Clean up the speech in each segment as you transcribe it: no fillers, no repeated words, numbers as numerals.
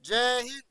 जय Hind.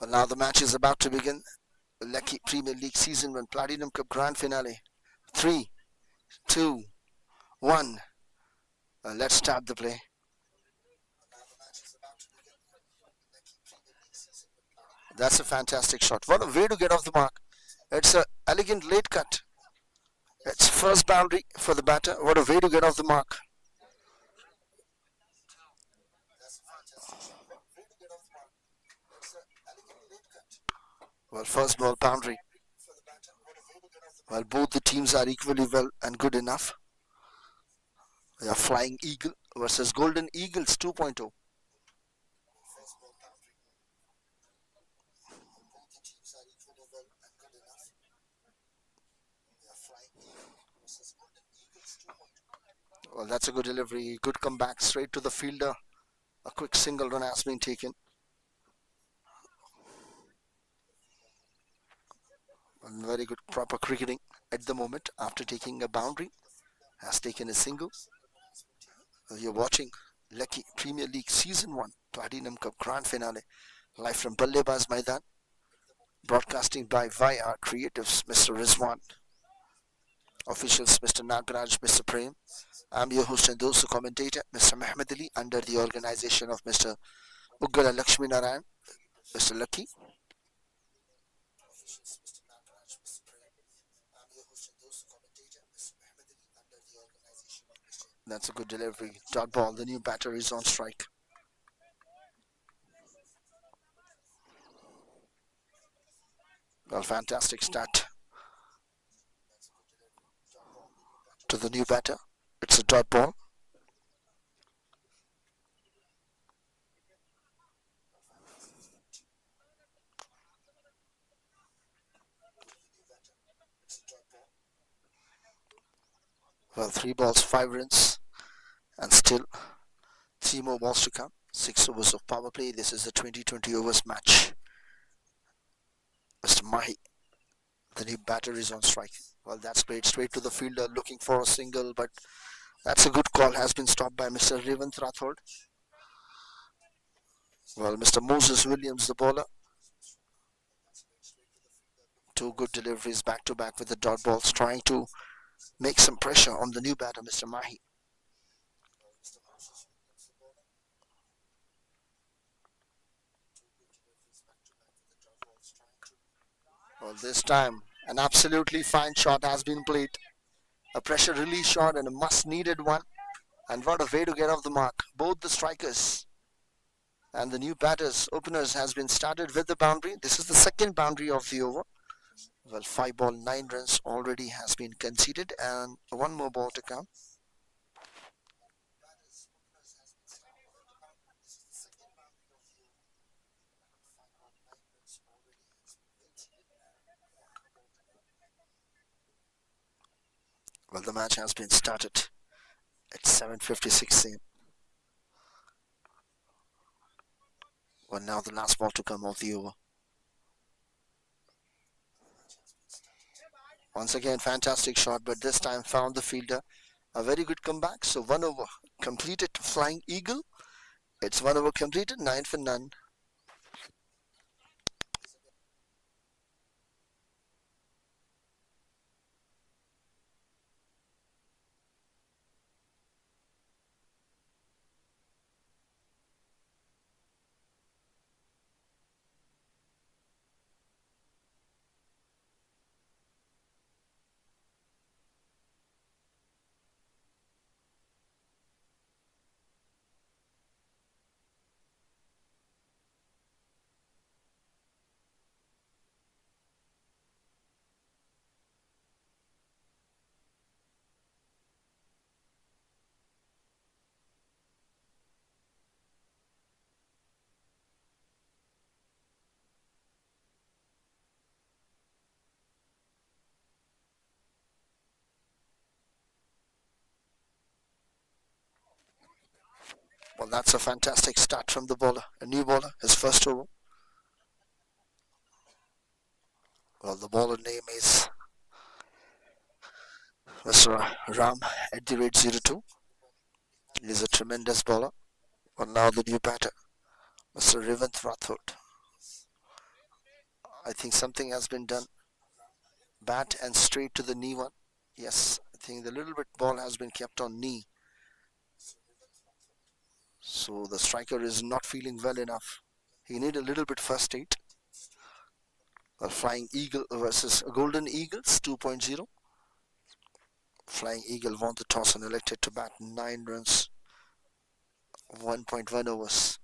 Well, now the match is about to begin. Lucky Premier League Season 1 Platinum Cup Grand Finale. 3, 2, 1. Let's start the play. That's a fantastic shot. What a way to get off the mark. It's an elegant late cut. It's first boundary for the batter. What a way to get off the mark. Well, first ball boundary. Well, both the teams are equally well and good enough. They are Flying Eagle versus Golden Eagles 2.0. Well, that's a good delivery. Good comeback straight to the fielder. A quick single run has been taken. And very good proper cricketing at the moment after taking a boundary. Has taken a single. You're watching Lucky Premier League Season 1 Platinum Cup Grand Finale live from Ballebaz Maidan. Broadcasting by id-YRCreatuves, Mr. Rizwan. Officials, Mr. Nagaraj, Mr. Prem. I'm your host and also commentator, Mr. Mehmed Ali, under the organization of Mr. Uggala Lakshmi Narayan, Mr. Lucky. That's a good delivery. Dot ball. The new batter is on strike. Well, fantastic start to the new batter. It's a dot ball. Well, 3 balls, 5 runs, and still 3 more balls to come. 6 overs of power play. This is the 20-20 overs match. Mr. Mahi, the new batter, is on strike. Well, that's played straight to the fielder, looking for a single, but that's a good call. Has been stopped by Mr. Revant Rathod. Well, Mr. Moses Williams, the bowler. 2 good deliveries back to back with the dot balls, trying to make some pressure on the new batter, Mr. Mahi. Well, this time an absolutely fine shot has been played. A pressure release shot and a must needed one. And what a way to get off the mark. Both the strikers and the new batters, openers, has been started with the boundary. This is the second boundary of the over. Well, 5 ball, 9 runs already has been conceded and 1 more ball to come. Well, the match has been started at 7:56 a.m. Well, now the last ball to come of the over. Once again, fantastic shot, but this time found the fielder. A very good comeback. So 1 over completed to Flying Eagle. It's 1 over completed, 9 for none. Well, that's a fantastic start from the bowler. A new bowler, his first over. Well, the bowler name is Mr. Ram at the rate 02. He's a tremendous bowler. Well, now the new batter, Mr. Revant Rathod. I think something has been done. Bat and straight to the knee one. Yes, I think the little bit ball has been kept on knee. So the striker is not feeling well enough. He need a little bit first aid. A Flying Eagle versus Golden Eagles 2.0. Flying Eagle won the toss and elected to bat 9 runs, 1.1 overs.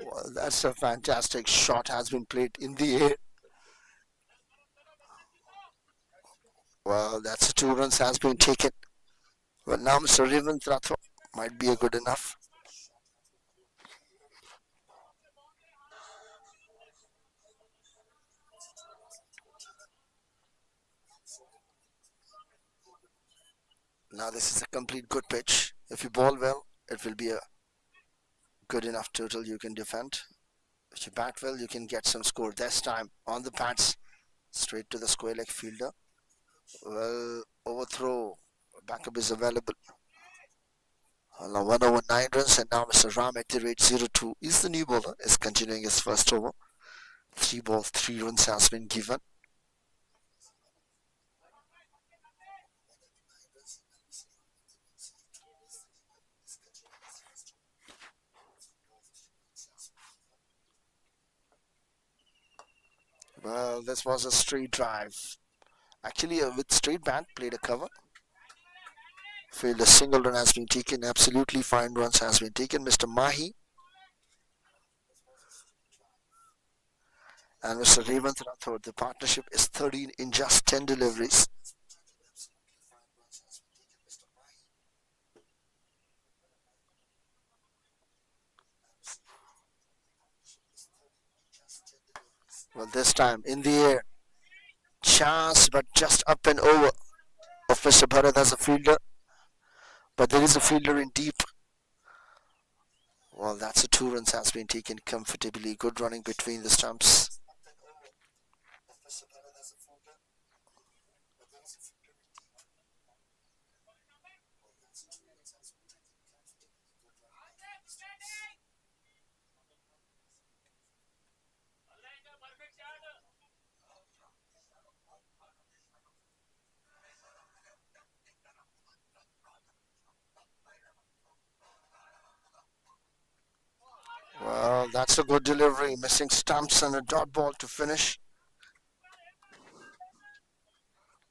Well, that's a fantastic shot has been played in the air. Well, that's a 2 runs has been taken. Well, now Mr. Revant Rathod might be a good enough. Now this is a complete good pitch. If you ball well, it will be a good enough total you can defend. If you bat well, you can get some score. This time on the pads, straight to the square leg fielder. Well, overthrow. Backup is available. Well, now 1 over 9 runs, and now Mr. Ram at the rate 0-2 is the new bowler, is continuing his first over. 3 balls, 3 runs has been given. Well, this was a straight drive. Actually, with straight bat, played a cover. Field a single run has been taken. Absolutely fine runs has been taken. Mr. Mahi and Mr. Revant Rathod. The partnership is 13 in just 10 deliveries. Well, this time in the air. Chance, but just up and over of Mr. Bharat as a fielder. But there is a fielder in deep. Well, that's a 2 runs has been taken comfortably. Good running between the stumps. Well, that's a good delivery. Missing stumps and a dot ball to finish.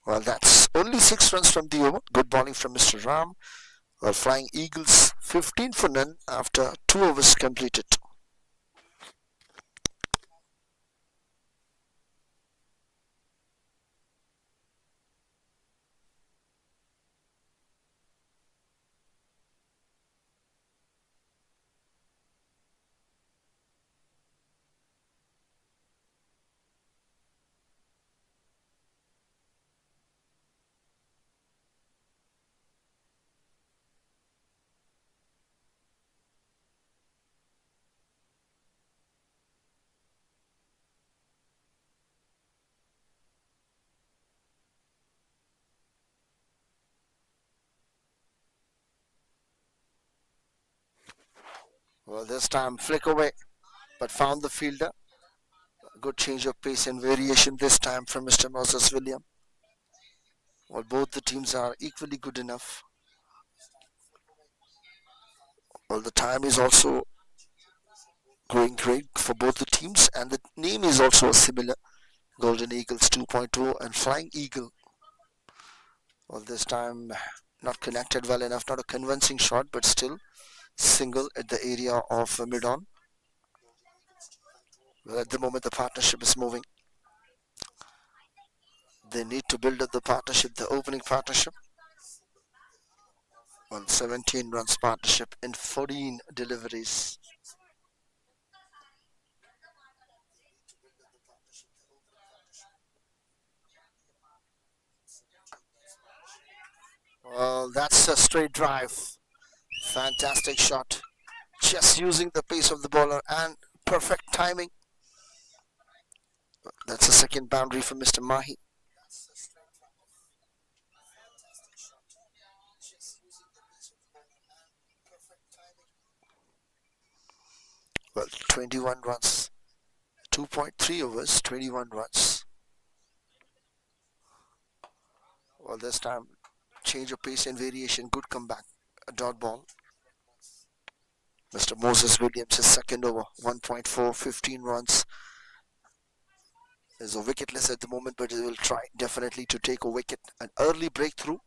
Well, that's only 6 runs from the over. Good bowling from Mr. Ram. Well, Flying Eagles 15 for none after 2 overs completed. Well, this time flick away, but found the fielder. Good change of pace and variation this time from Mr. Moses William. Well, both the teams are equally good enough. Well, the time is also going great for both the teams, and the name is also similar. Golden Eagles 2.0 and Flying Eagle. Well, this time not connected well enough, not a convincing shot, but still single at the area of mid-on. Well, at the moment the partnership is moving. They need to build up the partnership, the opening partnership. Well, 17 runs partnership in 14 deliveries. Well, that's a straight drive. Fantastic shot. Just using the pace of the bowler and perfect timing. That's a second boundary for Mr. Mahi. Well, 21 runs. 2.3 overs, 21 runs. Well, this time, change of pace and variation. Good comeback. A dot ball. Mr. Moses Williams, his second over. 1.4, 15 runs. There's a wicketless at the moment, but he will try definitely to take a wicket. An early breakthrough.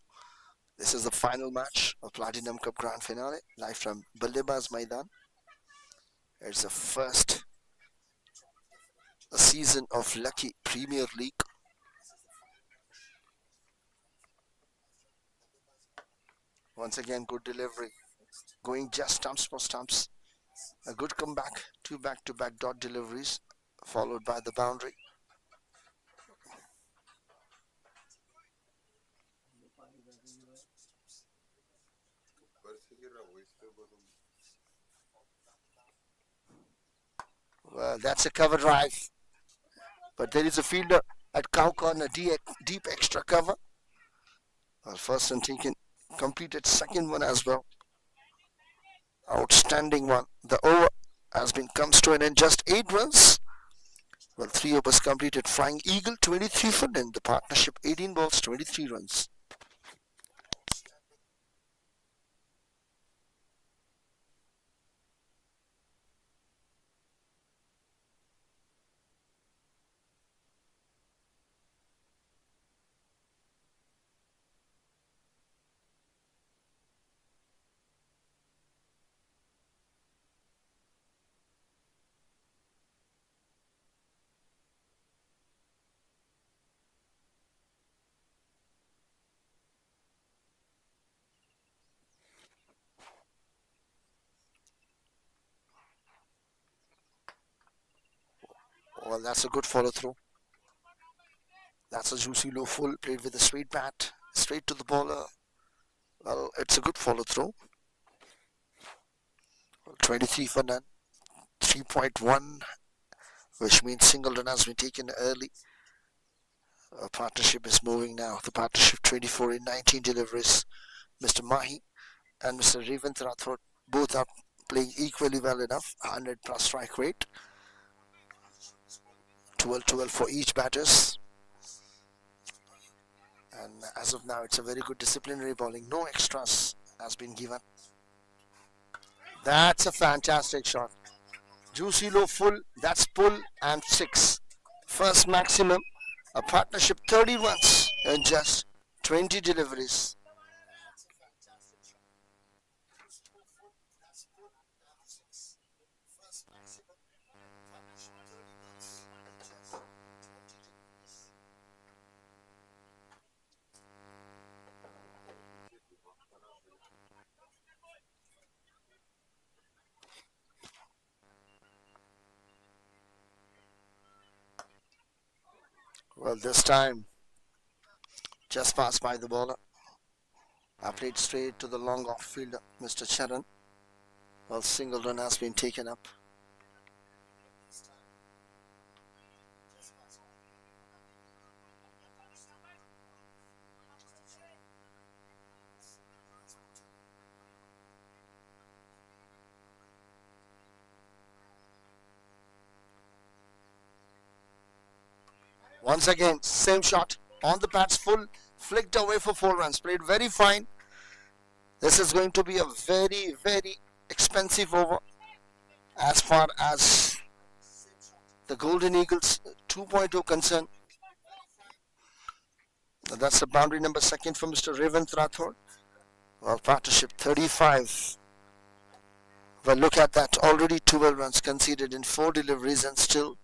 This is the final match of Platinum Cup Grand Finale, live from Ballebaz Maidan. It's the first season of Lucky Premier League. Once again, good delivery. Going just stumps for stumps. A good comeback. Two back-to-back dot deliveries, followed by the boundary. Well, that's a cover drive. But there is a fielder at cow corner, deep extra cover. Well, first and taken, completed second one as well. Outstanding one. The over has been comes to an end. Just 8 runs. Well, 3 overs completed. Flying Eagle 23 for 10. The partnership 18 balls, 23 runs. Well, that's a good follow through. That's a juicy low full, played with a straight bat, straight to the bowler. Well, it's a good follow through. 23 for none, 3.1, which means single run has been taken early. Partnership is moving now. The partnership 24 in 19 deliveries. Mr. Mahi and Mr. Revant Rathod both are playing equally well enough. 100 plus strike rate. 12 for each batters. And as of now, it's a very good disciplinary bowling. No extras has been given. That's a fantastic shot. Juicy low full, that's pull and 6. First maximum, a partnership 30 runs and just 20 deliveries. Well, this time, just passed by the bowler. I played straight to the long off fielder, Mr. Charan. Well, single run has been taken up. Once again, same shot on the pads, full, flicked away for 4 runs. Played very fine. This is going to be a very, very expensive over as far as the Golden Eagles 2.0 concern. That's the boundary number second for Mr. Revant Rathod. Well, partnership 35. Well, look at that. Already 12 runs conceded in 4 deliveries and still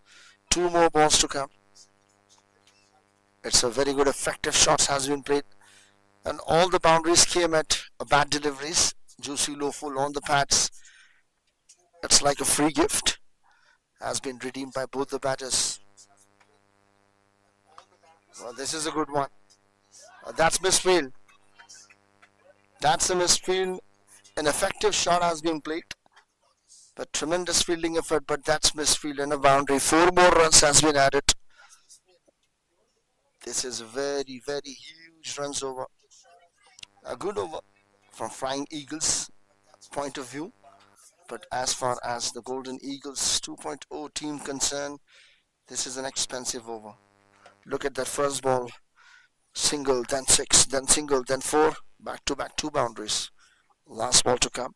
2 more balls to come. It's a very good effective shots has been played. And all the boundaries came at bad deliveries. Juicy low full on the pads. It's like a free gift. Has been redeemed by both the batters. Well, this is a good one. That's misfield. That's a misfield. An effective shot has been played. But tremendous fielding effort, but that's misfield and a boundary. 4 more runs has been added. This is a very, very huge runs over. A good over from Flying Eagles point of view. But as far as the Golden Eagles 2.0 team concerned, this is an expensive over. Look at that first ball. Single, then 6, then single, then 4. Back-to-back 2 boundaries. Last ball to come.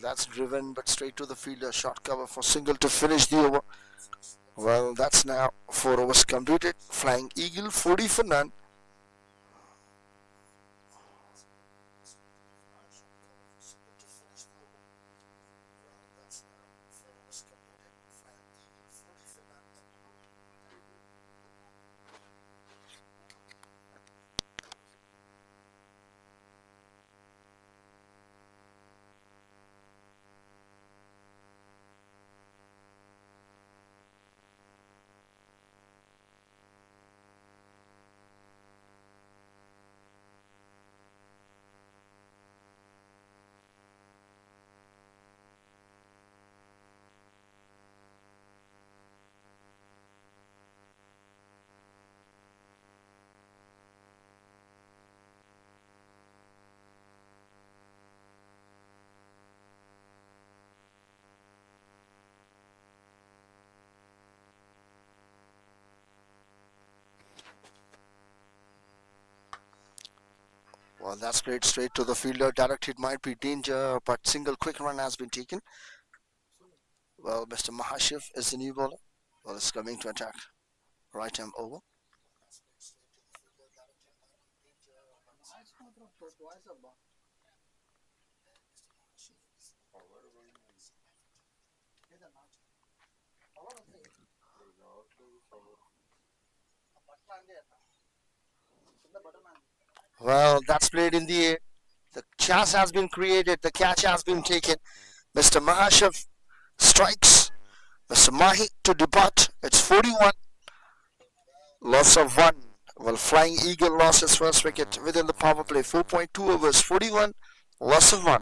That's driven, but straight to the fielder. Short cover for single to finish the over. Well, that's now 4 overs completed. Flying Eagle 40 for none. Well, that's played straight to the fielder. Directed might be danger, but single quick run has been taken. Well, Mr. Mahashiv is the new bowler. Well, it's coming to attack. Right arm over. Well, that's played in the air. The chance has been created. The catch has been taken. Mr. Mahashiv strikes. Mr. Mahi to depart. It's 41. Loss of 1. Well, Flying Eagle lost his first wicket within the power play. 4.2 overs. 41. Loss of 1.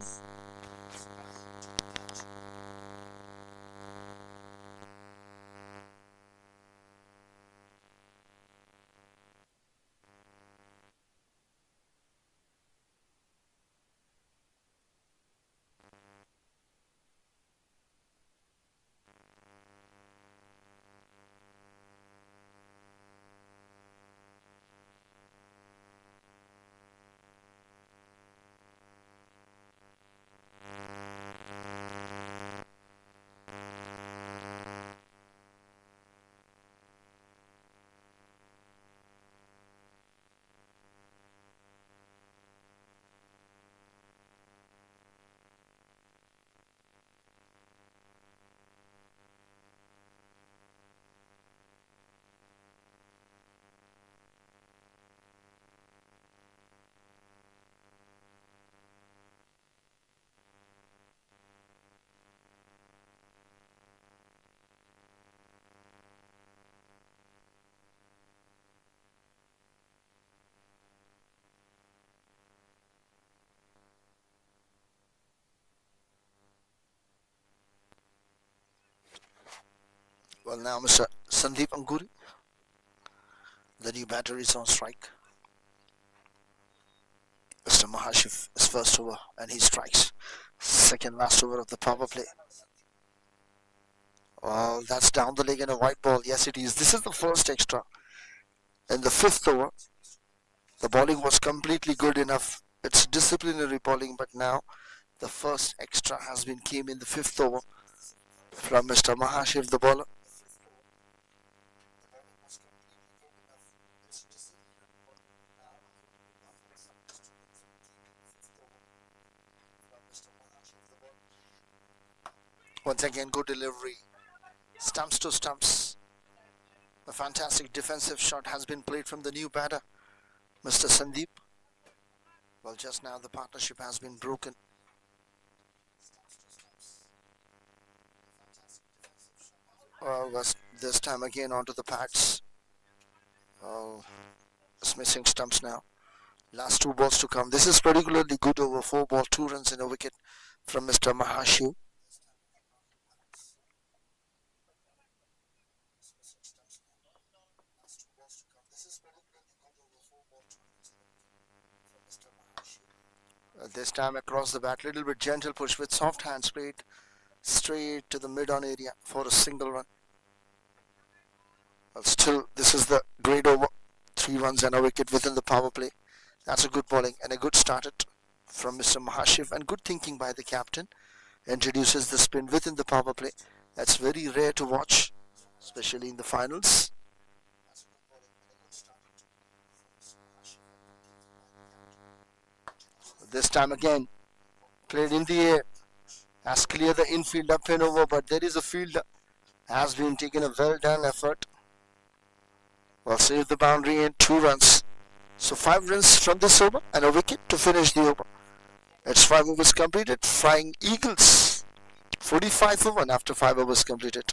Well, now Mr. Sandeep Anguri, the new batter, is on strike. Mr. Mahashiv is first over and he strikes. Second last over of the power play. Well, that's down the leg and a white ball. Yes, it is. This is the first extra. In the fifth over, the bowling was completely good enough. It's disciplinary bowling, but now the first extra has been came in the fifth over from Mr. Mahashiv, the bowler. Once again, good delivery. Stumps to stumps. A fantastic defensive shot has been played from the new batter, Mr. Sandeep. Well, just now the partnership has been broken. Was this time again onto the pads. Oh, it's missing stumps now. Last two balls to come. This is particularly good over 4 ball, 2 runs in a wicket from Mr. Mahashiv. This time across the bat, little bit gentle push with soft hands played straight to the mid-on area for a single run. Well, still, this is the great over. 3 runs and a wicket within the power play. That's a good bowling and a good start from Mr. Mahashiv, and good thinking by the captain. Introduces the spin within the power play. That's very rare to watch, especially in the finals. This time again, played in the air. Has cleared the infield up and over, but there is a fielder. Has been taken a well done effort. Well, saved the boundary in 2 runs. So 5 runs from this over and a wicket to finish the over. It's 5 overs completed. Flying Eagles. 45 for 1 after 5 overs completed.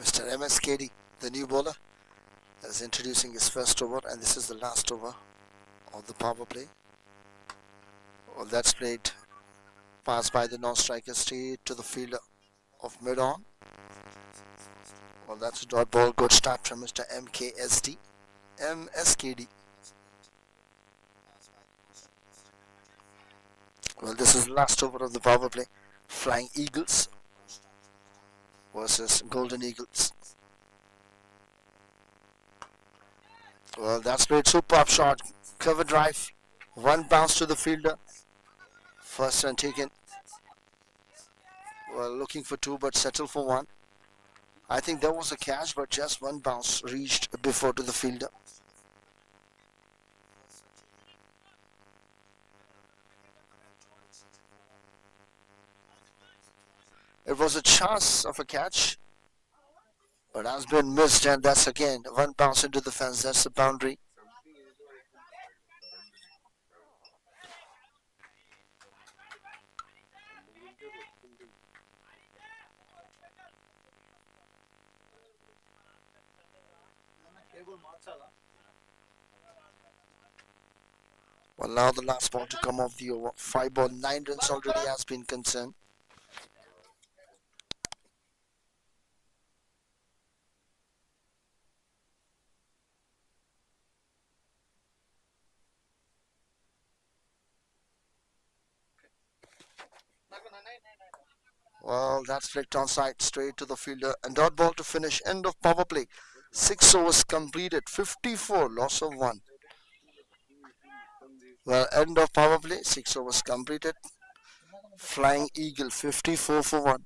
Mr. MSKD, the new bowler, is introducing his first over, and this is the last over of the power play. Well, that's played. Pass by the non-striker straight to the fielder of mid-on. Well, that's a dot ball. Good start from Mr. MSKD. Well, this is the last over of the power play. Flying Eagles versus Golden Eagles. Well, that's played. Superb shot. Cover drive. 1 bounce to the fielder. First run taken. Well, looking for 2 but settle for 1. I think there was a catch, but just 1 bounce reached before to the fielder. It was a chance of a catch, but has been missed, and that's again 1 bounce into the fence. That's the boundary. Well, now the last ball to come off the over. 5 ball, 9 runs already has been concerned. Well, that's flicked on side straight to the fielder, and dot ball to finish. End of power play. 6 overs completed. 54, loss of 1. Well, end of power play. 6 overs completed. Flying Eagle 54 for 1.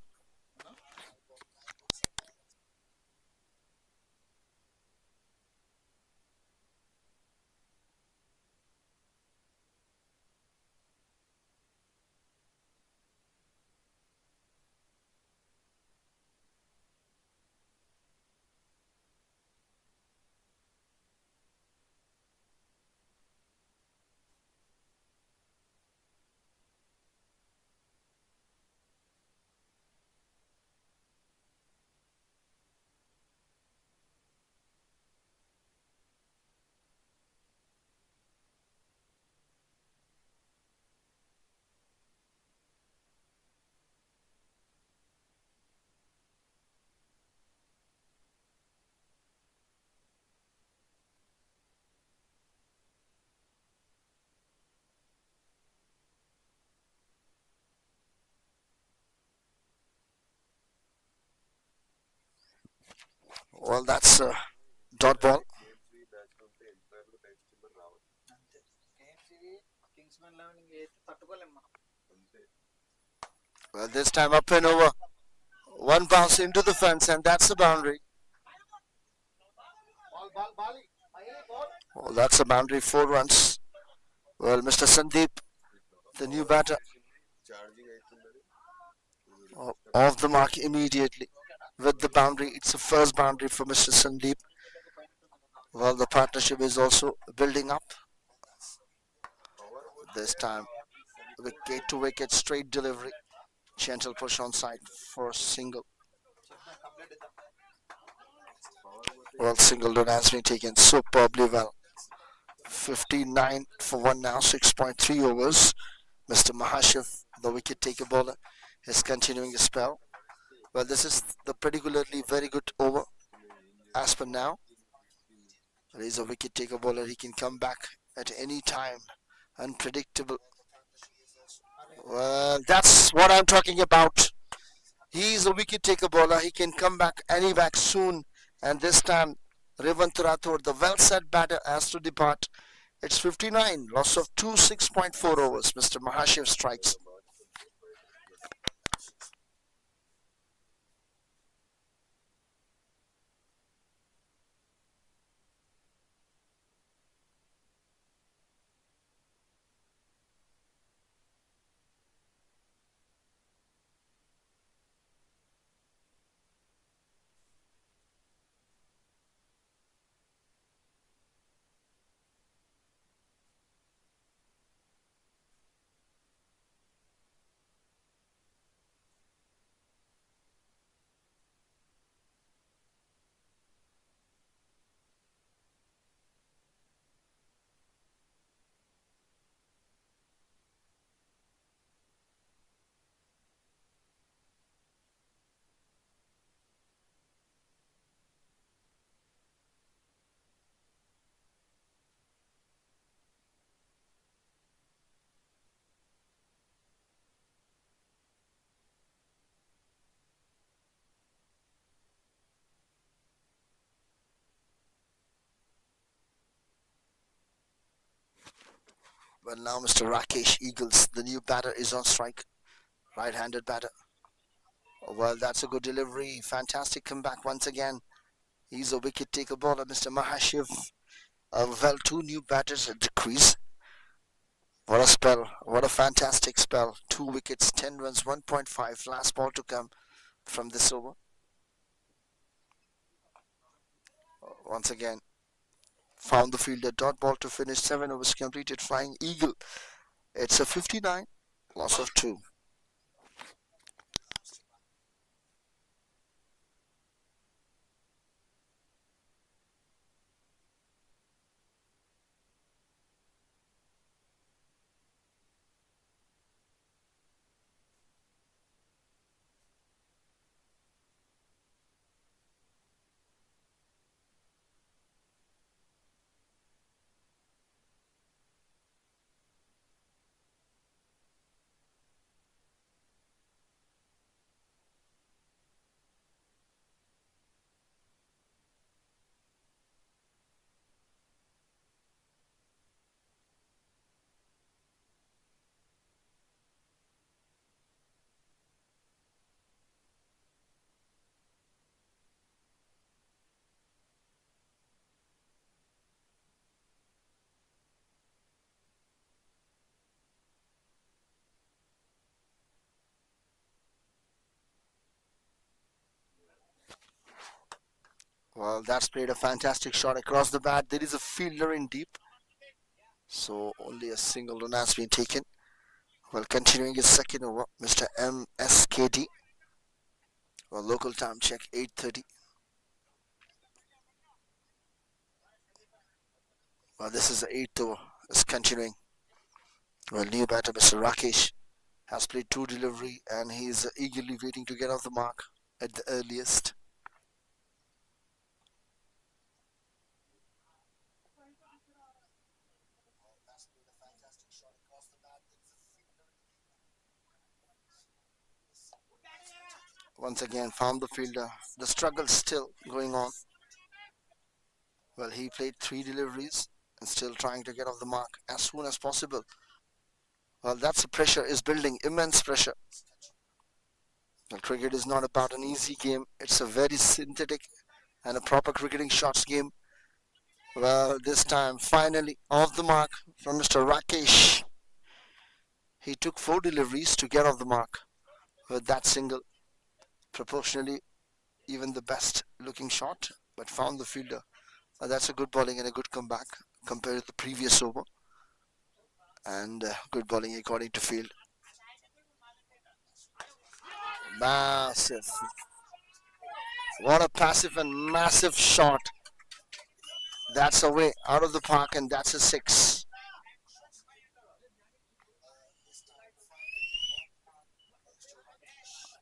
Well, that's a dot ball. Well, this time up and over. One bounce into the fence, and that's the boundary. Well, that's a boundary. 4 runs. Well, Mr. Sandeep, the new batter, off the mark immediately with the boundary. It's the first boundary for Mr. Sandeep. Well, the partnership is also building up. This time, wicket to wicket, straight delivery. Gentle push on side for a single. Well, Singleton has been taken superbly well. 59 for one now, 6.3 overs. Mr. Mahashiv, the wicket taker bowler, is continuing his spell. Well, this is the particularly very good over as per now. He's a wicket taker bowler. He can come back at any time. Unpredictable. Well, that's what I'm talking about. He's a wicket taker bowler. He can come back any back soon. And this time, Revant Rathod, the well set batter, has to depart. It's 59, loss of 2, 6.4 overs. Mr. Mahashiv strikes. Well, now Mr. Rakesh Eagles, the new batter, is on strike. Right-handed batter. Well, that's a good delivery. Fantastic comeback once again. He's a wicket taker bowler, Mr. Mahashiv. Well, two new batters at the crease. What a spell. What a fantastic spell. 2 wickets, 10 runs, 1.5. Last ball to come from this over. Once again, found the fielder. Dot ball to finish. 7 overs completed. Flying Eagle. It's a 59. Loss of 2. Well, that's played a fantastic shot across the bat. There is a fielder in deep. So only a single run has been taken. Well, continuing his second over, Mr. MSKD. Well, local time check, 8:30. Well, this is the eighth over. It's continuing. Well, new batter, Mr. Rakesh, has played 2 delivery and he is eagerly waiting to get off the mark at the earliest. Once again, found the fielder. The struggle still going on. Well, he played 3 deliveries and still trying to get off the mark as soon as possible. Well, that's the pressure is building, immense pressure. Well, cricket is not about an easy game. It's a very synthetic and a proper cricketing shots game. Well, this time, finally, off the mark from Mr. Rakesh. He took 4 deliveries to get off the mark with that single. Proportionally, even the best looking shot, but found the fielder. That's a good bowling and a good comeback compared to the previous over. And good bowling according to field. Massive. What a passive and massive shot. That's away out of the park, and that's a 6.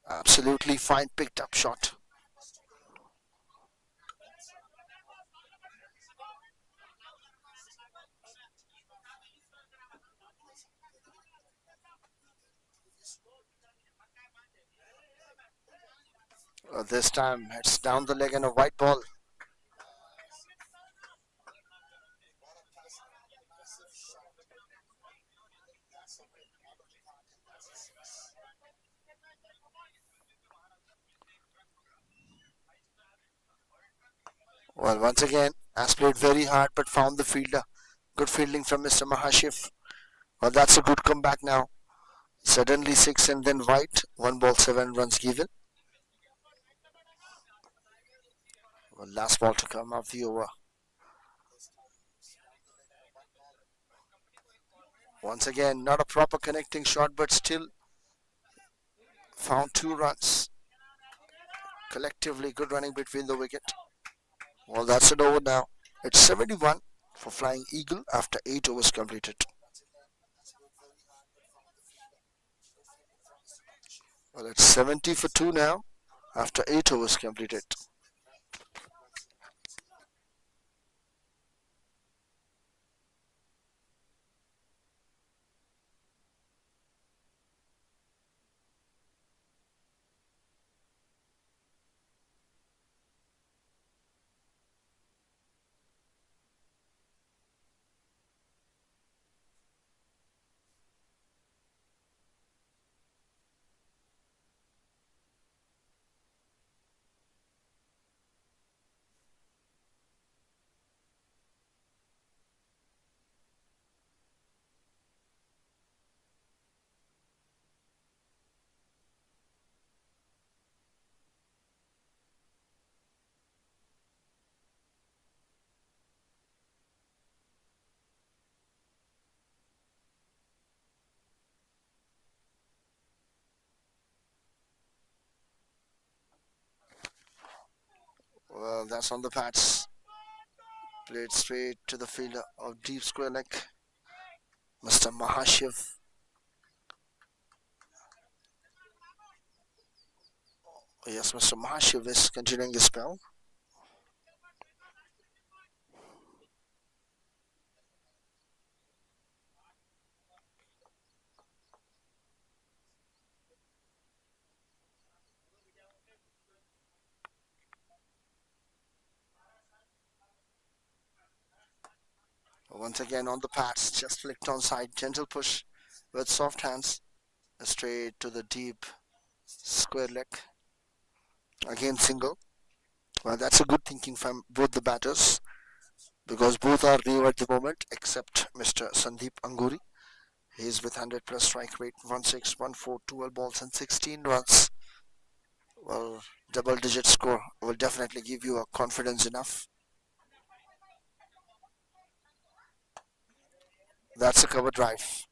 Absolutely fine picked up shot. This time it's down the leg and a white ball. Well, once again, has played very hard but found the fielder. Good fielding from Mr. Mahashif. Well, that's a good comeback now. Suddenly 6 and then white. 1 ball, 7 runs given. Well, last ball to come of the over. Once again, not a proper connecting shot, but still found 2 runs. Collectively, good running between the wicket. Well, that's it over now. It's 71 for Flying Eagle after 8 overs completed. Well, it's 70 for 2 now after 8 overs completed. Well, that's on the pads. Played straight to the fielder of deep square leg, Mr. Mahashiv. Yes, Mr. Mahashiv is continuing his spell. Once again on the pads, just flicked on side, gentle push with soft hands, straight to the deep square leg. Again single. Well, that's a good thinking from both the batters because both are new at the moment except Mr. Sandeep Anguri. He is with 100 plus strike rate, 1-6, 1-4, 12 balls and 16 runs. Well, double digit score will definitely give you a confidence enough. That's a cover drive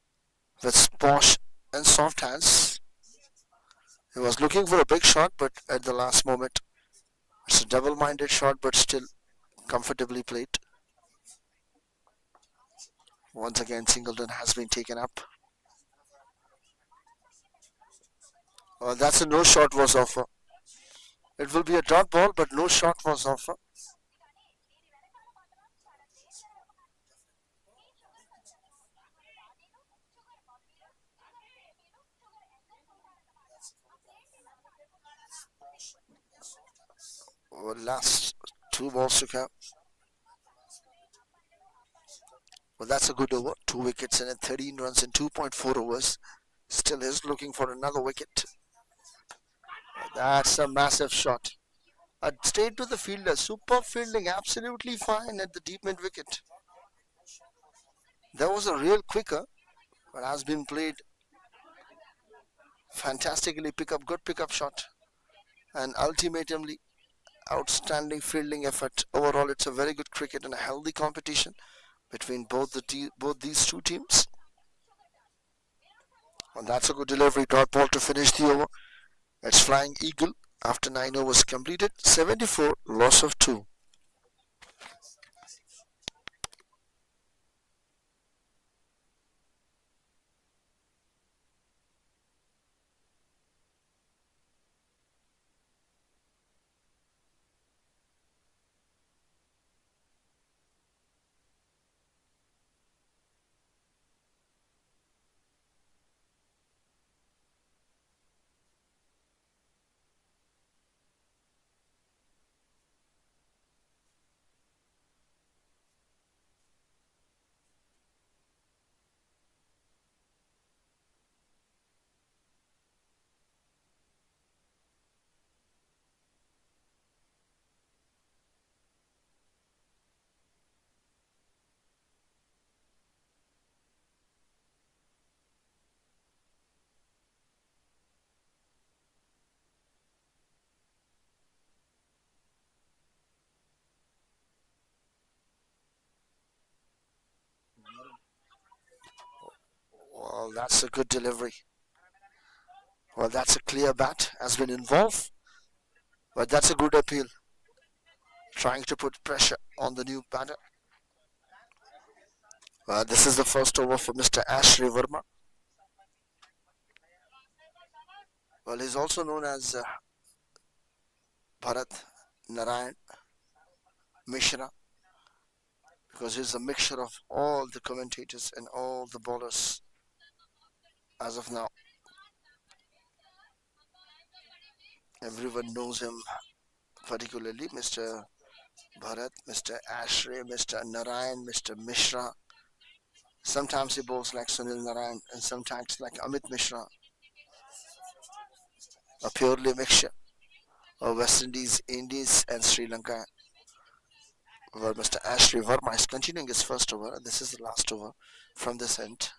with posh and soft hands. He was looking for a big shot, but at the last moment, it's a double-minded shot, but still comfortably played. Once again, Singleton has been taken up. That's a no shot was offer. It will be a dot ball, but no shot was offer. Last 2 balls to come. Well, that's a good over. 2 wickets and 13 runs in 2.4 overs. Still is looking for another wicket. That's a massive shot. Straight to the fielder. Superb fielding. Absolutely fine at the deep mid wicket. There was a real quicker, but has been played fantastically. Good pickup shot. And ultimately, outstanding fielding effort. Overall, it's a very good cricket and a healthy competition between both these two teams. And that's a good delivery. Dot ball to finish the over. It's flying eagle after 9 overs completed. 74, loss of 2. Well, that's a good delivery. Well, that's a clear bat, has been involved, but that's a good appeal. Trying to put pressure on the new batter. This is the first over for Mr. Ashray Verma. Well, he's also known as Bharat Narayan Mishra because he's a mixture of all the commentators and all the bowlers as of now. Everyone knows him, particularly Mr. Bharat, Mr. Ashray, Mr. Narayan, Mr. Mishra. Sometimes he bowls like Sunil Narayan and sometimes like Amit Mishra. A purely mixture of West Indies and Sri Lanka. Where Mr. Ashray Verma is continuing his first over, and this is the last over from this end.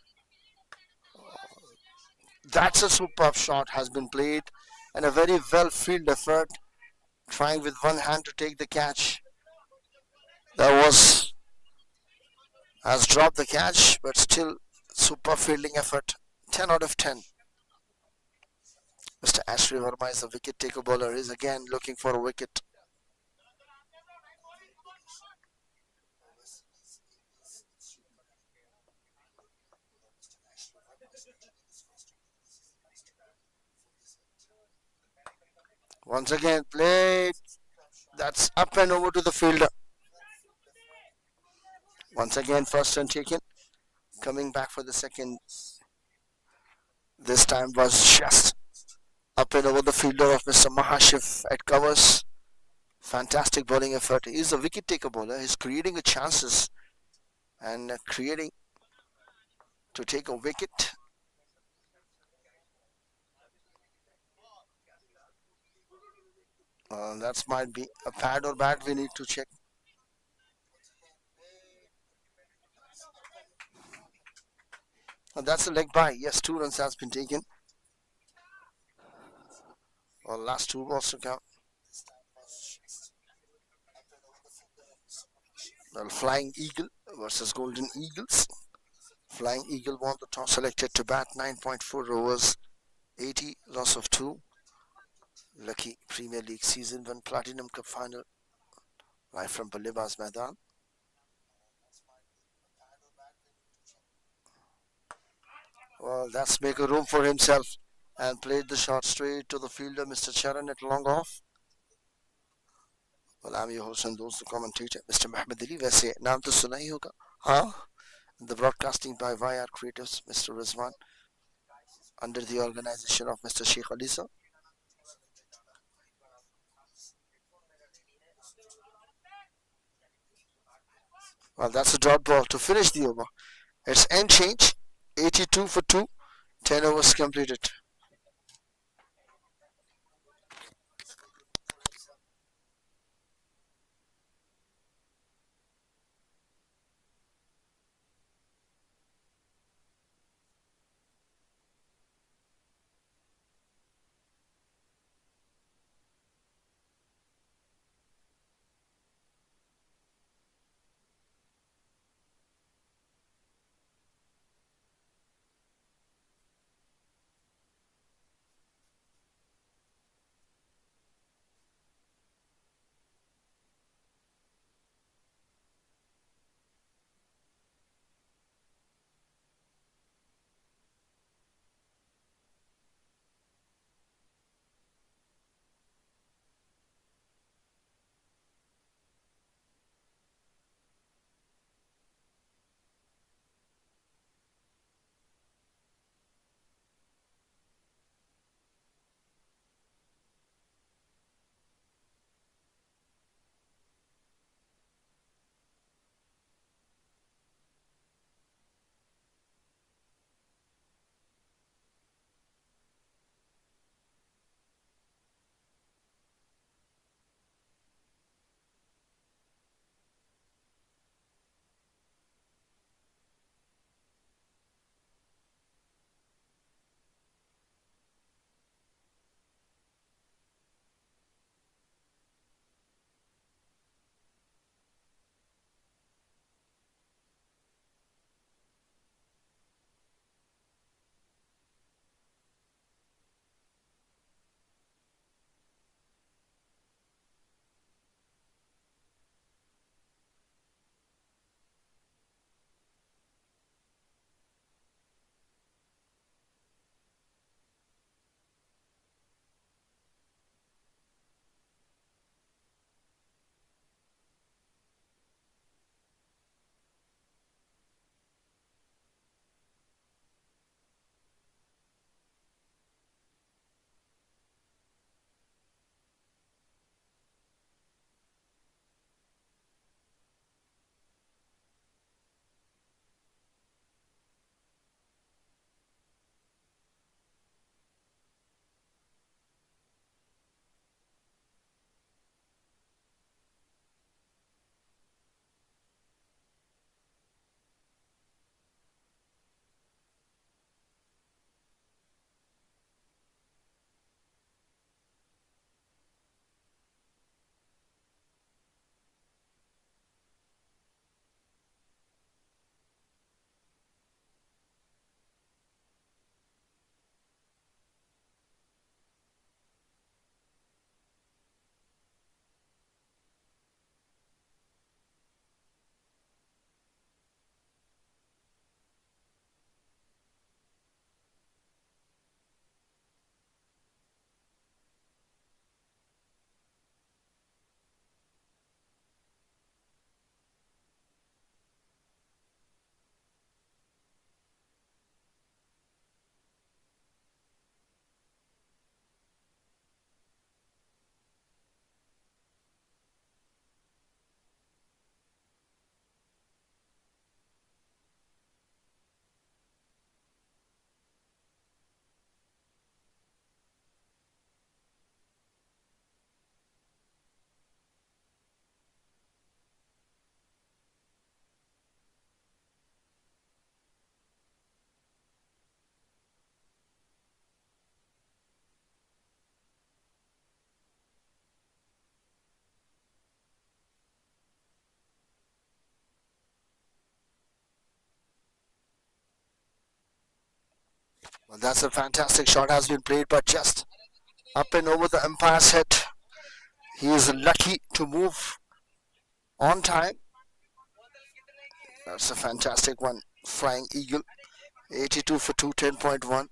That's a superb shot, has been played, and a very well field effort, trying with one hand to take the catch. Has dropped the catch, but still super fielding effort. 10 out of 10. Mr. Ashray Verma is a wicket taker bowler. He's again looking for a wicket. Once again played. That's up and over to the fielder. Once again, first turn taken. Coming back for the second. This time was just up and over the fielder of Mr. Mahashiv at covers. Fantastic bowling effort. He's a wicket taker bowler. He's creating the chances and creating to take a wicket. That might be a pad or bat. We need to check. That's a leg by. Yes, 2 runs has been taken. Last 2 balls to count. Well, Flying Eagle versus Golden Eagles. Flying Eagle won the toss, selected to bat 9.4 overs, 80, loss of 2. Lucky Premier League Season 1 Platinum Cup Final, live from Ballebaz Maidan. Well, that's make a room for himself and played the shot straight to the fielder, Mr. Charan, at long off. Well, I'm your host and those the commentator, Mr. Mohammed Ali. वैसे नाम तो सुना ही होगा, हाँ? The broadcasting by id-YRCreatuves, Mr. Rizwan, under the organization of Mr. Sheikh Alisa. Well, that's a dot ball to finish the over. It's end change, 82 for 2, 10 overs completed. Well, that's a fantastic shot has been played, but just up and over the umpire's head. He is lucky to move on time. That's a fantastic one. Flying Eagle, 82 for 2, 10.1.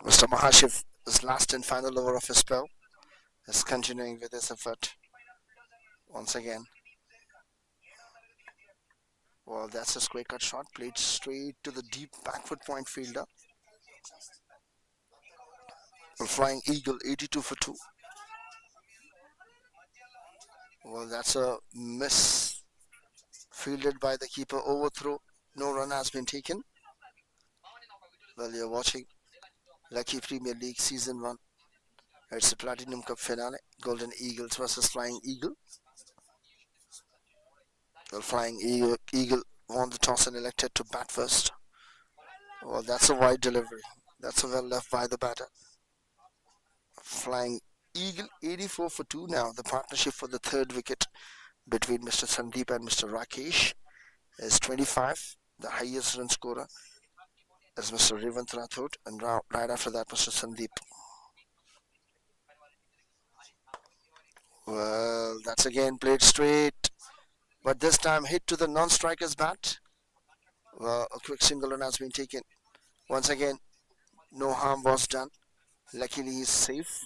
Mr. Mahashiv, his last and final over of his spell, is continuing with his effort once again. Well, that's a square cut shot played straight to the deep back foot point fielder. Flying eagle, 82 for 2. Well, that's a miss. Fielded by the keeper, overthrow. No run has been taken. Well, you're watching Lucky Premier League Season 1. It's a Platinum Cup finale. Golden Eagles versus Flying Eagle. Well, Flying Eagle won the toss and elected to bat first. Well, that's a wide delivery. That's a well left by the batter. Flying Eagle, 84 for 2 now. The partnership for the third wicket between Mr. Sandeep and Mr. Rakesh is 25. The highest run scorer is Mr. Revant Rathod, and right after that, Mr. Sandeep. Well, that's again played straight, but this time hit to the non-striker's bat. Well, a quick single run has been taken. Once again, no harm was done. Luckily, he's safe.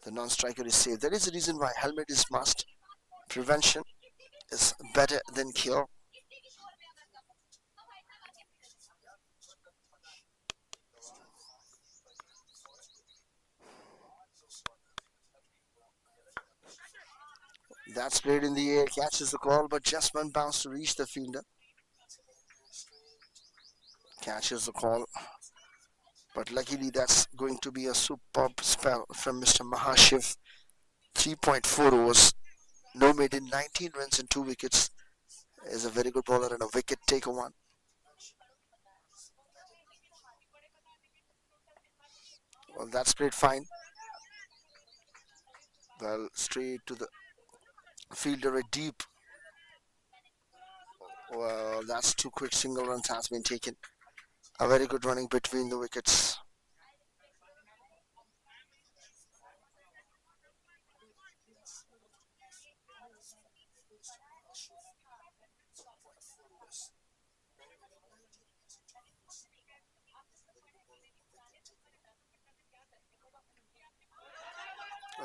The non-striker is safe. That is the reason why helmet is must. Prevention is better than cure. That's played in the air, catches the call, but just one bounce to reach the fielder. Catches the call, but luckily that's going to be a superb spell from Mr. Mahashiv. 3.4 overs, no maiden, 19 runs and 2 wickets. Is a very good bowler and a wicket taker one. Well, that's played fine. Well, straight to the fielder, a deep. Well, that's 2 quick single runs has been taken. A very good running between the wickets.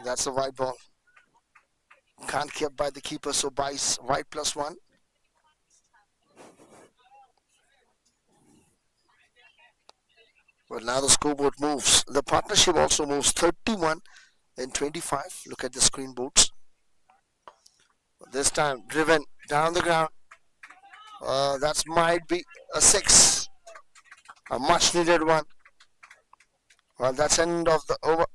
That's a wide ball. Can't kept by the keeper, so buys wide +1. Well, now the scoreboard moves. The partnership also moves 31 and 25. Look at the screen boards. This time driven down the ground. That might be a 6. A much needed one. Well, that's end of the over.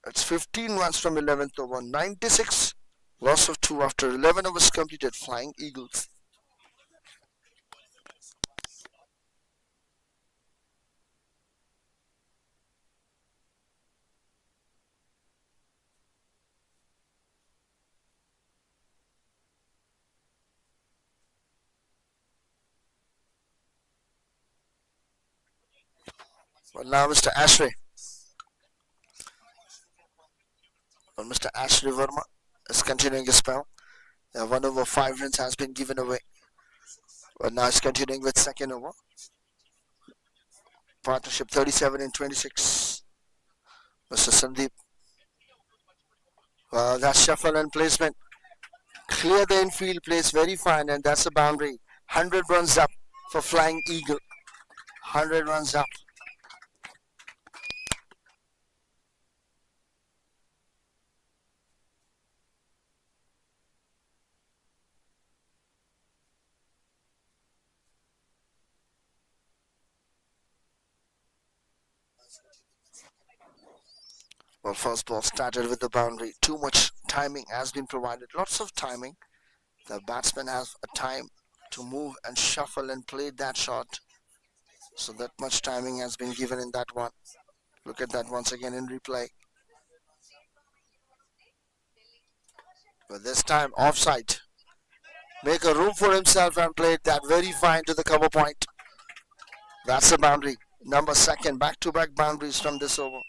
It's 15 runs from 11th over. 96. Loss of 2 after 11 overs completed. Flying Eagles. Well, now Mr. Ashray. Well, Mr. Ashray Verma is continuing his spell. 1 over 5 runs has been given away. Well, now he's continuing with second over. Partnership 37 and 26. Mr. Sandeep. That's shuffle and placement. Clear the infield, plays very fine, and that's a boundary. 100 runs up for Flying Eagle. 100 runs up. Well, first ball started with the boundary. Too much timing has been provided. Lots of timing. The batsman has a time to move and shuffle and play that shot. So that much timing has been given in that one. Look at that once again in replay. But this time offside. Make a room for himself and played that very fine to the cover point. That's a boundary. Number second, back-to-back boundaries from this over.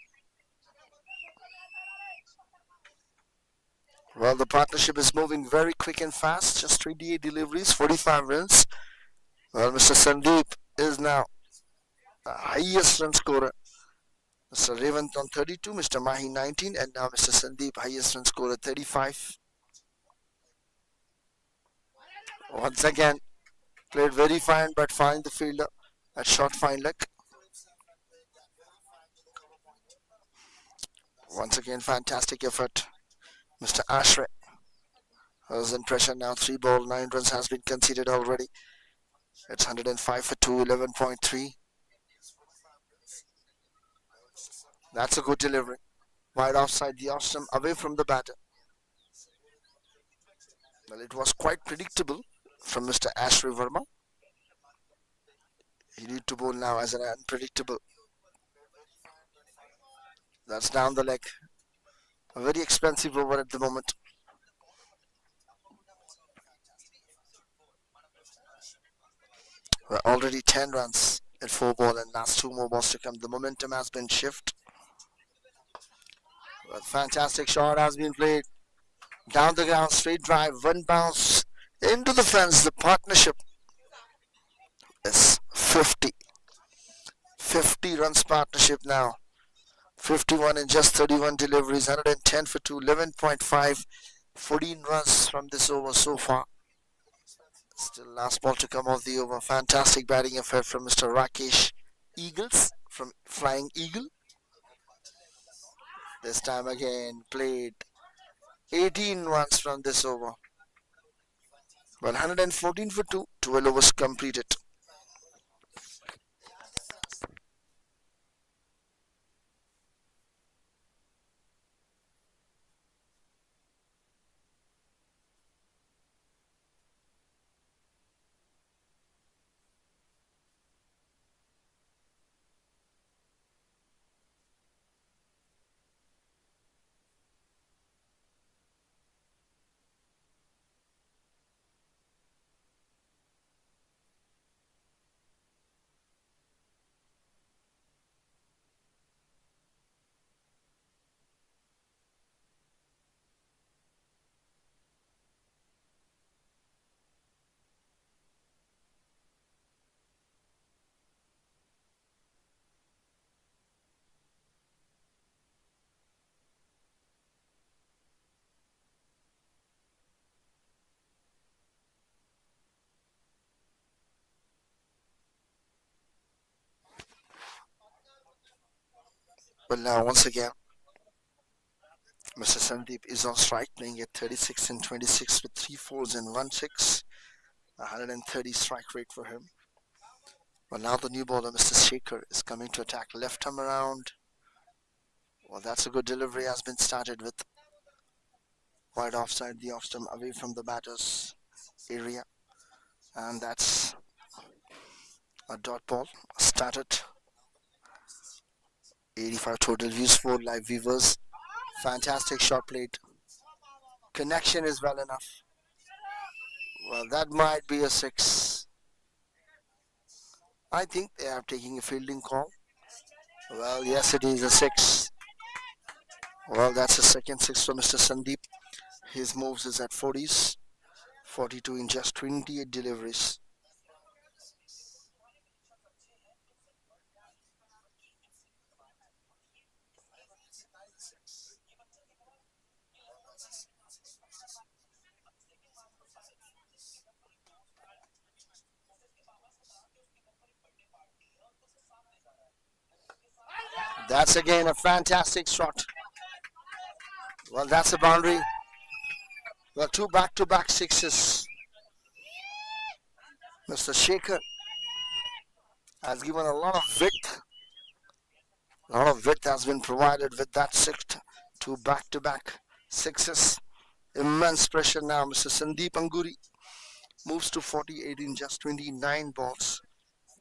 Well, the partnership is moving very quick and fast. Just 28 deliveries, 45 runs. Well, Mr. Sandeep is now the highest run scorer. Mr. Revant on 32, Mr. Mahi 19, and now Mr. Sandeep, highest run scorer 35. Once again, played very fine, but find the fielder at short fine leg. Once again, fantastic effort. Mr. Ashray is in pressure now. 3 ball, 9 runs has been conceded already. It's 105 for 2, 11.3. That's a good delivery. Wide offside the Austin, away from the batter. Well, it was quite predictable from Mr. Ashray Verma. He need to bowl now as an unpredictable. That's down the leg. A very expensive over at the moment. We're already 10 runs at 4 ball and last 2 more balls to come. The momentum has been shifted. A fantastic shot has been played. Down the ground, straight drive, one bounce into the fence. The partnership is 50. 50 runs partnership now. 51 in just 31 deliveries, 110 for 2, 11.5, 14 runs from this over so far. Still last ball to come of the over. Fantastic batting effort from Mr. Rakesh Eagles from Flying Eagle. This time again played 18 runs from this over. 114 for 2, 12 overs completed. Well, now once again, Mr. Sandeep is on strike, playing at 36 and 26 with 3 fours and 1 6. 130 strike rate for him. Well, now the new bowler, Mr. Shekhar, is coming to attack. Left arm around. Well, that's a good delivery, has been started with. Wide offside, the off stump away from the batter's area. And that's a dot ball. Started. 85 total views, 4 live viewers. Fantastic shot played. Connection is well enough. Well, that might be a 6. I think they are taking a fielding call. Well, yes, it is a 6. Well, that's a second 6 for Mr. Sandeep. His moves is at 40s. 42 in just 28 deliveries. That's again a fantastic shot. Well, that's a boundary. Well, 2 back-to-back sixes. Mr. Shekhar has given a lot of width. A lot of width has been provided with that 6th. 2 back-to-back sixes. Immense pressure now. Mr. Sandeep Anguri moves to 48 in just 29 balls.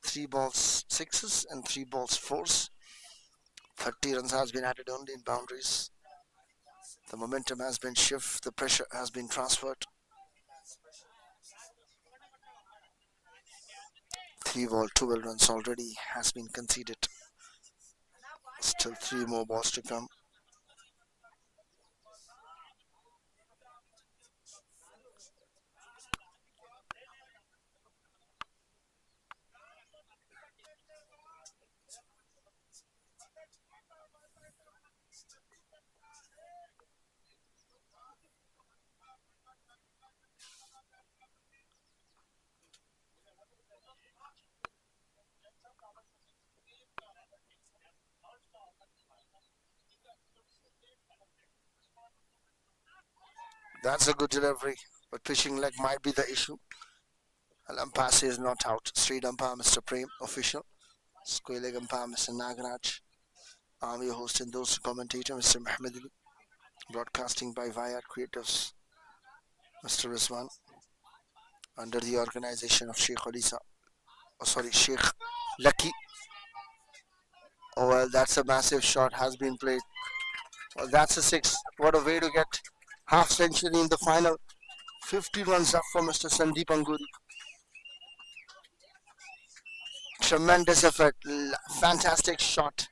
3 balls sixes and 3 balls fours. 30 runs has been added only in boundaries. The momentum has been shifted. The pressure has been transferred. 3 ball, 12 runs already has been conceded. Still 3 more balls to come. That's a good delivery, but pitching leg might be the issue. Well, umpire says not out. Straight umpire Mr. Prem, official. Square leg umpire Mr. Nagaraj. I'm your host and those commentator Mr. Mohammed Ali. Broadcasting by id-YRCreatuves, Mr. Rizwan, under the organization of Sheikh Alisa. Oh, sorry, Sheikh Lucky. Oh, well, that's a massive shot, has been played. Well, that's a six. What a way to get half century in the final. 50 runs up for Mr. Sandeep Anguri. Tremendous effort. Fantastic shot.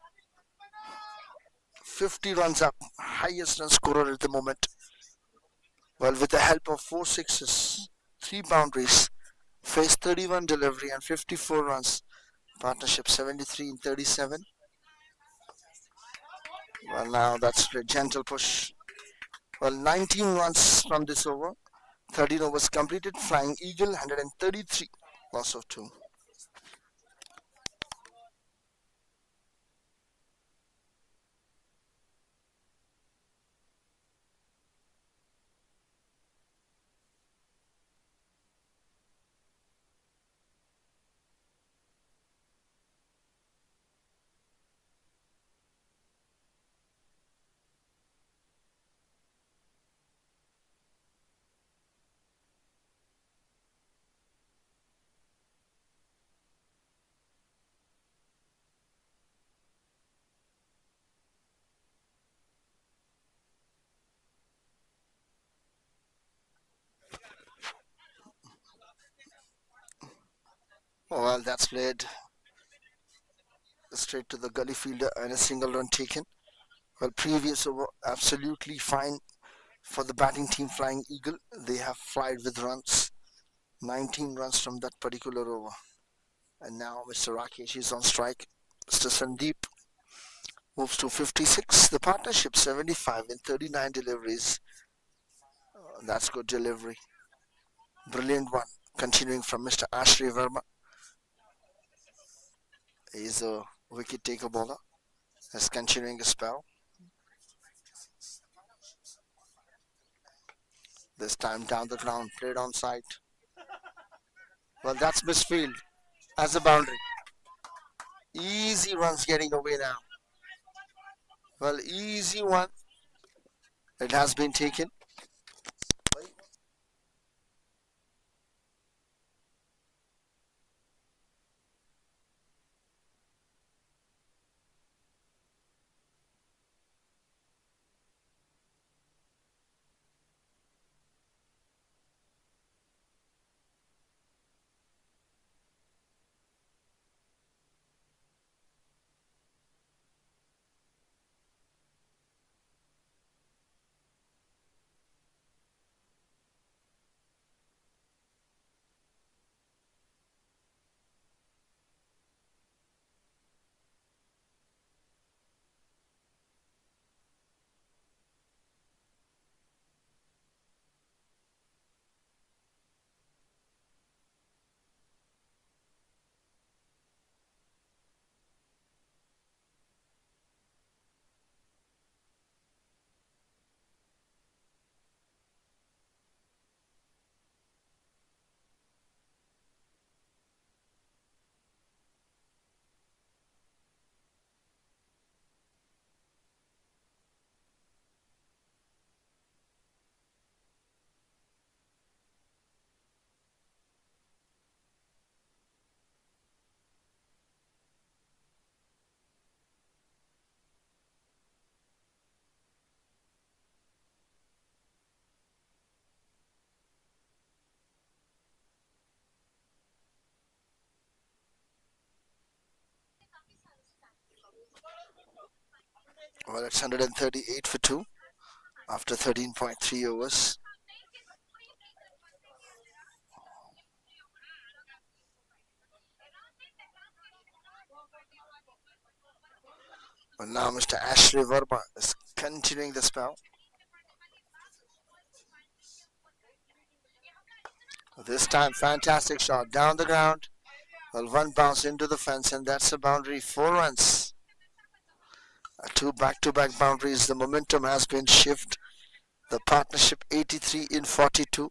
50 runs up. Highest run scorer at the moment. Well, with the help of 4 sixes, 3 boundaries, faced 31 delivery and 54 runs. Partnership 73 in 37. Well, now that's a gentle push. Well, 19 runs from this over. 13 overs completed. Flying Eagle 133. Loss of 2. Well, that's played straight to the gully fielder and a single run taken. Well, previous over absolutely fine for the batting team Flying Eagle. They have flied with runs. 19 runs from that particular over. And now Mr. Rakesh is on strike. Mr. Sandeep moves to 56. The partnership 75 in 39 deliveries. That's good delivery. Brilliant one. Continuing from Mr. Ashley Verma. He's a wicket taker bowler. He's continuing a spell. This time down the ground, played on side. Well, that's misfield as a boundary. Easy runs getting away now. Well, easy one. It has been taken. Well, it's 138 for 2 after 13.3 overs. Well, now Mr. Ashley Verma is continuing the spell. This time, fantastic shot down the ground. Well, one bounce into the fence, and that's a boundary. 4 runs. 2 back-to-back boundaries. The momentum has been shifted The partnership 83 in 42.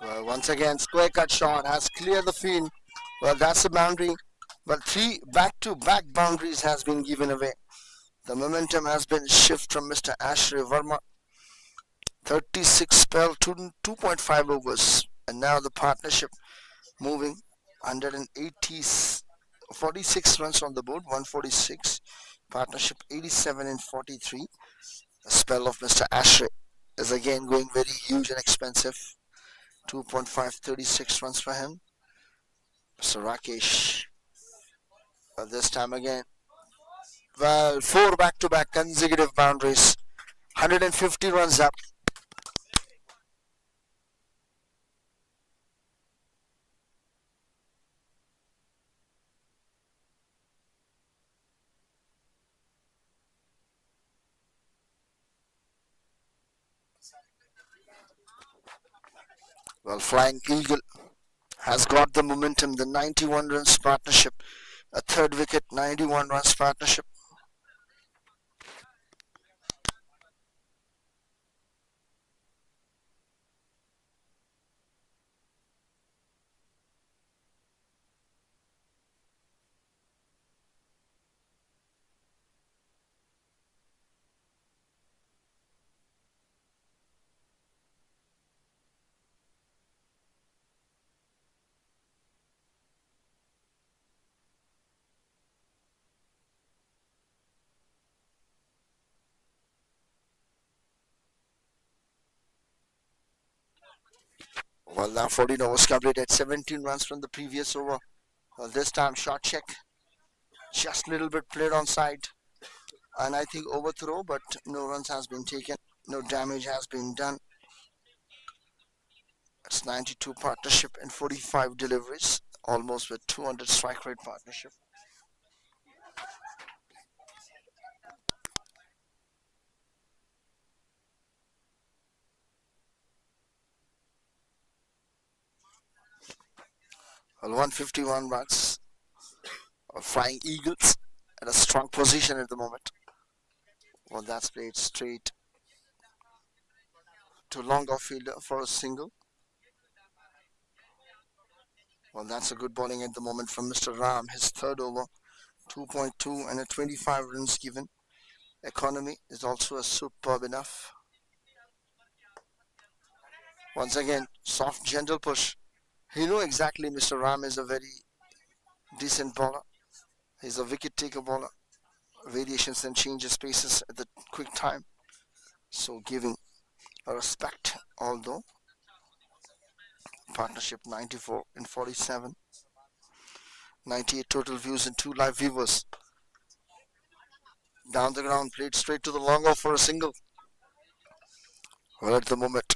Well, once again, square cut shot has cleared the field. Well, that's a boundary. But three back-to-back boundaries has been given away. The momentum has been shifted from Mr. Ashray Verma. 36 spell to 2.5 overs. And now the partnership moving 180, 46 runs on the board, 146. Partnership 87 and 43. The spell of Mr. Ashray is again going very huge and expensive. 2.5, 36 runs for him. Mr. Rakesh. This time again. Well, four back-to-back consecutive boundaries. 150 runs up. Well, Flying Eagle has got the momentum. The 91 runs partnership. A third wicket, 91 runs partnership. Well, now 14 overs completed. 17 runs from the previous over. Well, this time short check. Just a little bit played on side. And I think overthrow, but no runs has been taken. No damage has been done. It's 92 partnership and 45 deliveries. Almost with 200 strike rate partnership. Well, 151 runs. Flying Eagles at a strong position at the moment. Well, that's played straight to long off fielder for a single. Well, that's a good bowling at the moment from Mr. Ram. His third over, 2.2 and a 25 runs given. Economy is also a superb enough. Once again, soft, gentle push. You know exactly Mr. Ram is a very decent bowler. He's a wicket taker bowler. Variations and changes paces at the quick time. So giving a respect, although partnership 94 and 47. 98 total views and 2 live viewers. Down the ground, played straight to the long off for a single. Well, at the moment,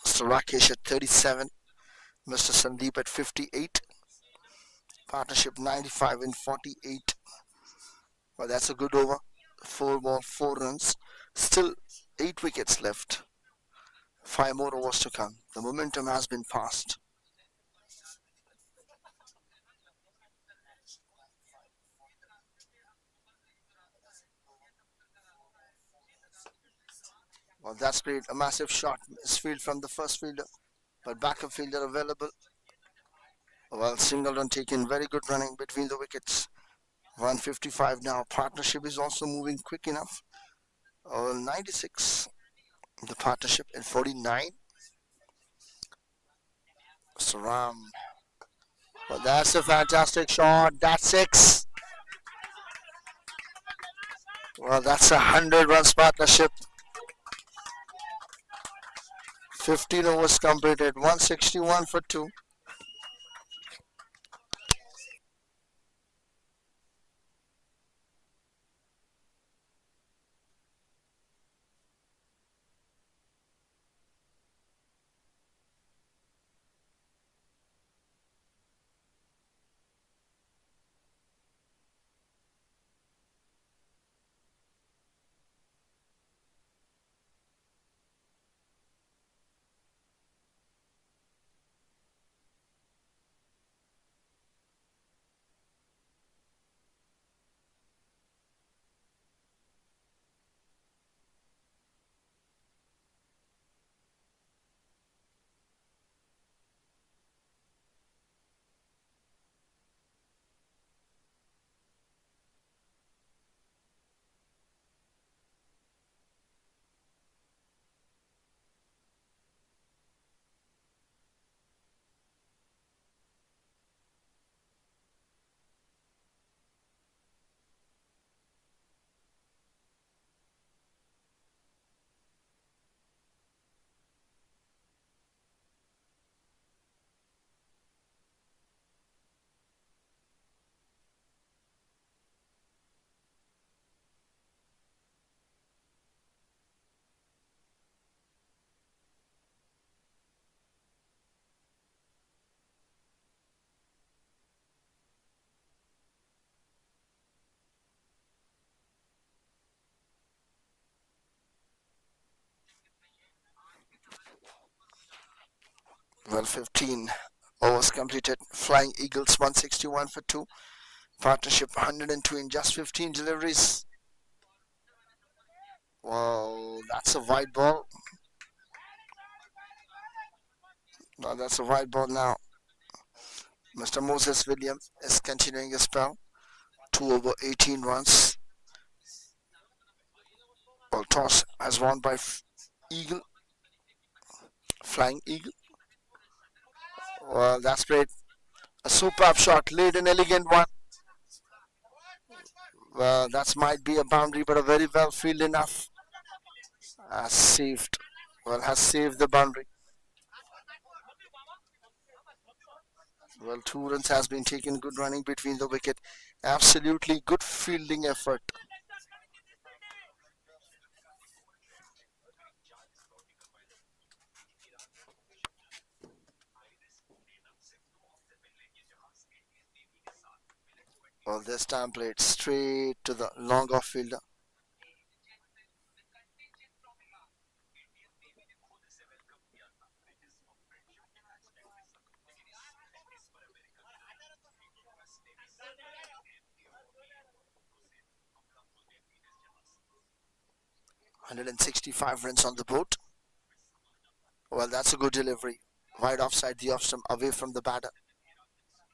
Mr. Rakesh at 37, Mr. Sandeep at 58, partnership 95 and 48. Well, that's a good over. 4 ball, 4 runs. Still 8 wickets left. 5 more overs to come. The momentum has been passed. Well, that's played a massive shot. Misfield from the first fielder, but backup fielder available. Well, single run taken. Very good running between the wickets. 155 now. Partnership is also moving quick enough. 96. The partnership in 49. Saram. Well, that's a fantastic shot. That's 6. Well, that's 100 runs partnership. 15 overs completed. 161 for 2. Well, 15 overs completed. Flying Eagles 161 for 2. Partnership 102 in just 15 deliveries. Well, that's a wide ball. Well, that's a wide ball now. Mr. Moses Williams is continuing his spell. 2 over 18 runs. Well, toss has won by Eagle. Flying Eagle. Well, that's great. A superb shot. Laid an elegant one. Well, that might be a boundary, but a very well field enough. Has saved. Well, has saved the boundary. Well, 2 runs has been taken. Good running between the wicket. Absolutely good fielding effort. Well, this time played straight to the long off fielder. "165 runs on the board." Well, that's a good delivery. Wide offside the off stump, away from the batter.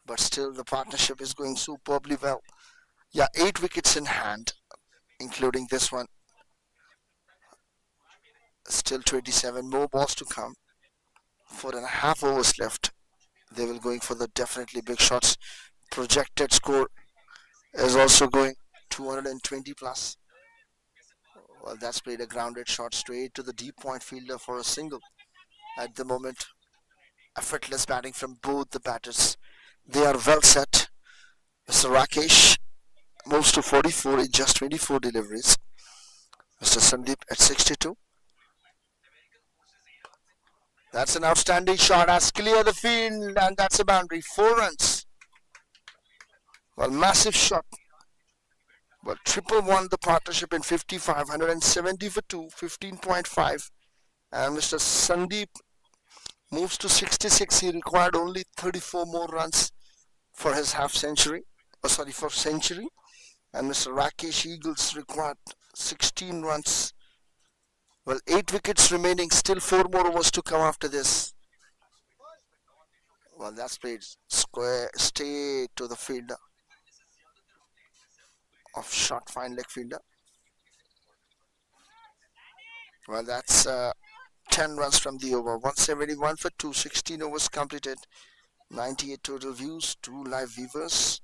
But still, the partnership is going superbly well. Yeah, 8 wickets in hand, including this one. Still 27 more balls to come. 4.5 overs left. They will going for the definitely big shots. Projected score is also going 220 plus. Well, that's played a grounded shot straight to the deep point fielder for a single. At the moment, effortless batting from both the batters. They are well set. Mr. Rakesh moves to 44 in just 24 deliveries. Mr. Sandeep at 62. That's an outstanding shot. Has cleared the field, and that's a boundary. 4 runs. Well, massive shot. Well, triple won the partnership in 55, 170 for 2, 15.5. And Mr. Sandeep moves to 66. He required only 34 more runs for his half century. For century. And Mr. Rakesh Eagles required 16 runs. Well, 8 wickets remaining. Still 4 more overs to come after this. Well, that's played square, straight to the fielder. Off shot, fine leg fielder. Well, that's 10 runs from the over. 171 for 2, 16 overs completed. 98 total views, 2 live viewers.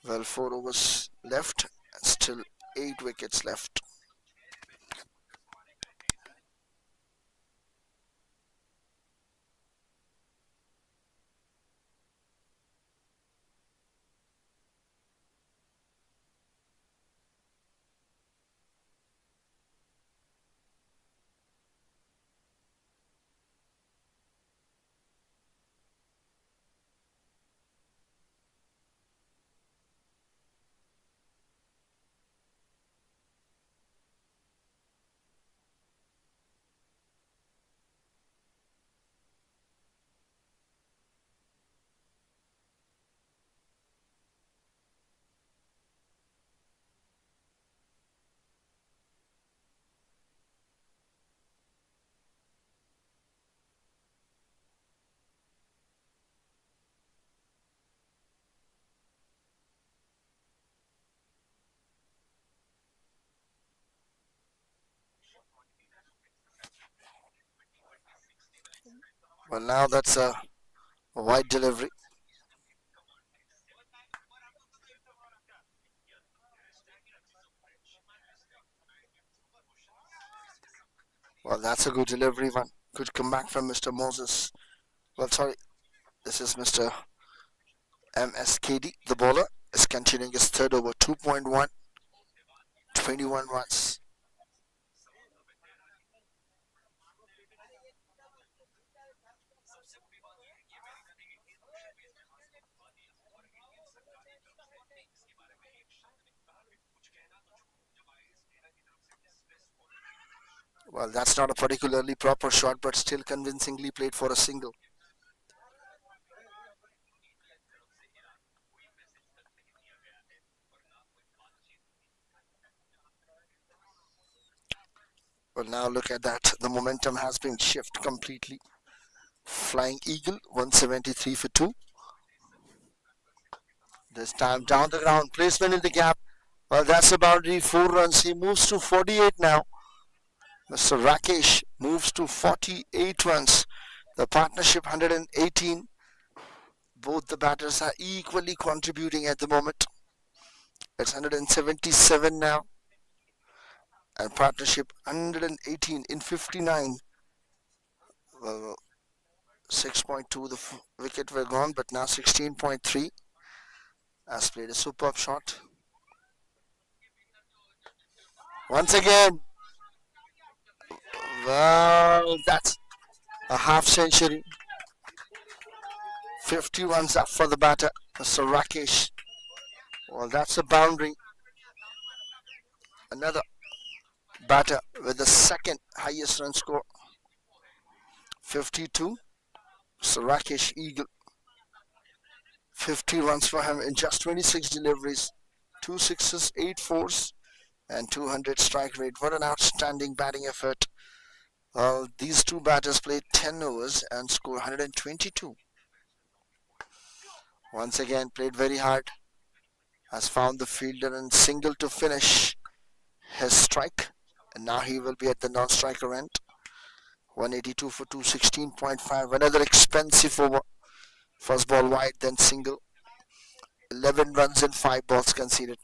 Well, 4 overs left, and still 8 wickets left. Well, now that's a wide delivery. Well, that's a good delivery one. Good comeback from Mr. Moses. Well, sorry, this is Mr. MSKD, the bowler, is continuing his third over. 2.1, 21 runs. Well, that's not a particularly proper shot, but still convincingly played for a single. Well, now look at that. The momentum has been shifted completely. Flying Eagle, 173 for 2. This time down the ground, placement in the gap. Well, that's a boundary, 4 runs. He moves to 48 now. Mr. Rakesh moves to 48 runs. The partnership 118. Both the batters are equally contributing at the moment. It's 177 now. And partnership 118 in 59. Well, 6.2 the wicket were gone, but now 16.3 has played a superb shot. Once again, well, that's a half century. 50 runs up for the batter, Mr. Rakesh. Well, that's a boundary. Another batter with the second highest run score, 52. Mr. Rakesh Eagle. 50 runs for him in just 26 deliveries, 2 sixes, 8 fours, and 200 strike rate. What an outstanding batting effort. These two batters played 10 overs and scored 122. Once again, played very hard. Has found the fielder and single to finish his strike. And now he will be at the non-striker end. 182 for 216.5. Another expensive over. First ball wide, then single. 11 runs in 5 balls conceded.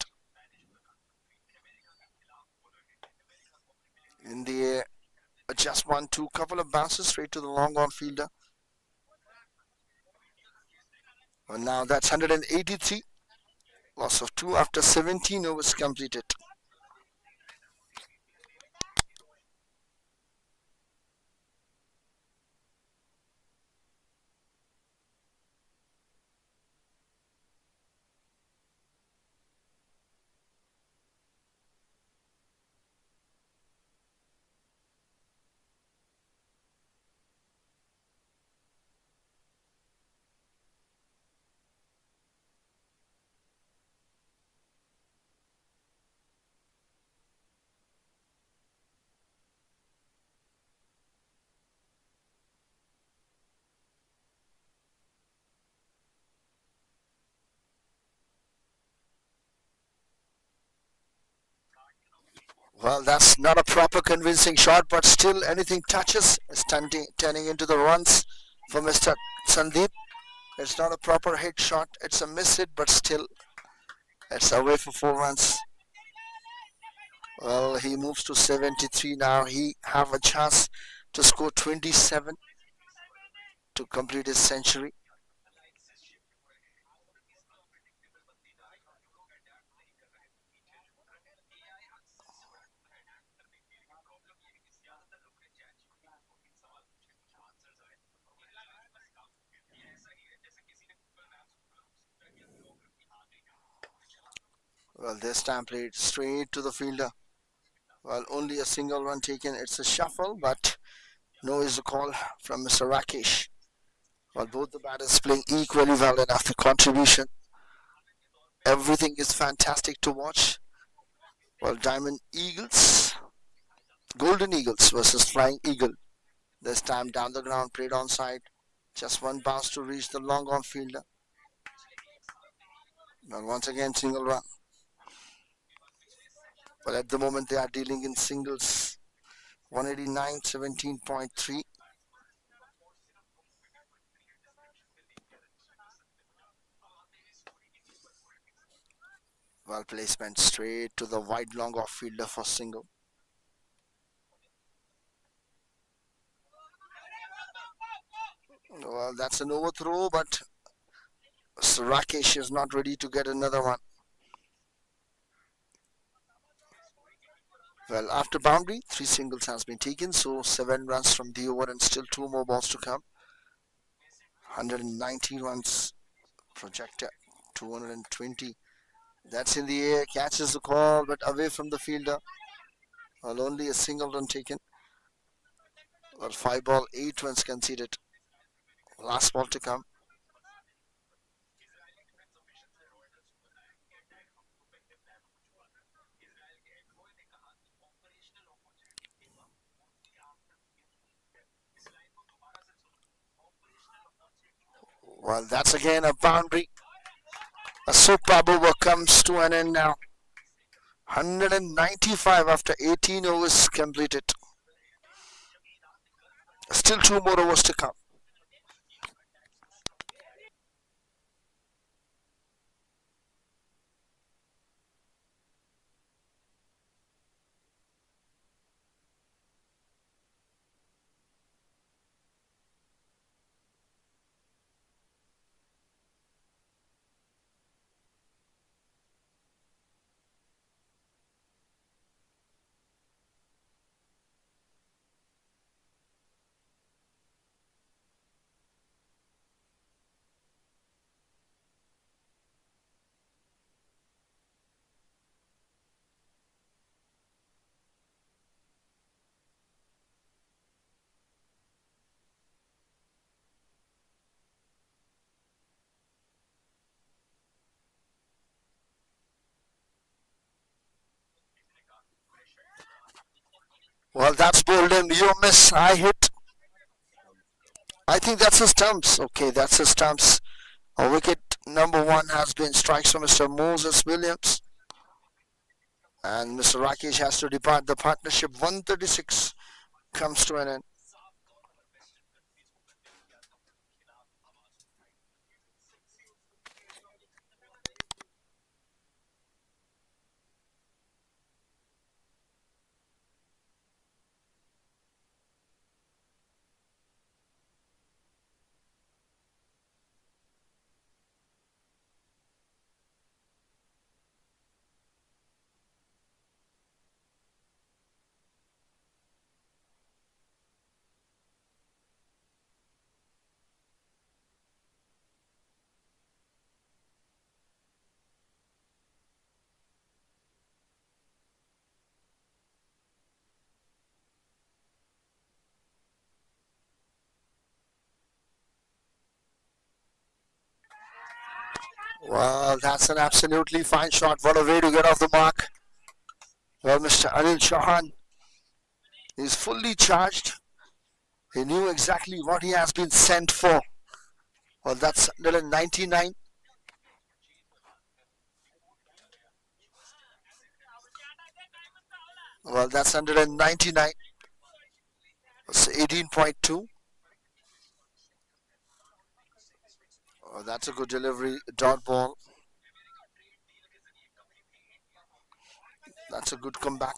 In the air, just 1-2, couple of bounces straight to the long on fielder. Well, now that's 183. Loss of 2 after 17 overs completed. Well, that's not a proper convincing shot, but still anything touches is turning into the runs for Mr. Sandeep. It's not a proper hit shot. It's a miss hit, but still it's away for 4 runs. Well, he moves to 73 now. He have a chance to score 27 to complete his century. Well, this time played straight to the fielder. Well, only a single run taken. It's a shuffle, but no is the call from Mr. Rakesh. Well, both the batters playing equally well and after contribution. Everything is fantastic to watch. Well, Diamond Eagles, Golden Eagles versus Flying Eagle. This time down the ground, played onside. Just one bounce to reach the long on fielder. Well, once again, single run. But at the moment, they are dealing in singles. 189, 17.3. Well, placement straight to the wide long off fielder for single. Well, that's an overthrow, but Rakesh is not ready to get another one. Well, after boundary, 3 singles has been taken, so 7 runs from the over and still 2 more balls to come. 190 runs projected, 220. That's in the air, catches the call, but away from the fielder. Well, only a single run taken. Well, 5 ball, 8 runs conceded. Last ball to come. Well, that's again a boundary. A superb over comes to an end now. 195 after 18 overs completed. Still two more overs to come. Well, that's bowled in. You miss. I hit. I think that's his stumps. Okay, that's his stumps. A wicket number one has been strikes from Mr. Moses Williams. And Mr. Rakesh has to depart the partnership. 136 comes to an end. Well, that's an absolutely fine shot. What a way to get off the mark. Well, Mr. Anil Chauhan is fully charged. He knew exactly what he has been sent for. Well, that's 199. Well, that's 199. It's 18.2. Oh, that's a good delivery. Dot ball. That's a good comeback.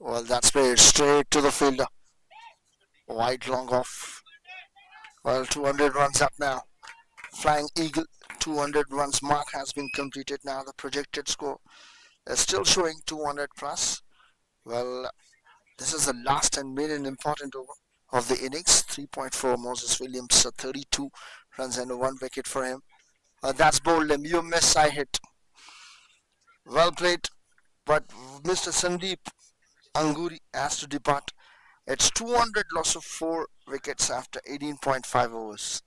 Well, that's played straight to the fielder. Wide long off. Well, 200 runs up now. Flying Eagle, 200 runs mark has been completed now. The projected score is still showing 200 plus. Well, this is the last and main and important over of the innings. 3.4 Moses Williams, 32 runs and one wicket for him. That's bowled him. You miss, I hit. Well played, but Mr. Sandeep Anguri has to depart. It's 200 loss of 4 wickets after 18.5 overs.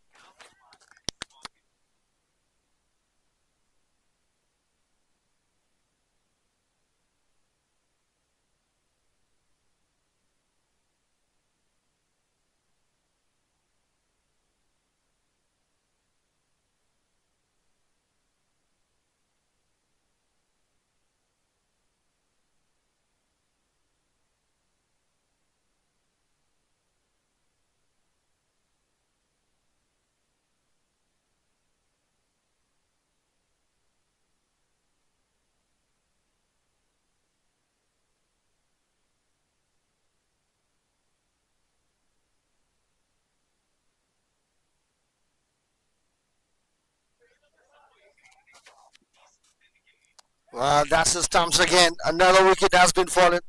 Well, that's the stumps again. Another wicket has been fallen.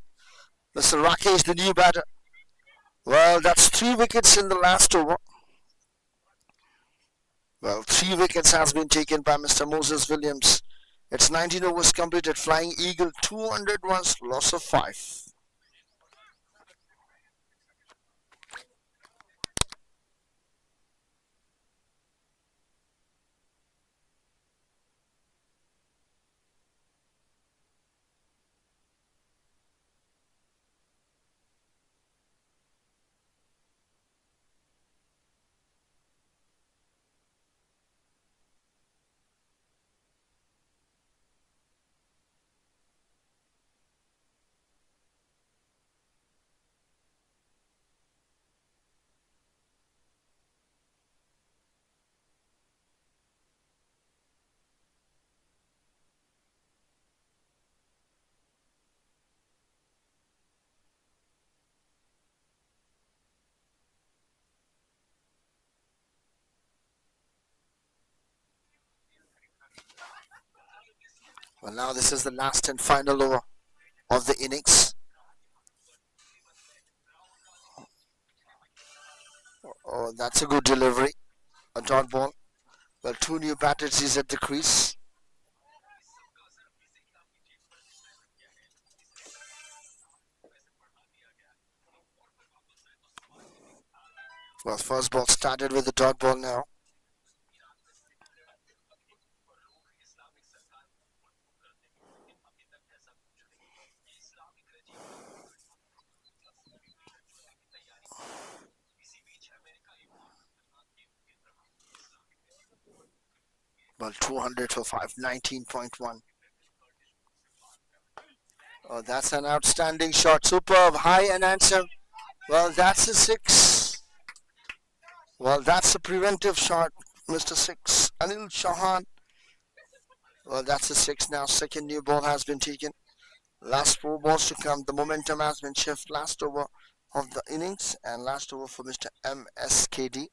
Mr. Rakesh, the new batter. Well, that's 3 wickets in the last over. Well, 3 wickets has been taken by Mr. Moses Williams. It's 19 overs completed. Flying Eagle 200 runs, loss of 5. Well, now this is the last and final over of the innings. Oh, that's a good delivery. A dot ball. Well, 2 new batters is at the crease. Well, first ball started with the dot ball now. Well, 200 for 5, 19.1. Oh, that's an outstanding shot. Superb, high and handsome. Well, that's a 6. Well, that's a preventive shot, Mr. 6. Anil Chauhan. Well, that's a 6 now. Second new ball has been taken. Last 4 balls to come. The momentum has been shifted. Last over of the innings and last over for Mr. MSKD.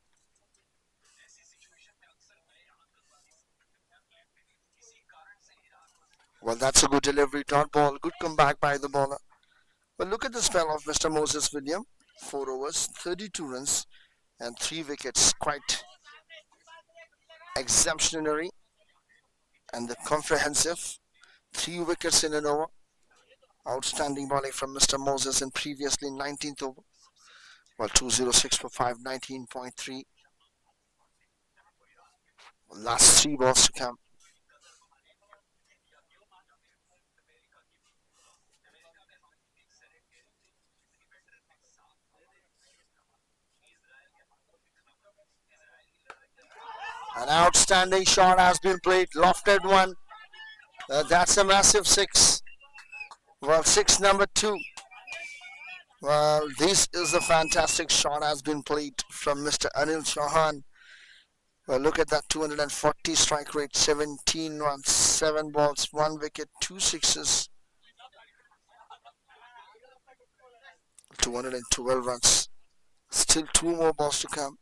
Well, that's a good delivery. Dot ball. Good comeback by the bowler. Well, look at the spell of Mr. Moses William. 4 overs, 32 runs, and 3 wickets. Quite exemplary and the comprehensive. 3 wickets in an over. Outstanding bowling from Mr. Moses in previously 19th over. Well, 206 for 5, 19.3. Last 3 balls to come. An outstanding shot has been played. Lofted one. That's a massive 6. Well, 6 number 2. Well, this is a fantastic shot has been played from Mr. Anil Chauhan. Well, look at that 240 strike rate, 17 runs, 7 balls, 1 wicket, 2 sixes, 212 runs. Still 2 more balls to come.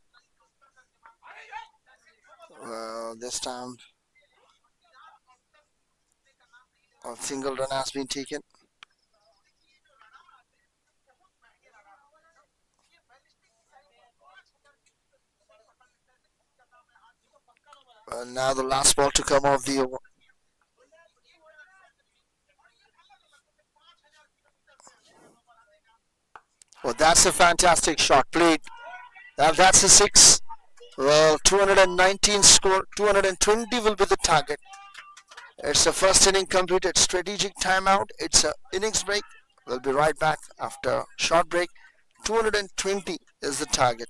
Well, this time a single run has been taken. Now the last ball to come off the over. Well, that's a fantastic shot played. That's a 6. Well, 219 score, 220 will be the target. It's the first inning completed. Strategic timeout. It's a innings break. We'll be right back after a short break. 220 is the target.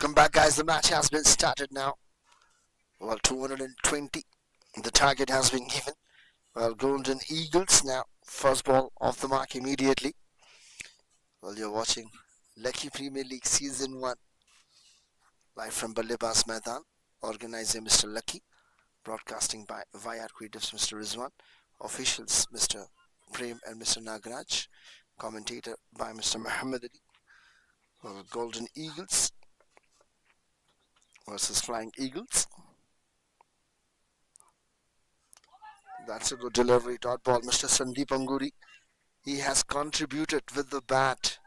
Welcome back, guys. The match has been started now. Well, 220. The target has been given. Well, Golden Eagles now. First ball off the mark immediately. Well, you're watching Lucky Premier League Season 1 live from Ballebaz Maidan. Organizer Mr. Lucky. Broadcasting by id-YRCreatuves Mr. Rizwan. Officials Mr. Prem and Mr. Nagaraj. Commentator by Mr. Muhammad Ali. Well, Golden Eagles versus Flying Eagles. That's a good delivery. Dot ball. Mr. Sandeep Anguri. He has contributed with the bat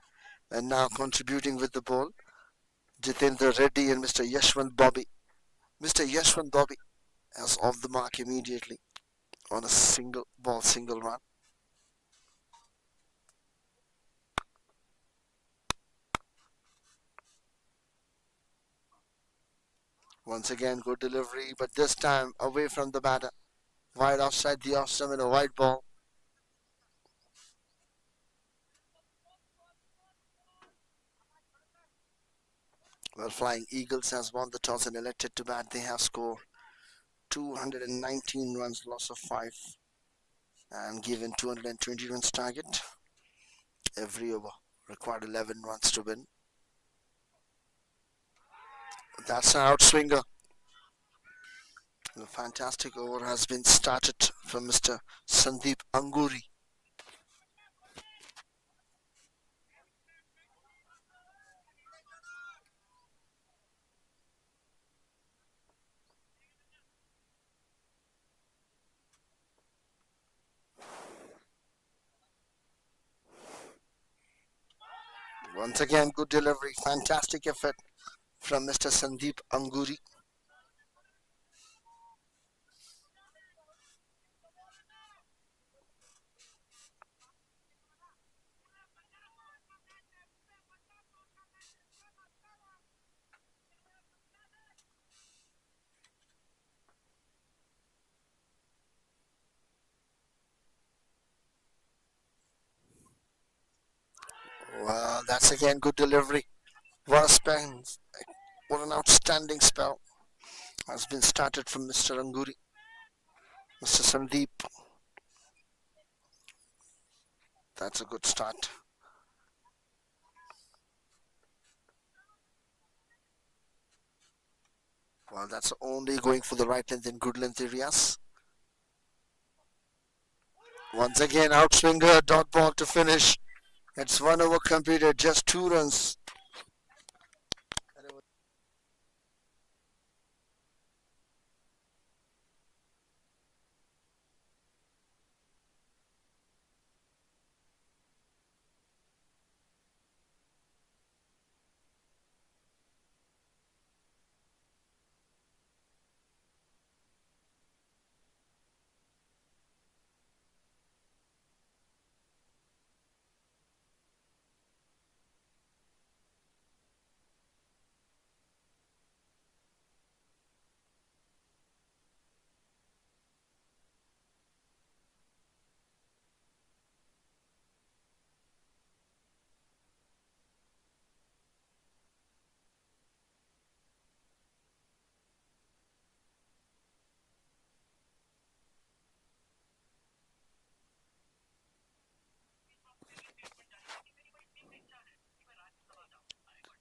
and now contributing with the ball. Jitendra Reddy and Mr. Yashwant Bobby. Mr. Yashwant Bobby is off the mark immediately on a single ball, single run. Once again, good delivery, but this time away from the batter. Wide outside the off stump and a wide ball. Well, Flying Eagles has won the toss and elected to bat. They have scored 219 runs, loss of 5, and given 220 runs target. Every over required 11 runs to win. That's an outswinger. A fantastic over has been started from Mr. Sandeep Anguri. Once again, good delivery, fantastic effort from Mr. Sandeep Anguri. Well, that's again good delivery. What a spell, what an outstanding spell has been started from Mr. Anguri. Mr. Sandeep, that's a good start. Well, that's only going for the right length in good length areas. Once again, outswinger, dot ball to finish. It's 1 over completed, just 2 runs.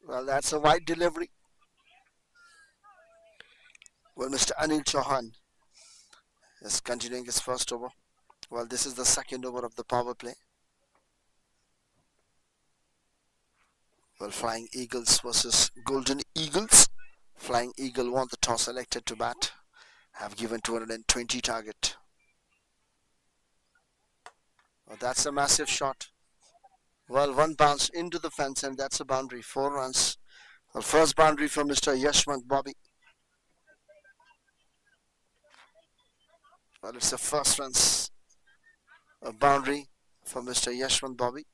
Well, that's a wide delivery. Well, Mr. Anil Chauhan is continuing his first over. Well, this is the second over of the power play. Well, Flying Eagles versus Golden Eagles. Flying Eagle won the toss, elected to bat. Have given 220 target. Well, that's a massive shot. Well, one bounce into the fence and that's a boundary. 4 runs. Well, first boundary from Mr. Yashwant Bobby. Well, it's the first runs. A boundary for Mr. Yashwant Bobby.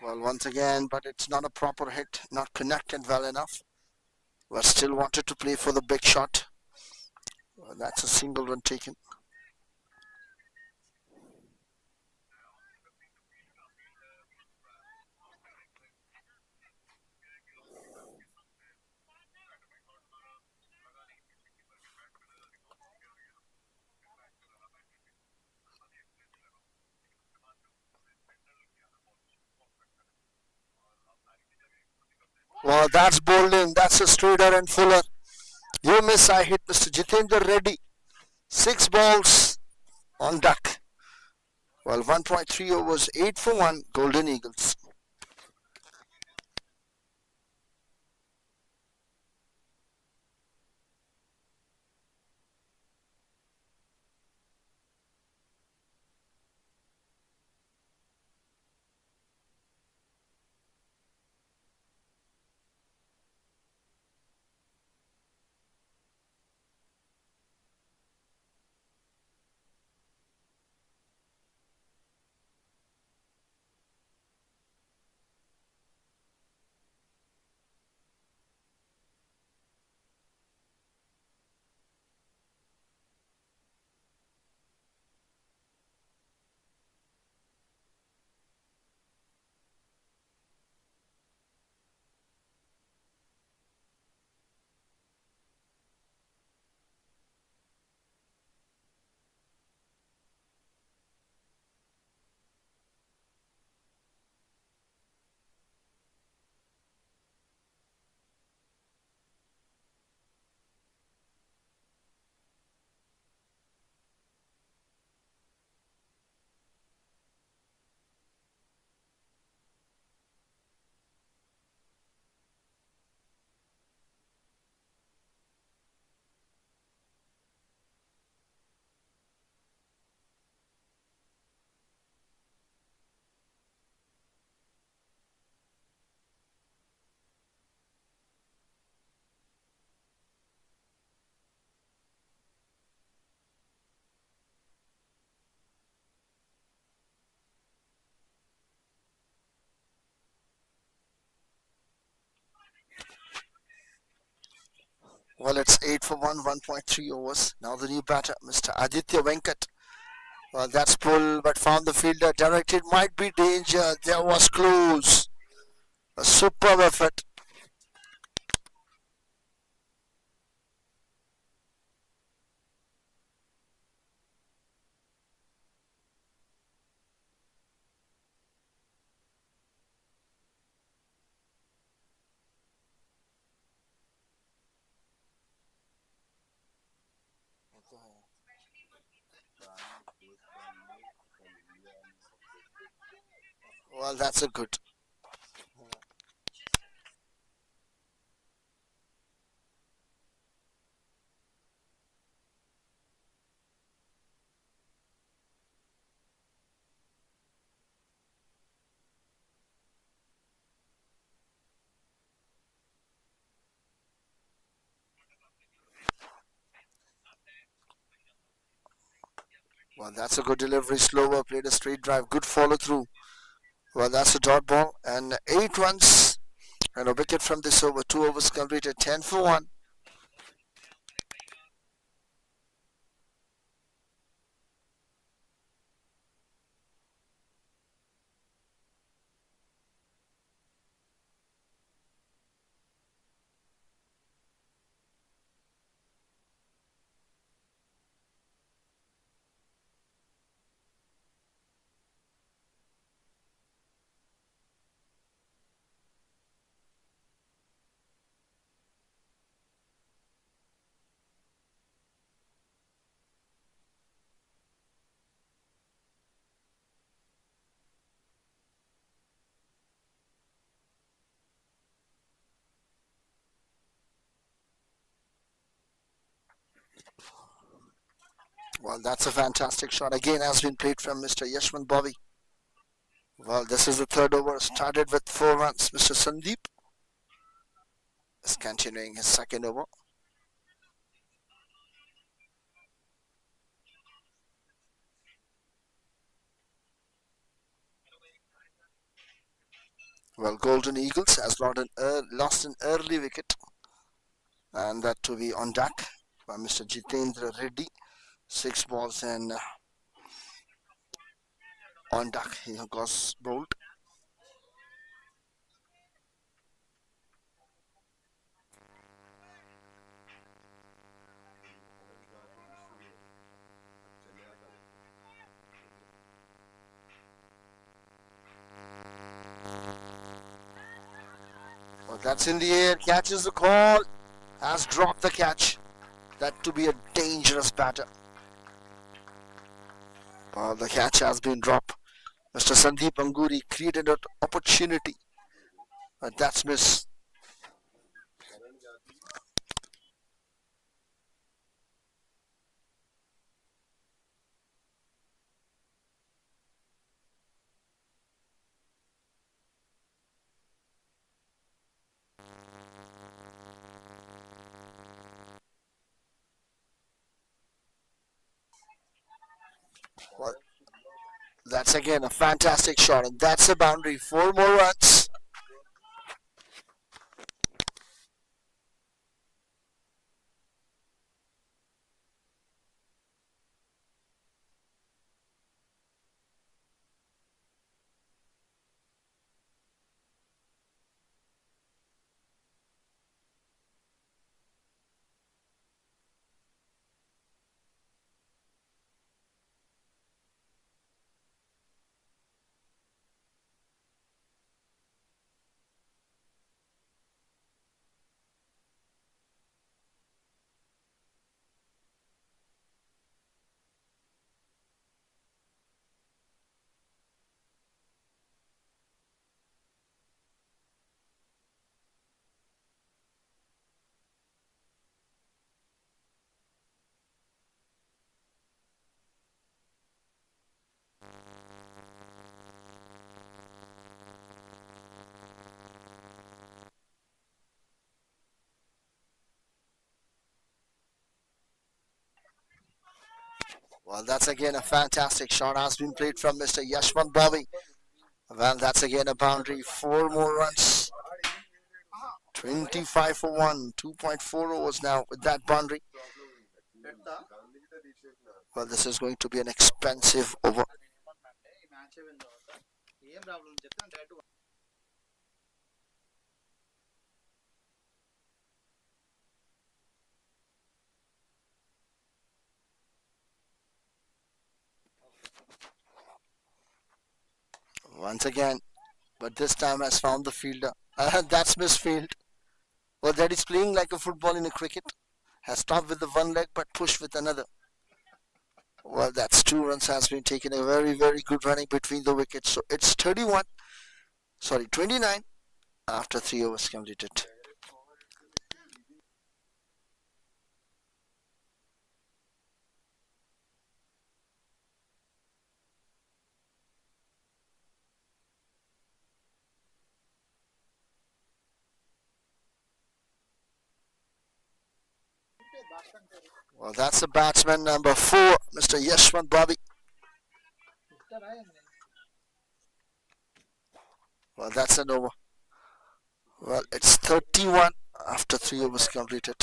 Well, once again, but it's not a proper hit, not connected well enough. But still wanted to play for the big shot. Well, that's a single run taken. Well, that's bowling. That's a straighter and fuller. You miss, I hit Mr. Jitendra Reddy. 6 balls on duck. Well, 1.3 overs, 8 for 1, Golden Eagles. Well, it's 8 for 1, 1.3 overs. Now the new batter, Mr. Aditya Venkat. Well, that's pull, but found the fielder. Directed might be danger. There was close. A superb effort. Well, that's a good. Well, that's a good delivery. Slower, played a straight drive. Good follow through. Well, that's a dot ball. And 8 runs and a wicket from this over. 2 overs completed. 10 for 1. Well, that's a fantastic shot. Again, has been played from Mr. Yashwant Bobby. Well, this is the third over. Started with 4 runs. Mr. Sandeep is continuing his second over. Well, Golden Eagles has lost an early wicket, and that to be on deck by Mr. Jitendra Reddy. 6 balls and on deck he goes bowled. Well, that's in the air, catches the call, has dropped the catch. That to be a dangerous batter. Well, the catch has been dropped. Mr. Sandeep Anguri created an opportunity, but that's missed. Well, that's again a fantastic shot, and that's a boundary. 4 more runs. Well, that's again a fantastic shot has been played from Mr. Yashwant Bobby. Well, that's again a boundary. 4 more runs. 25 for 1. 2.4 overs now with that boundary. Well, this is going to be an expensive over. Once again, but this time has found the fielder. That's misfield. Well, that is playing like a football in a cricket. Has stopped with the one leg but pushed with another. Well, that's 2 runs has been taken. A very, very good running between the wickets. So it's 29 after 3 overs completed. Well, that's the batsman number 4, Mr. Yashwant Bobby. Well, that's an over. Well, it's 31 after 3 overs completed.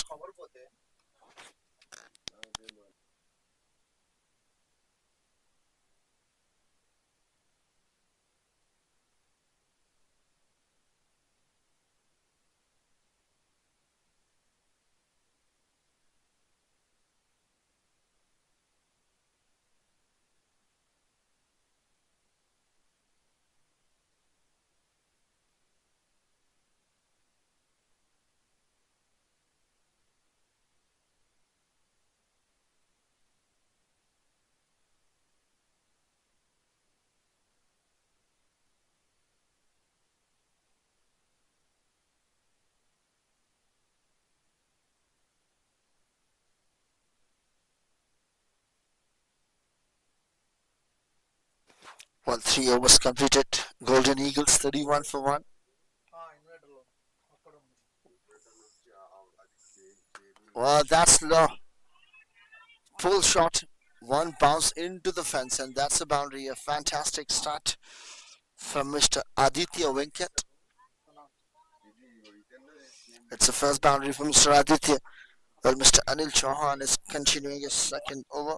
Well, 3 overs completed. Golden Eagles 31 for 1. Well, that's the full shot. One bounce into the fence, and that's a boundary. A fantastic start from Mr. Aditya Venkat. It's the first boundary for Mr. Aditya. Well, Mr. Anil Chauhan is continuing his second over.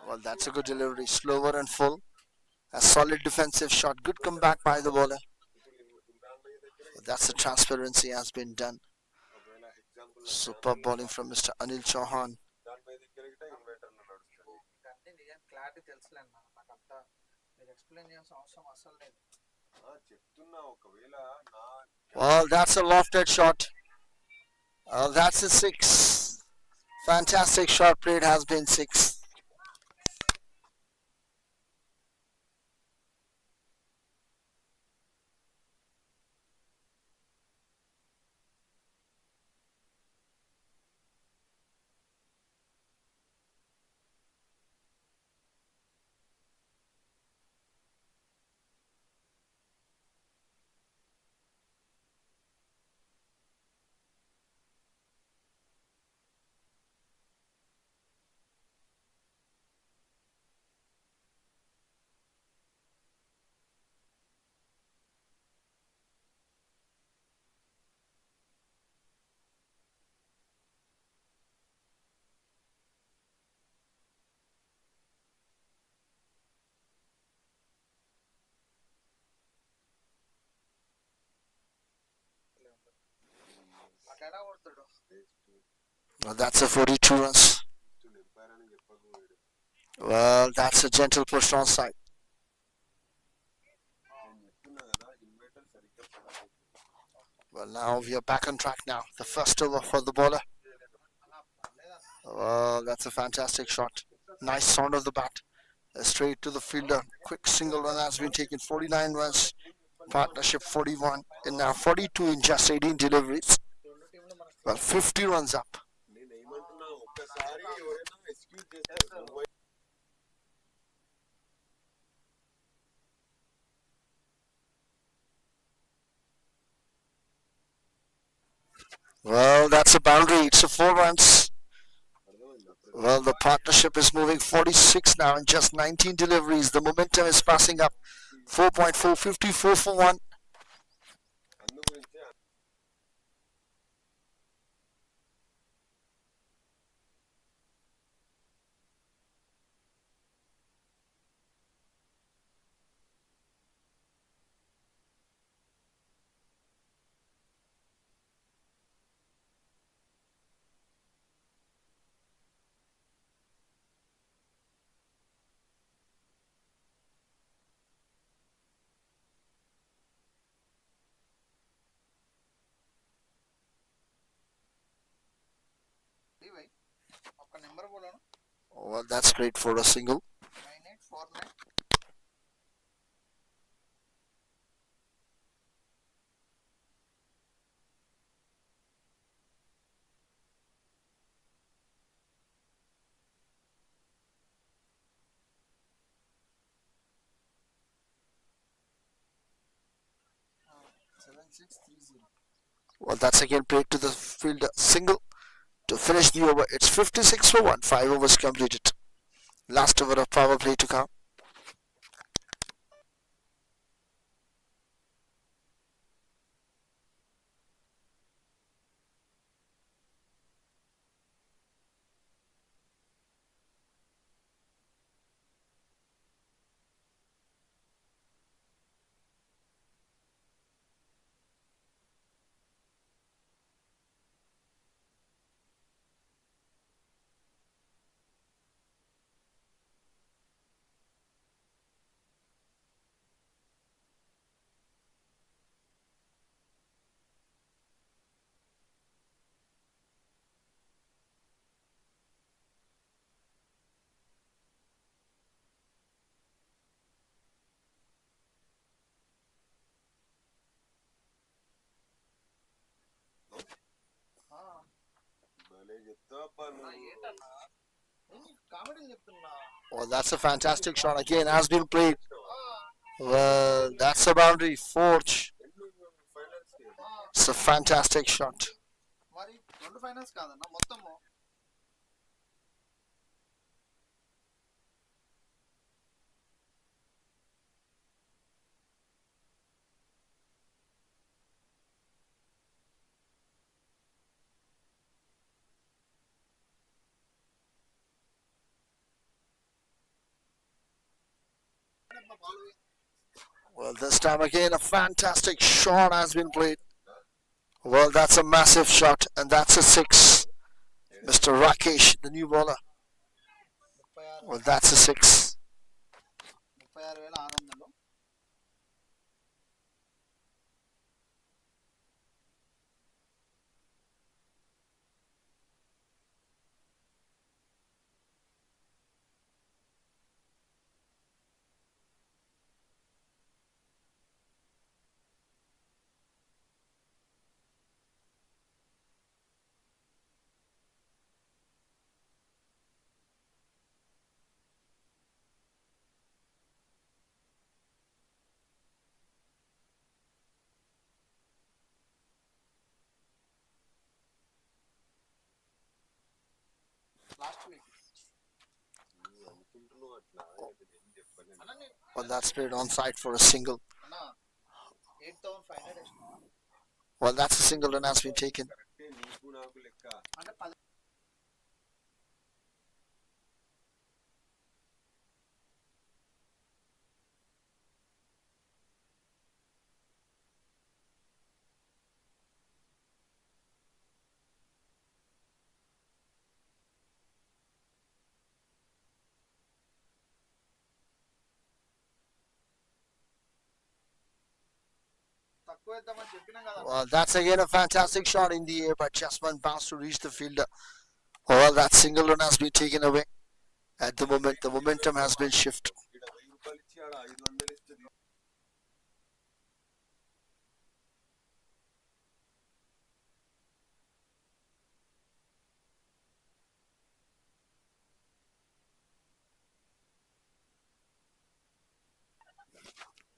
Well, that's a good delivery, slower and full. A solid defensive shot, good comeback by the bowler. That's the transparency has been done. Superb bowling from Mr. Anil Chauhan. Well, that's a lofted shot. That's a six. Fantastic shot played has been six. Well, that's a 42 runs. Well, that's a gentle push on side. Well, now we are back on track now. The first over for the bowler. Well, that's a fantastic shot. Nice sound of the bat. Straight to the fielder. Quick single run has been taken. 49 runs. Partnership 41. And now 42 in just 18 deliveries. Well, 50 runs up. Well, that's a boundary. It's a 4 runs. Well, the partnership is moving 46 now in just 19 deliveries. The momentum is passing up. 4.4, 54 for 1. Well, that's great for a single. Well, that's again played to the fielder. Single to finish the over. It's 56 for 1. 5 overs completed. Last over of power play to come. Well, that's a fantastic shot. Again, has been played. Well, that's a boundary. Forge. That's a fantastic shot. Well, this time again, a fantastic shot has been played. Well, that's a massive shot, and that's a six. Mr. Rakesh, the new bowler. Well, that's a six. Well, that's played on side for a single. Well, that's a single run has been taken. Well, that's again a fantastic shot in the air, but just one bounce to reach the fielder. Well, that single run has been taken away. At the moment, the momentum has been shifted.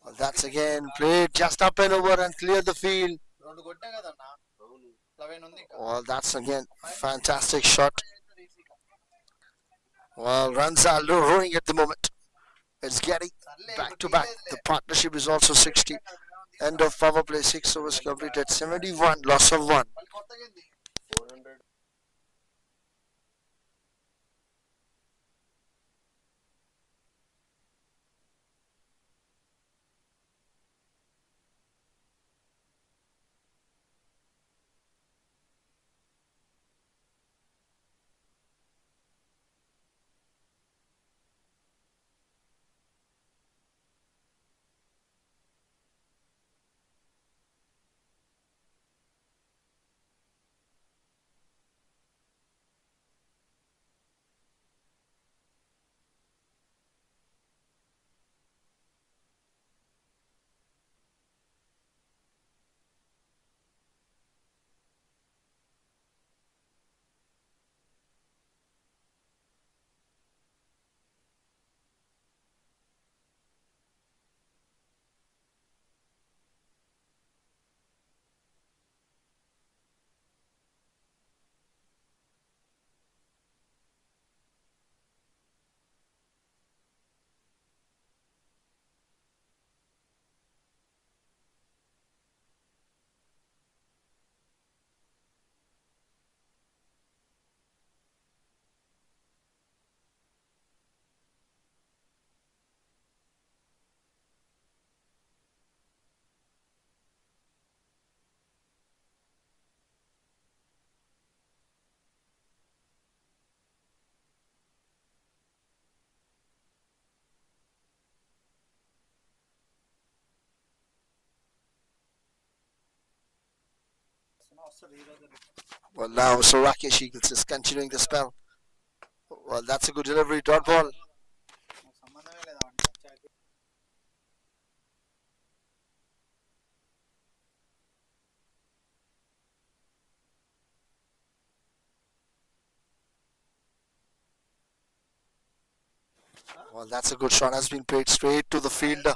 Well, that's again played just up and over and clear the field. Well, that's again fantastic shot. Well, runs are rowing at the moment. It's getting back to back. The partnership is also 60. End of power play, 6 overs completed, 71, loss of 1. Well, now so Rakesh Eagles is continuing the spell. Well, that's a good delivery, dot ball. Well, that's a good shot. Has been played straight to the fielder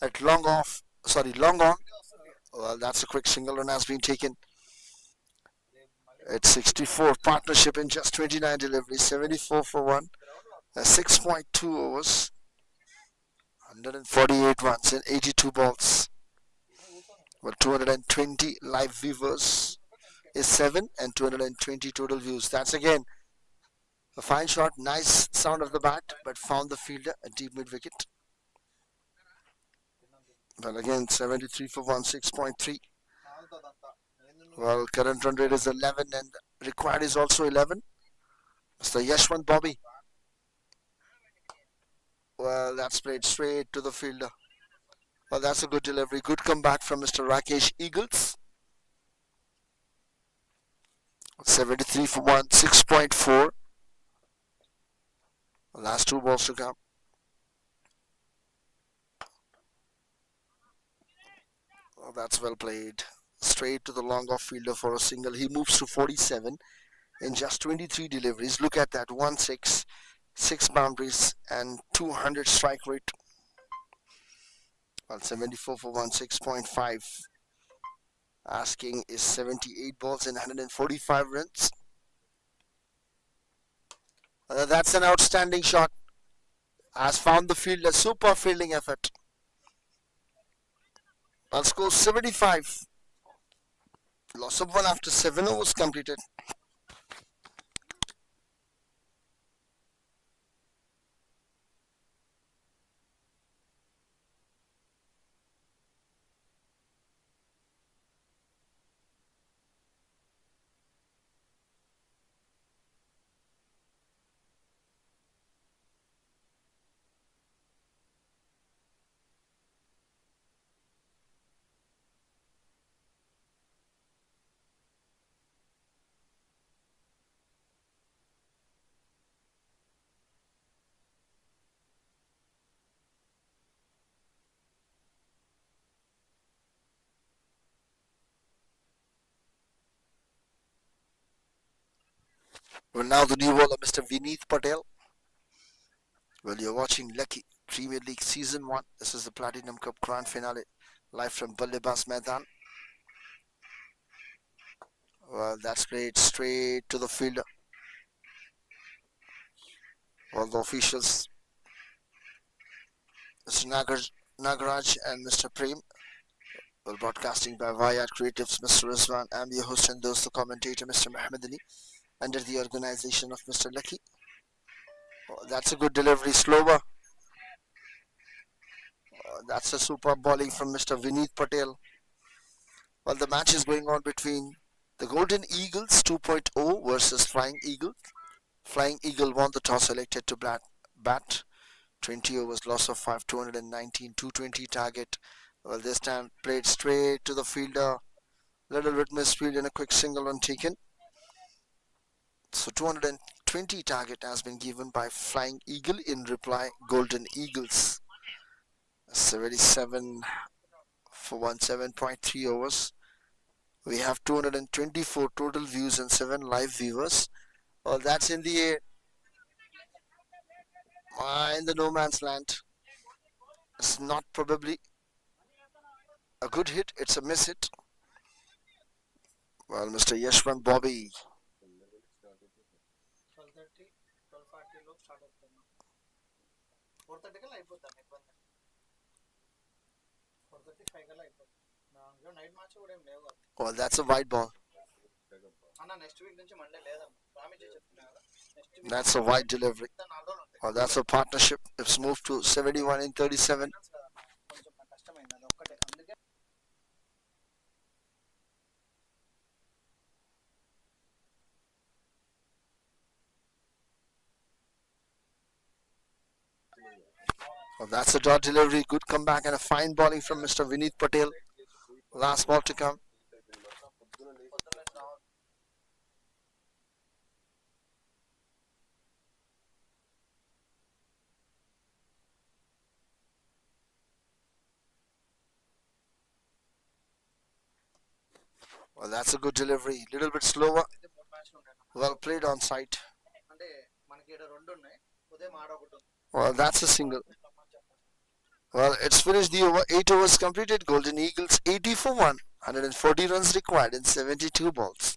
at long off. Sorry, long on. Well, that's a quick single run has been taken. It's 64 partnership in just 29 deliveries, 74 for one, 6.2 overs, 148 runs in 82 balls. Well, 220 live viewers is 7 and 220 total views. That's again a fine shot, nice sound of the bat, but found the fielder a deep mid wicket. Well, again 73 for 1, 6.3. Well, current run rate is 11 and required is also 11. Mr. Yashwant Bobby. Well, that's played straight to the fielder. Well, that's a good delivery. Good comeback from Mr. Rakesh Eagles. 73 for 1, 6.4. Last two balls to come. Well, that's well played. Straight to the long off fielder for a single. He moves to 47 in just 23 deliveries. Look at that. 1-6, 6 boundaries, and 200 strike rate. Well, 74 for 1, 6.5. Asking is 78 balls and 145 runs. That's an outstanding shot. Has found the field a super fielding effort. Well, score 75. Loss of 1 after 7 overs completed. Well, now the new bowler, Mr. Vineeth Patel. Well, you're watching Lucky Premier League Season 1. This is the Platinum Cup Grand Finale, live from Ballebas Maidan. Well, that's played straight to the fielder. Well, the officials, Mr. Nagaraj and Mr. Prem, well, broadcasting by id-YRCreatuves, Mr. Rizwan. I'm your host and those the commentator, Mr. Muhammad Ali, under the organization of Mr. Lucky. Oh, that's a good delivery, slower. That's a superb bowling from Mr. Vineeth Patel. Well, the match is going on between the Golden Eagles 2.0 versus Flying Eagle. Flying Eagle won the toss, elected to bat. 20 overs, loss of 5, 219, 220 target. Well, this time played straight to the fielder. Little bit misfield and a quick single run taken. So 220 target has been given by Flying Eagle. In reply, Golden Eagles 77 for 1, 7.3 overs. We have 224 total views and 7 live viewers. Well, that's in the air. In the no man's land. It's not probably a good hit. It's a miss hit. Well, Mr. Yashwant Bobby. Well, that's a wide ball. That's a wide delivery. Well, that's a partnership. It's moved to 71 in 37. Well, that's a dot delivery. Good comeback and a fine bowling from Mr. Vineeth Patel. Last ball to come. Well, that's a good delivery. Little bit slower. Well played on site. Well, that's a single. Well, it's finished the over. 8 overs completed. Golden Eagles 80 for 1. 140 runs required in 72 balls.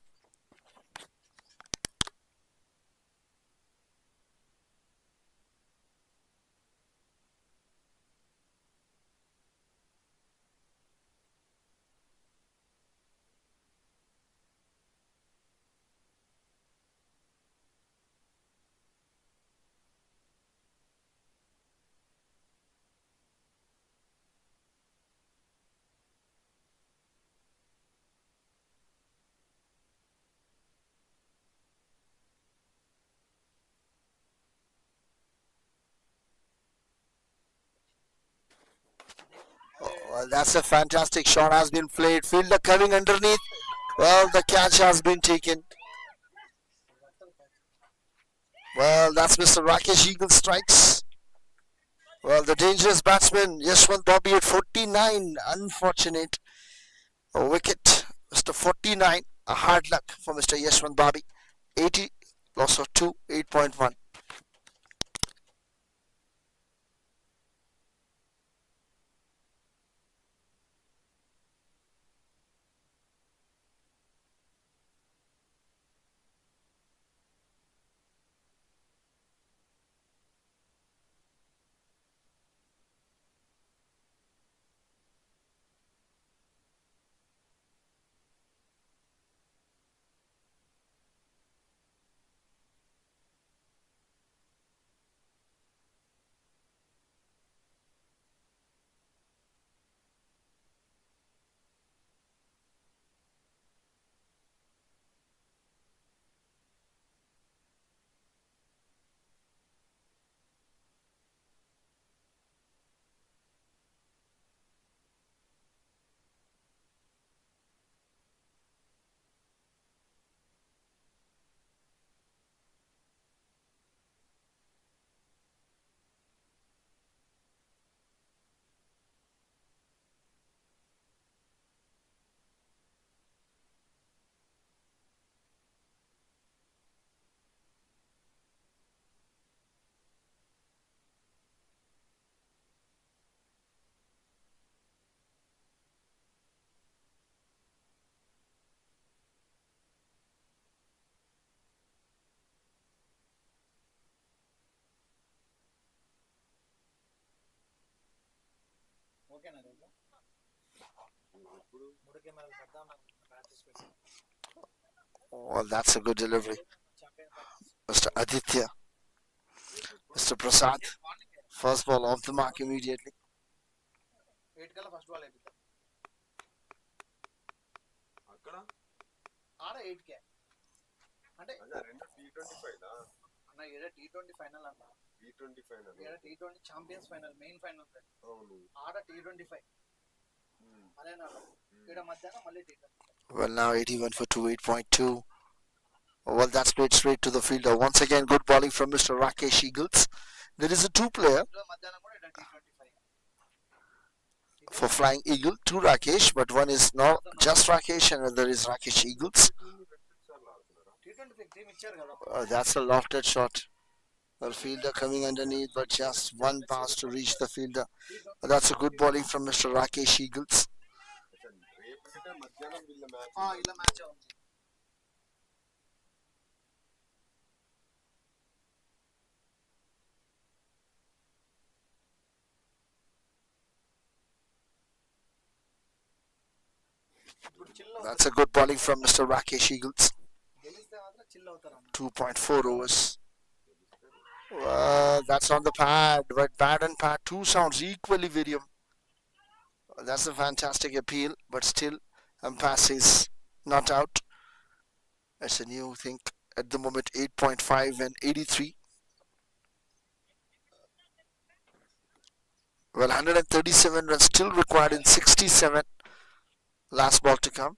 Well, that's a fantastic shot has been played. Fielder coming underneath. Well, the catch has been taken. Well, that's Mr. Rakesh Eagle strikes. Well, the dangerous batsman, Yashwant Bobby at 49. Unfortunate wicket. Mr. 49. A hard luck for Mr. Yashwant Bobby. 80. Loss of 2. 8.1. Well, that's a good delivery. Mr. Aditya. Mr. Prasad. First ball off the mark immediately. Well, now 81 for 2, 8.2. Well, that's played straight to the fielder. Once again, good bowling from Mr. Rakesh Eagles. There is a two-player for Flying Eagle, two Rakesh, but one is not just Rakesh and another is Rakesh Eagles. That's a lofted shot. Well, fielder coming underneath, but just one pass to reach the fielder. That's a good bowling from Mr. Rakesh Eagles. That's a good bowling from Mr. Rakesh Eagles. 2.4 overs. That's on the pad, but pad and pad, two sounds equally virium. That's a fantastic appeal, but still, Ampass is not out. That's a new thing at the moment, 8.5 and 83. Well, 137 runs still required in 67. Last ball to come.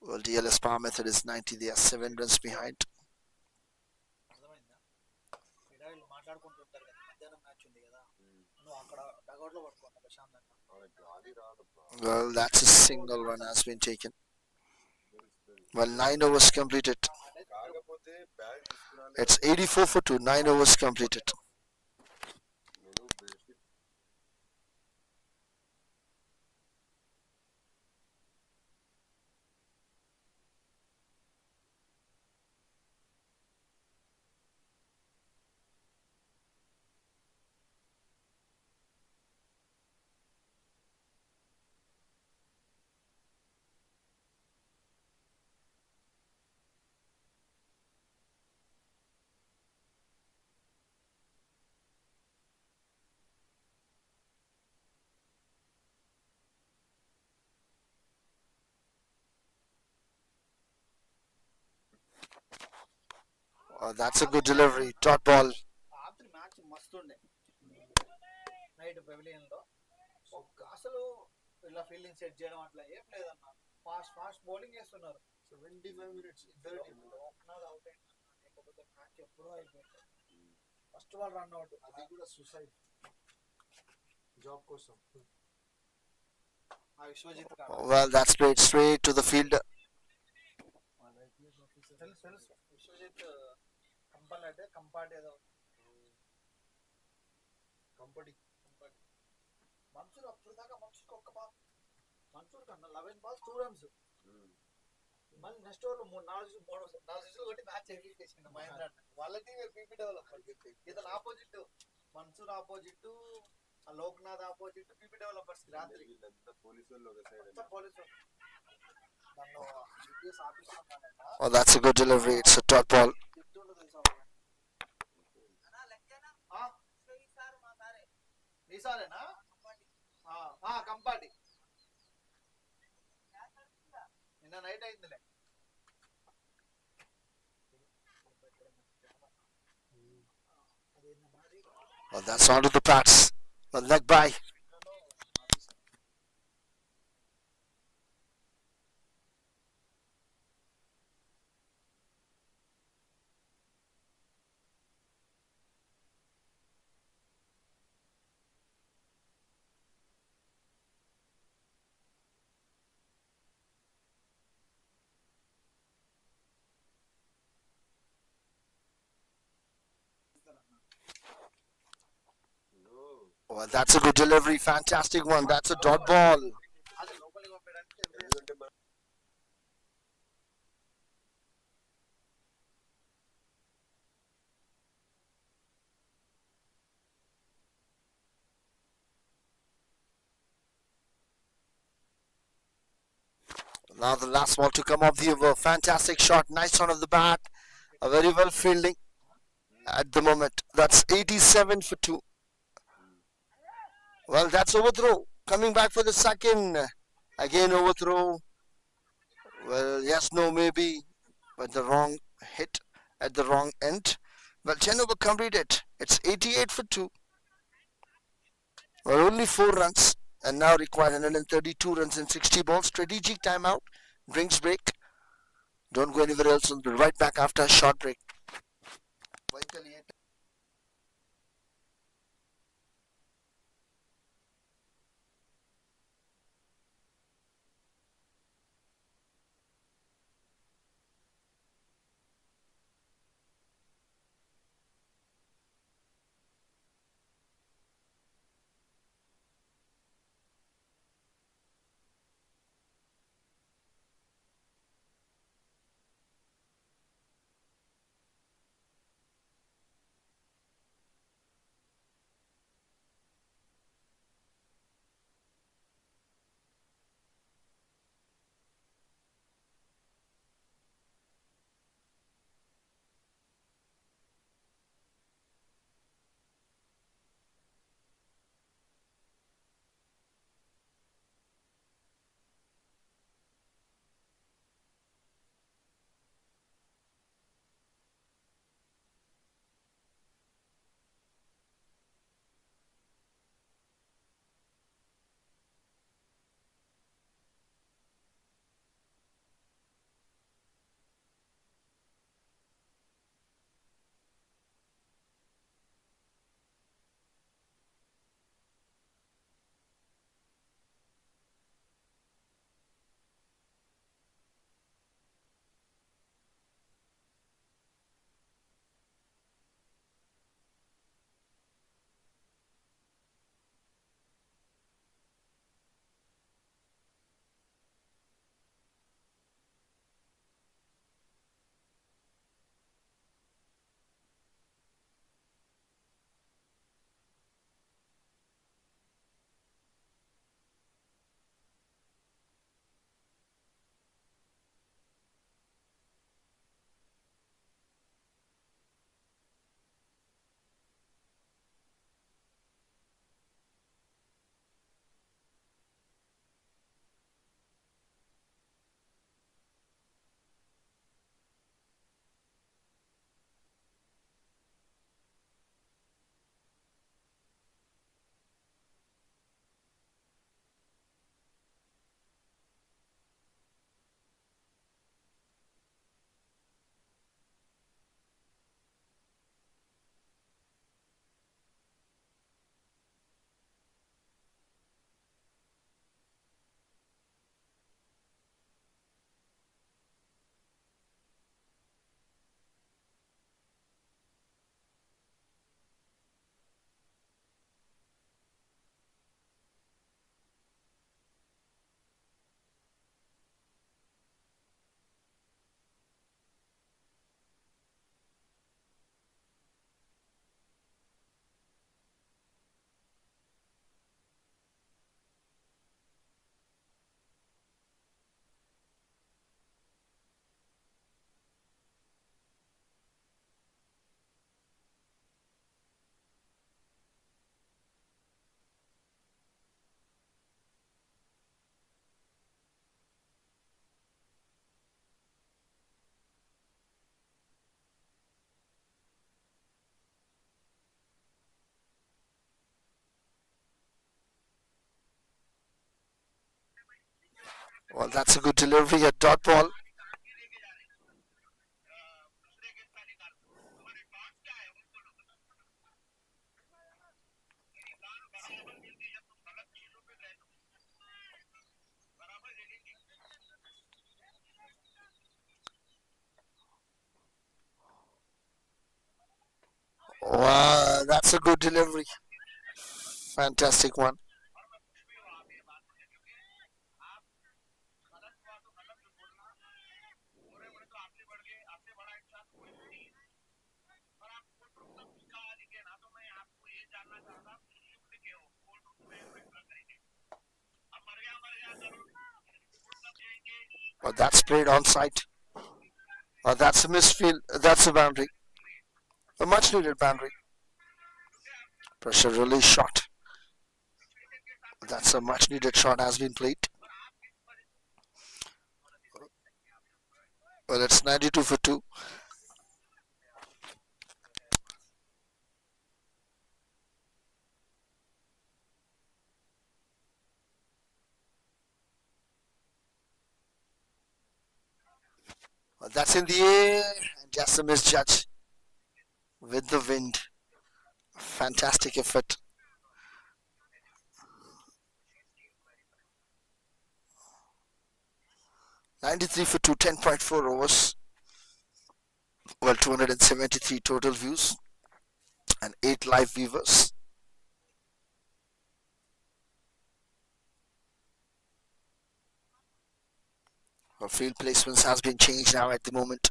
Well, DLS power method is 90. They are 7 runs behind. Well, that's a single run has been taken. Well, 9 overs completed. It's 84 for 2. 9 overs completed. Oh, that's a good delivery. Dot ball. రాత్రి match మస్తుండే night pavilion లో అసలు ఇలా fielding set చేయడం అట్లా ఏం లేదన్న fast fast bowling చేస్తున్నారు 75 minutes ఇద్దరు ఓపెనర్ అవుట్ అయినా లేకపోతే మ్యాచ్ ఎప్పుడో అయిపోయింది ఫస్ట్ బాల్ రన్ అవుట్ అది కూడా సూసైడ్ జాబ్ కోసం ఆ Vishwajit Well, that's played straight to the fielder. తెలుసు తెలుసు విశ్వజిత్ కంపల్ అయితే కంపార్ట్ ఏదో కంపడి మన్సూర్ అప్పుడు దాకా మన్సూర్కి ఒక్క బాల్ మన్సూర్ కన్నా 11 balls 2 runs మళ్ళీ నెక్స్ట్ ఓవర్ నాలుగు సిక్స్లు కొట్టి మ్యాచ్ చేసిండు మహేంద్ర వాళ్ళకి పీపీ డెవలపర్ ఇతను opposite Mansoor opposite Loknath opposite PP developers రాత్రి పోలీసు నన్ను GPS officer Oh, that's a good delivery. It's a dot ball. తిట్టుండు తెలుసా మీసాలేనా కంపాటి నిన్న night అయిందిలే Well, that's onto the pads. A leg by. Well, that's a good delivery. Fantastic one. That's a dot ball. అది లోపలికి పంపించడానికి Now the last ball to come off the over. Fantastic shot. Nice one of the bat. A very well fielding at the moment. That's 87 for 2. Well, that's overthrow. Coming back for the second. Again overthrow. Well, yes, no, maybe. But the wrong hit at the wrong end. Well, 10 over completed. It's 88 for 2. Well, only 4 runs. And now require 132 runs in 60 balls. Strategic timeout. Drinks break. Don't go anywhere else. We'll be right back after a short break. Well, that's a good delivery, a dot ball. Wow, that's a good delivery. Fantastic one. Well, that's played on site. That's a misfield. That's a boundary. A much needed boundary. Pressure release shot. That's a much needed shot has been played. Well, it's 92 for 2. Well, that's in the air. And just a misjudge with the wind. Fantastic effort. 93 for 2, 10.4 overs. Well, 273 total views and 8 live viewers. Well, field placements has been changed now at the moment.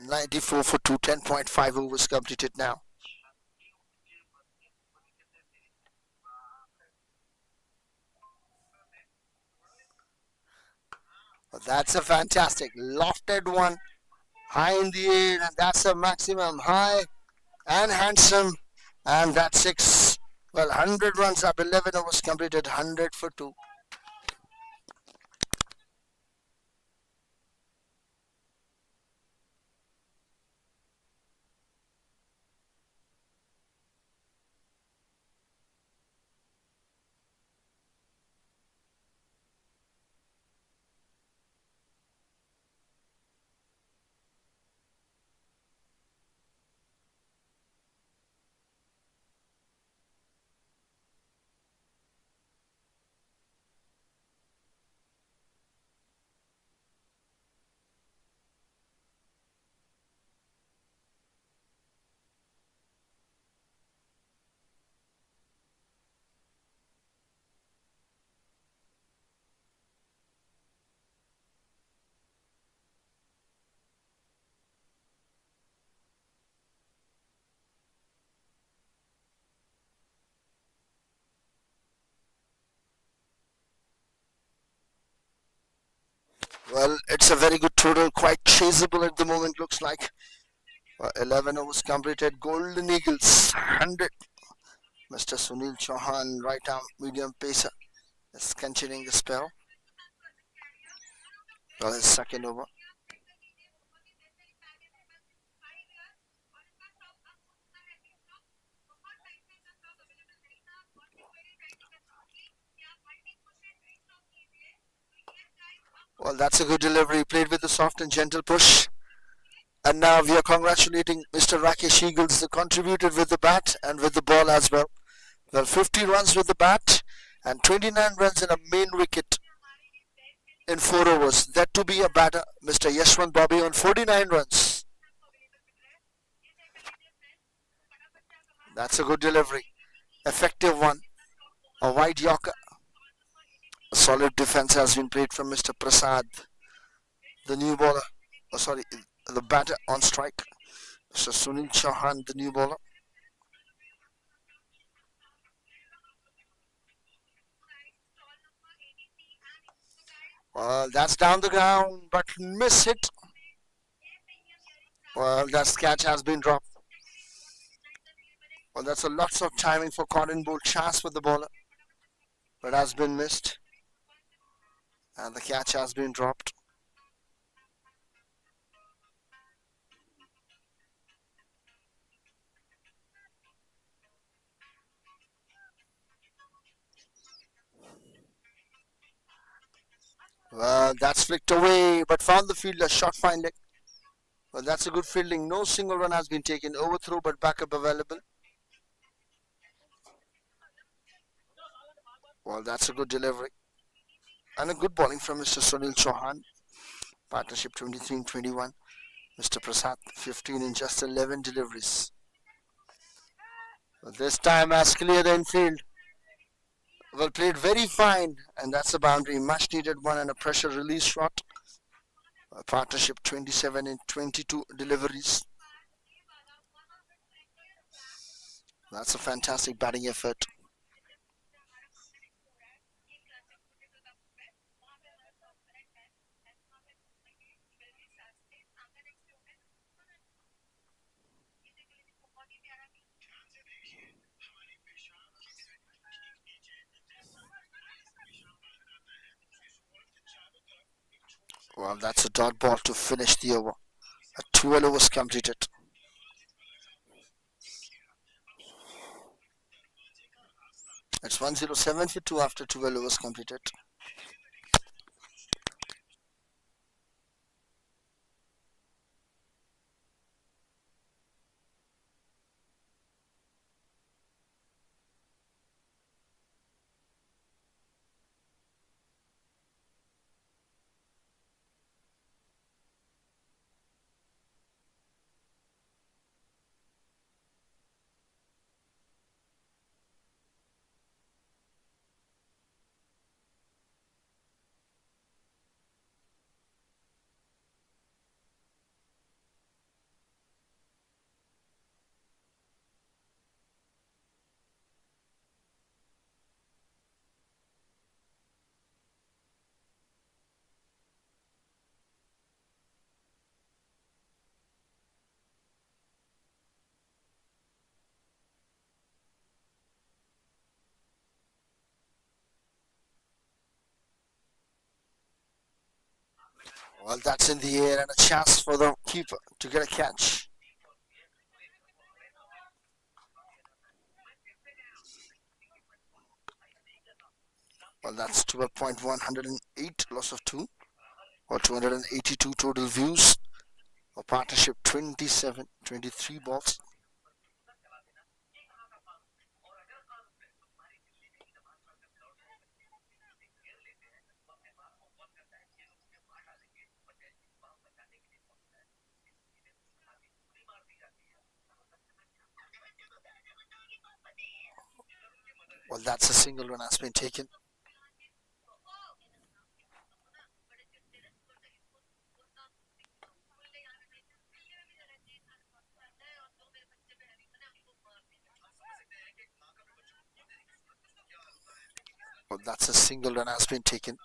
Ninety-four for 2, 10.5 overs completed now. Well, that's a fantastic lofted one, high in the air, and that's a maximum high and handsome. And that's 6. Well, 100 runs up, 11 overs completed, 100 for 2. Well, it's a very good total, quite chaseable at the moment, looks like. 11 overs completed, Golden Eagles, 100. Mr. Sunil Chauhan, right arm medium pacer, is continuing the spell. Well, his second over. Well, that's a good delivery, played with a soft and gentle push. And now we are congratulating Mr. Rakesh Eagles, the contributed with the bat and with the ball as well. Well, 50 runs with the bat and 29 runs in a main wicket in 4 overs. That to be a batter, Mr. Yashwant Bobby on 49 runs. That's a good delivery. Effective one. A wide Yorker. A solid defense has been played from Mr. Prasad, the new bowler. Oh, sorry, the batter on strike. Mr. Sunil Chauhan, the new bowler. Well, that's down the ground, but miss hit. Well, that catch has been dropped. Well, that's a lots of timing for cotton ball chance for the bowler, but has been missed, and the catch has been dropped. Well, that's flicked away, but found the fielder. Shot finding. Well, that's a good fielding. No single run has been taken. Overthrow, but backup available. Well, that's a good delivery. And a good bowling from Mr. Sunil Chauhan. Partnership 23 and 21. Mr. Prasad 15 in just 11 deliveries. Well, this time has cleared the infield. Well played, very fine. And that's a boundary. Much needed one and a pressure release shot. Partnership 27 in 22 deliveries. That's a fantastic batting effort. Well, that's a dot ball to finish the over. 12 overs completed. It's 107 for 2 after 12 overs completed. Well, that's in the air and a chance for the keeper to get a catch. Well, that's 12.108 loss of 2 or 282 total views. A partnership 27, 23 balls. Well, that's a single run has been taken. Well, that's a single run has been taken.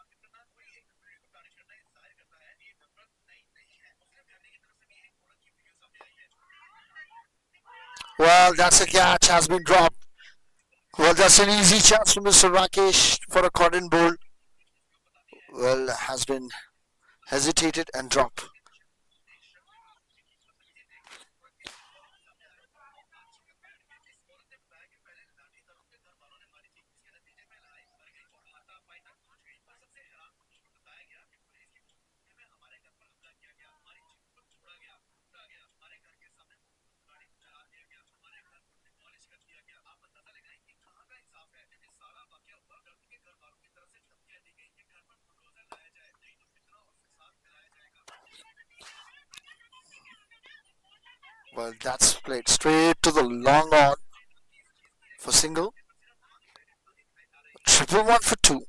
Well, that's a catch has been dropped. Well, that's an easy chance for Mr. Rakesh for a cotton bowl. Well, has been hesitated and dropped. Well, that's played straight to the long on for single. Triple one for 2.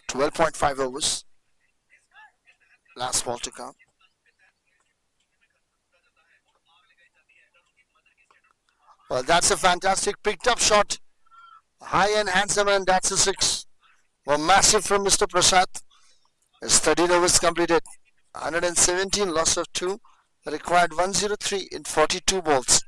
12.5 overs. Last ball to come. Well, that's a fantastic picked up shot. High and handsome, and that's a 6. Well, massive from Mr. Prasad. His 13 overs completed. 117, loss of 2. Required 103 in 42 balls.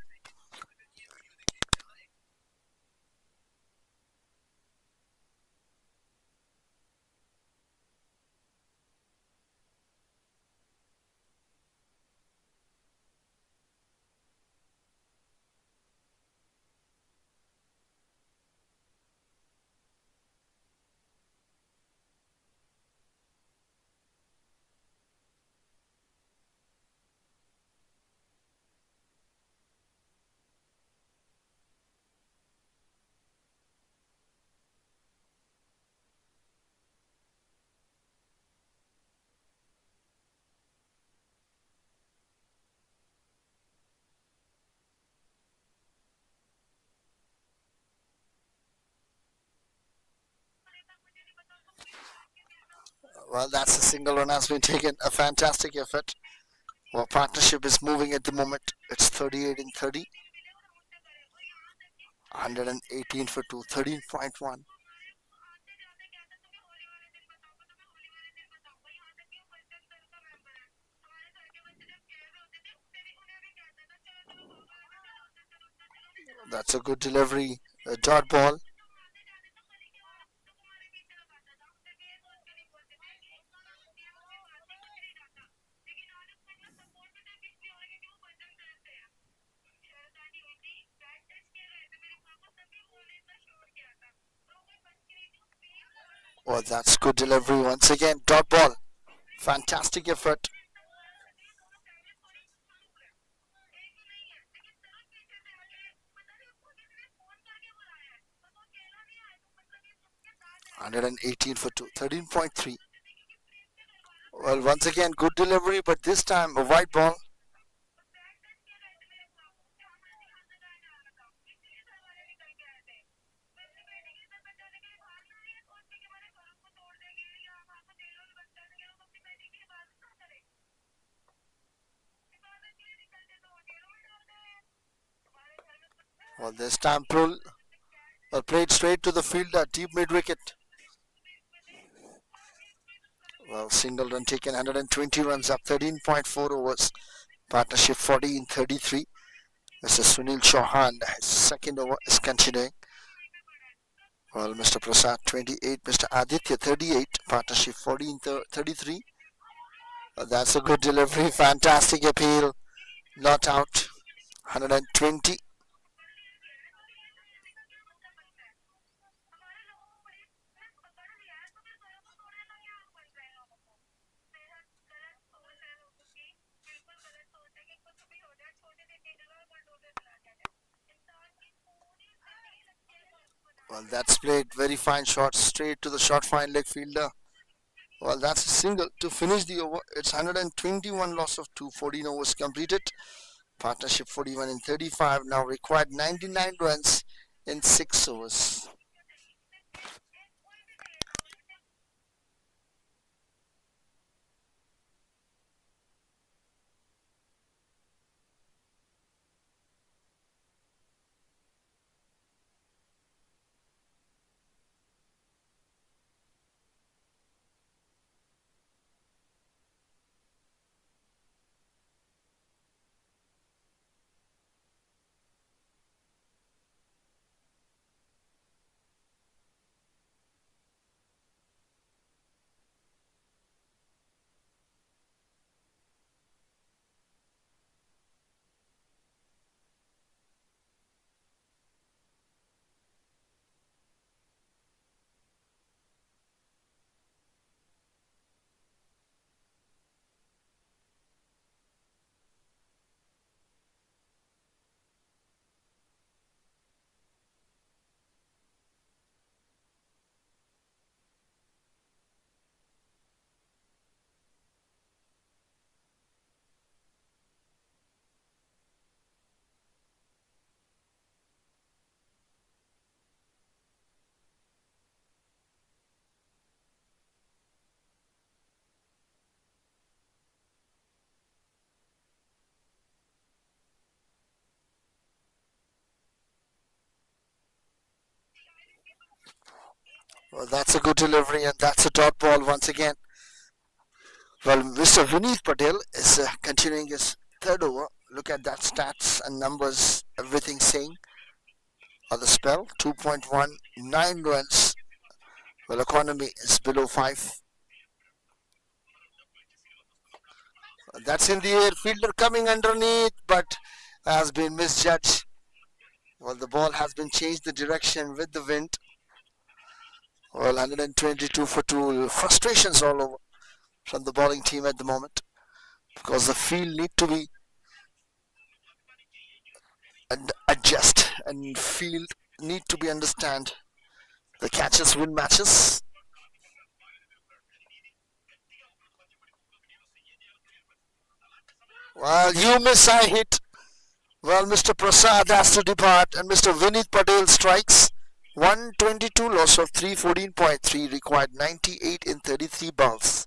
Well, that's a single run has been taken. A fantastic effort. Our partnership is moving at the moment. It's 38 in 30. 118 for 2. 13.1. That's a good delivery. A dot ball. Well, that's good delivery once again. Dot ball. Fantastic effort. Hundred and 18 for 2. 13.3. Well, once again, good delivery, but this time a white ball. Well, this time pull played straight to the fielder, deep mid wicket. Well, single run taken, 120 runs up, 13.4 overs. Partnership 40 in 33. Mr. Sunil Chauhan, his second over is continuing. Well, Mr. Prasad 28, Mr. Aditya 38, partnership 40 in 33. That's a good delivery, fantastic appeal, not out, 120. Well, that's played very fine shot straight to the short fine leg fielder. Well, that's a single to finish the over. It's 121 loss of 2, 14 overs completed. Partnership 41 in 35. Now required 99 runs in 6 overs. Well, that's a good delivery and that's a dot ball once again. Well, Mr. Vineet Patel is continuing his third over. Look at that stats and numbers, everything saying on the spell. 2.19 runs. Well, economy is below 5. That's in the air. Fielder coming underneath, but has been misjudged. Well, the ball has been changed the direction with the wind. Well, 122 for 2. Frustrations all over from the bowling team at the moment because the field need to be and adjust and field need to be understand the catches win matches. Well, you miss, I hit. Well, Mr. Prasad has to depart and Mr. Vinit Patel strikes. 122, loss of 314.3, required 98 in 33 balls.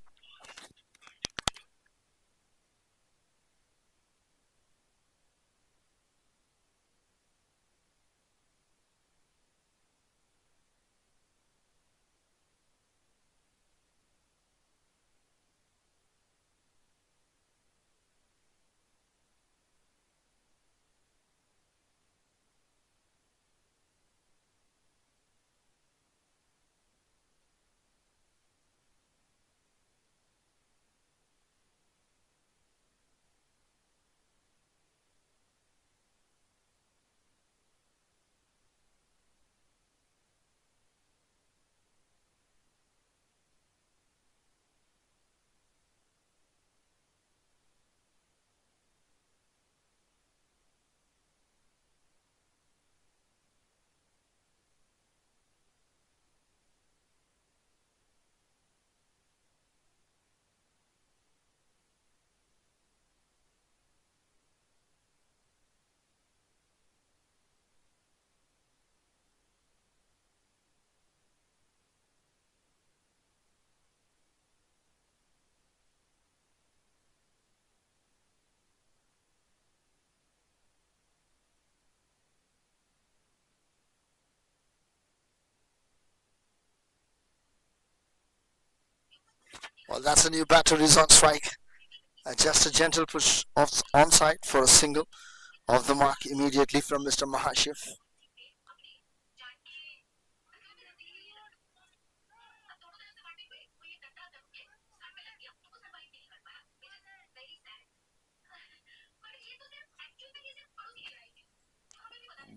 Well, that's a new batter is on strike. Just a gentle push off onside for a single off the mark immediately from Mr. Mahashiv.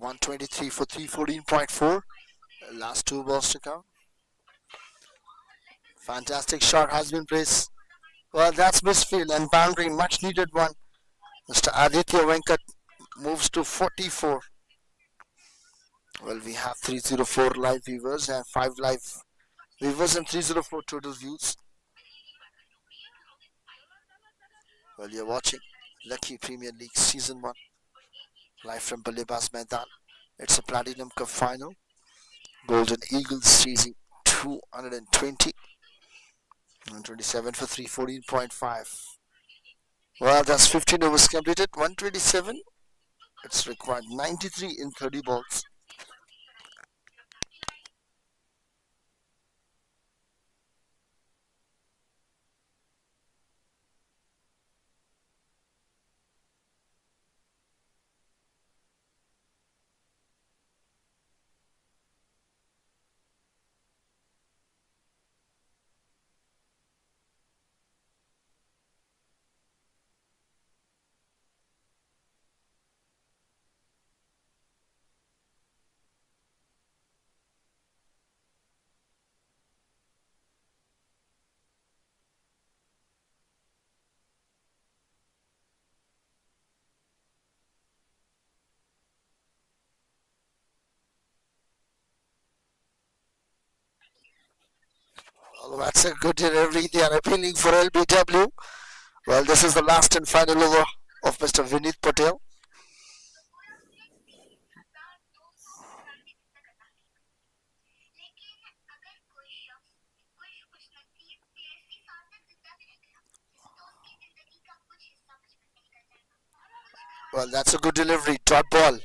.123 for 314.4. Last two balls to come. Fantastic shot has been placed. Well, that's misfield and boundary, much needed one. Mr. Aditya Venkat moves to 44. Well, we have 304 live viewers and 5 live viewers and 304 total views. Well, you're watching Lucky Premier League Season 1 live from Balibas Maidan. It's a Platinum Cup final. Golden Eagles chasing 220 and 27 for 314.5. Well, that's 15 overs completed. 127. It's required 93 in 30 balls. Well, that's a good delivery. They are appealing for LBW. Well, this is the last and final over of Mr. Vinit Patel. Well, that's a good delivery. Dot ball.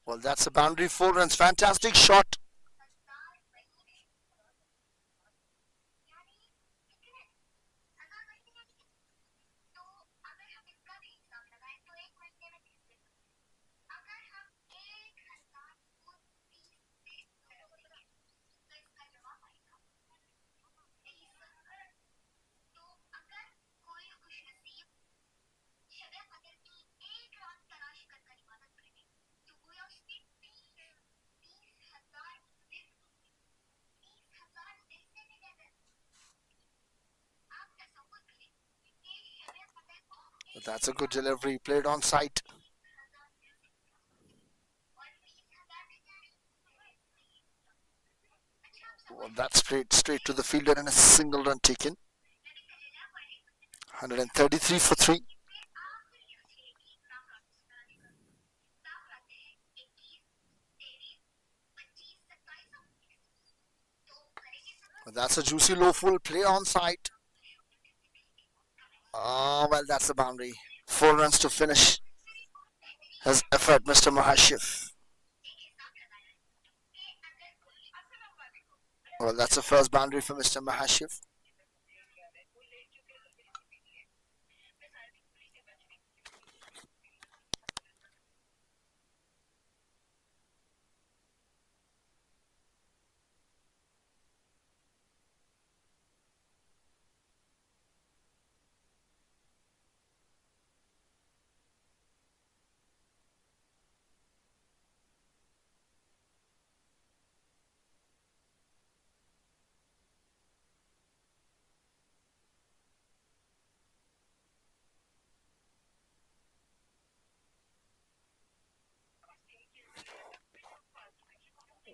Well, that's a boundary. 4 runs. Fantastic shot. That's a good delivery. Played on site. Well, that's played straight to the fielder and a single run taken. 133 for 3. Well, that's a juicy low full. Play on site. Oh, well, that's the boundary. 4 runs to finish his effort, Mr. Mahashiv. Well, that's the first boundary for Mr. Mahashiv.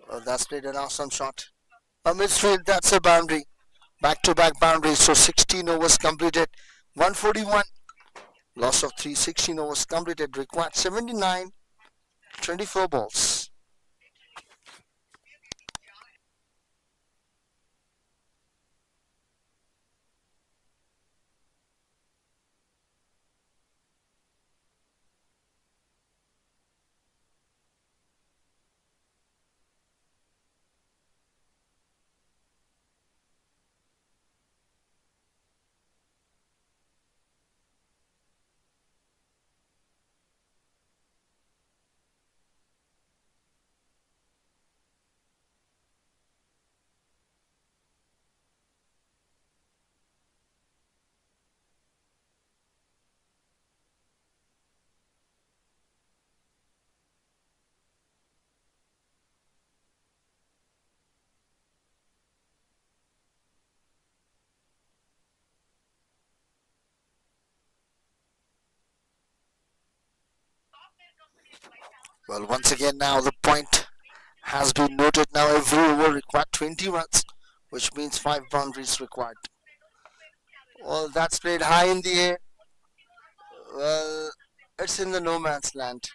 Well, that's played an awesome shot. A midfield, that's a boundary. Back-to-back boundaries, so 16 overs completed. 141. Loss of 3, 16 overs completed. Required 79. 24 balls. Well, once again now the point has been noted. Now every over required 20 runs, which means 5 boundaries required. Well, that's played high in the air. Well, it's in the no man's land.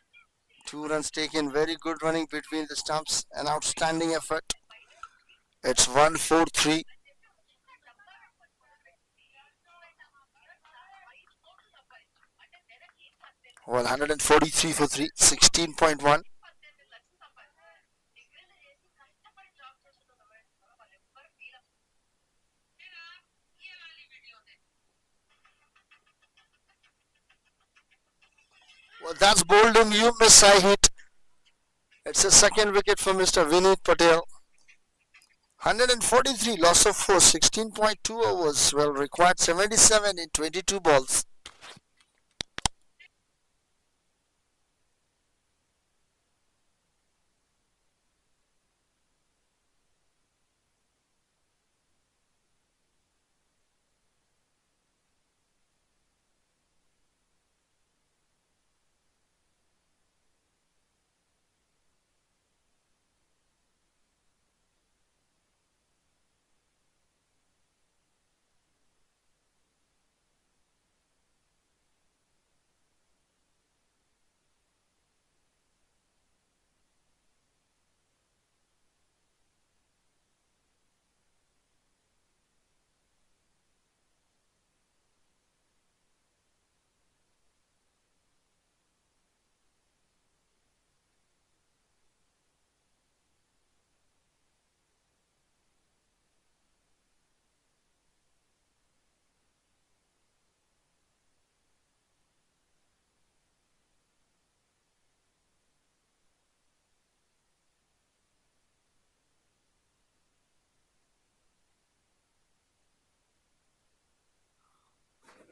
2 runs taken. Very good running between the stumps. An outstanding effort. It's 1-4-3. Well, 143 for 3. 16.1. Well, that's bold and you miss high hit. It's a second wicket for Mr. Vineet Patel. 143, loss of 4, 16.2 overs. Well, required 77 in 22 balls.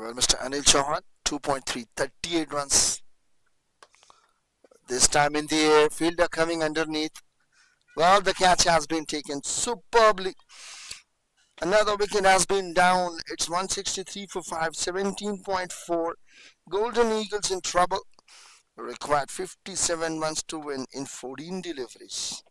Well, Mr. Anil Chauhan, 2.3, 38 runs. This time in the air, fielder coming underneath. Well, the catch has been taken superbly. Another wicket has been down. It's 163 for 5, 17.4. Golden Eagles in trouble. Required 57 runs to win in 14 deliveries.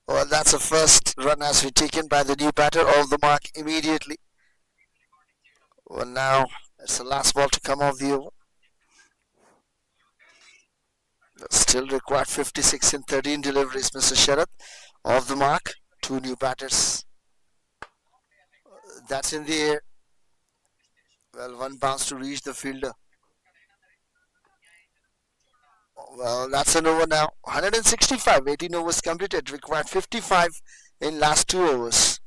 Well, that's a first run has been taken by the new batter off the mark immediately. Well, now it's the last ball to come off the over. Still required 56 in 13 deliveries, Mr. Sharath. Off the mark, two new batters. That's in the air. Well, one bounce to reach the fielder. Well, that's an over now. 165, 18 overs completed. Required 55 in last 2 overs.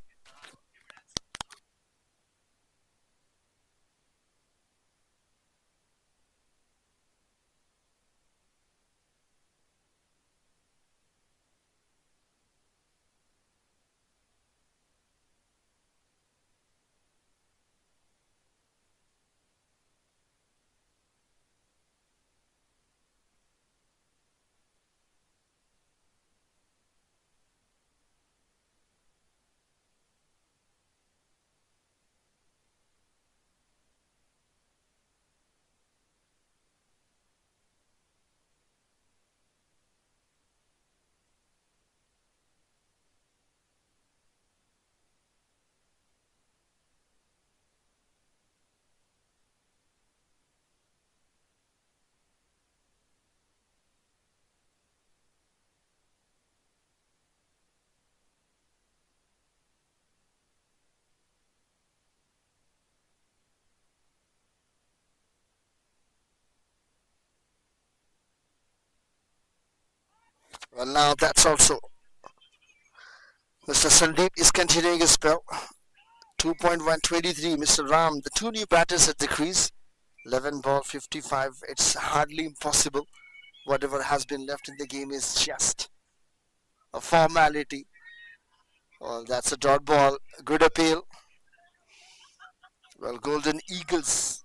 Well, now that's also Mr. Sandeep is continuing his spell. 2.123, Mr. Ram. The two new batters at the crease. 11 ball 55. It's hardly impossible. Whatever has been left in the game is just a formality. Well, that's a dot ball. Good appeal. Well, Golden Eagles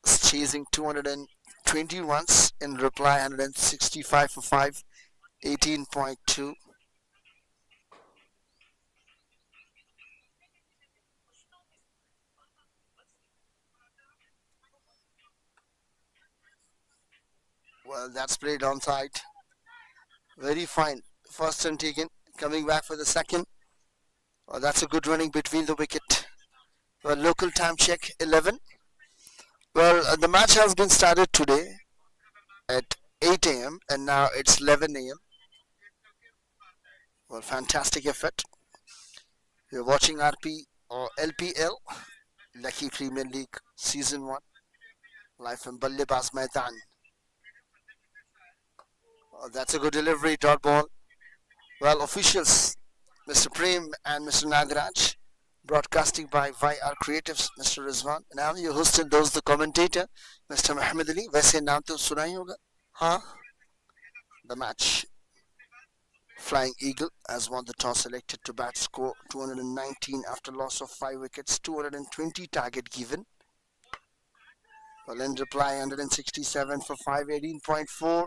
is chasing 220 runs. In reply, 165 for 5, 18.2. Well, that's played on side. Very fine. First run taken. Coming back for the second. Well, that's a good running between the wicket. Well, local time check 11. Well, the match has been started today at 8 a.m. and now it's 11 a.m. Well, fantastic effort. You're watching RP or LPL, Lucky Premier League Season 1, live from Ballebaz Maidan. That's a good delivery, dot ball. Well, officials, Mr. Prem and Mr. Nagaraj, broadcasting by id-YRCreatuves, Mr. Rizwan. And I'm your host and those the commentator, Mr. Muhammad Ali. वैसे नाम तो सुना ही होगा. हाँ. The match. Flying Eagle has won the toss, selected to bat, score 219 after loss of 5 wickets, 220 target given. Well, in reply, 167 for 5, 18.4.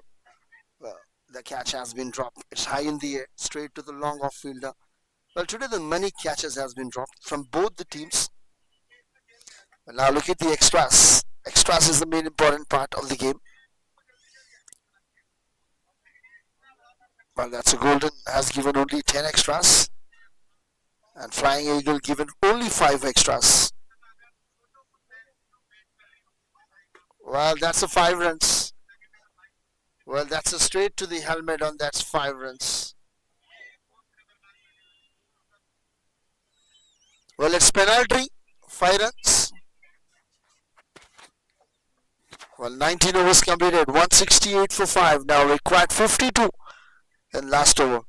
Well, The catch has been dropped. It's high in the air, straight to the long off fielder. Well, today the many catches has been dropped from both the teams. Well, now look at the extras. Extras is the main important part of the game. Well, that's a golden has given only 10 extras, and Flying Eagle given only 5 extras. Well, that's a 5 runs. Well, that's a straight to the helmet on that's 5 runs. Well, it's penalty, 5 runs. Well, 19 overs completed, 168 for 5. Now required 52 in last over.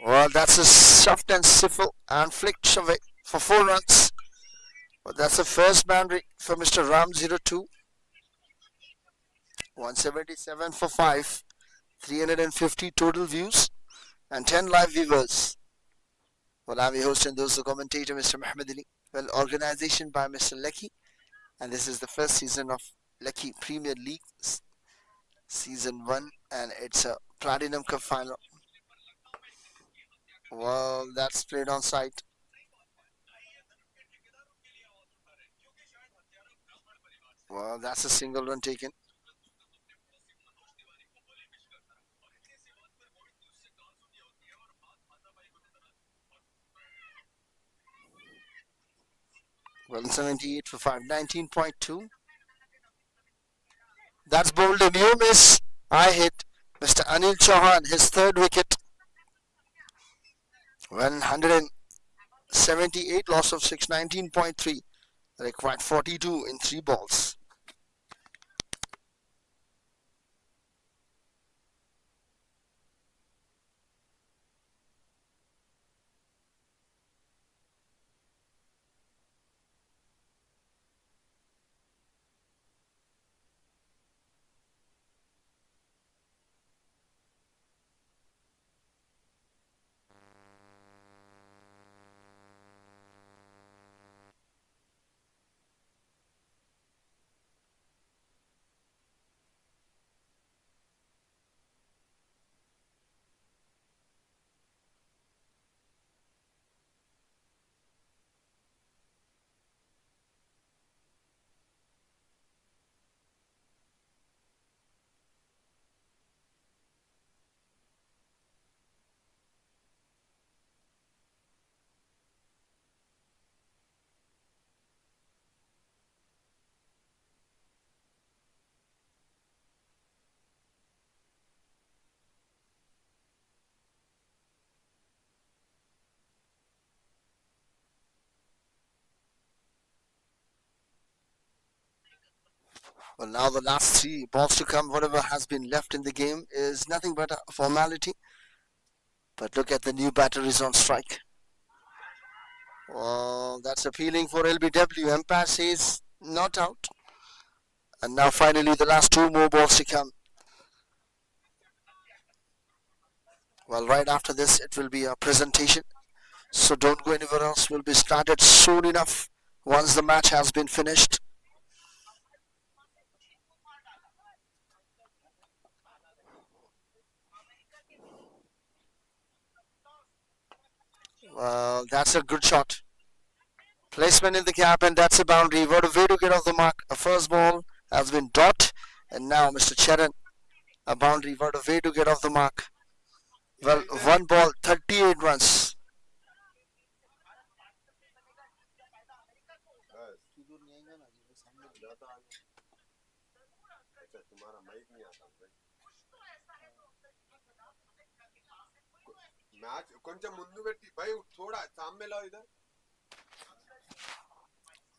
Well, that's a soft and siffle and flicked away for 4 runs. Well, that's the first boundary for Mr. Ram02. 177 for 5. 350 total views and 10 live viewers. Well, I'm your host and those the commentator, Mr. Muhammad Ali. Well, organization by Mr. Lucky, and this is the first season of Lucky Premier League Season 1, and it's a Platinum Cup final. Well, that's played on site. Well, that's a single run taken. Well, 78 for 5, 19.2. That's bowled him. You miss. I hit Mr. Anil Chauhan, his third wicket. 178, loss of 6, 19.3. Required 42 in 3 balls. Well, now the last 3 balls to come, whatever has been left in the game is nothing but a formality. But look at the new batteries on strike. Well, that's appealing for LBW. Empire says not out. And now finally the last 2 more balls to come. Well, right after this it will be a presentation. So don't go anywhere else. We'll be started soon enough once the match has been finished. Well, that's a good shot. Placement in the gap, and that's a boundary. What a way to get off the mark. A first ball has been dot, and now Mr. Charan, a boundary. What a way to get off the mark. Well, 1 ball, 38 runs. Match కొంచెం ముందు పెట్టి भाई थोड़ा सामने लाओ इधर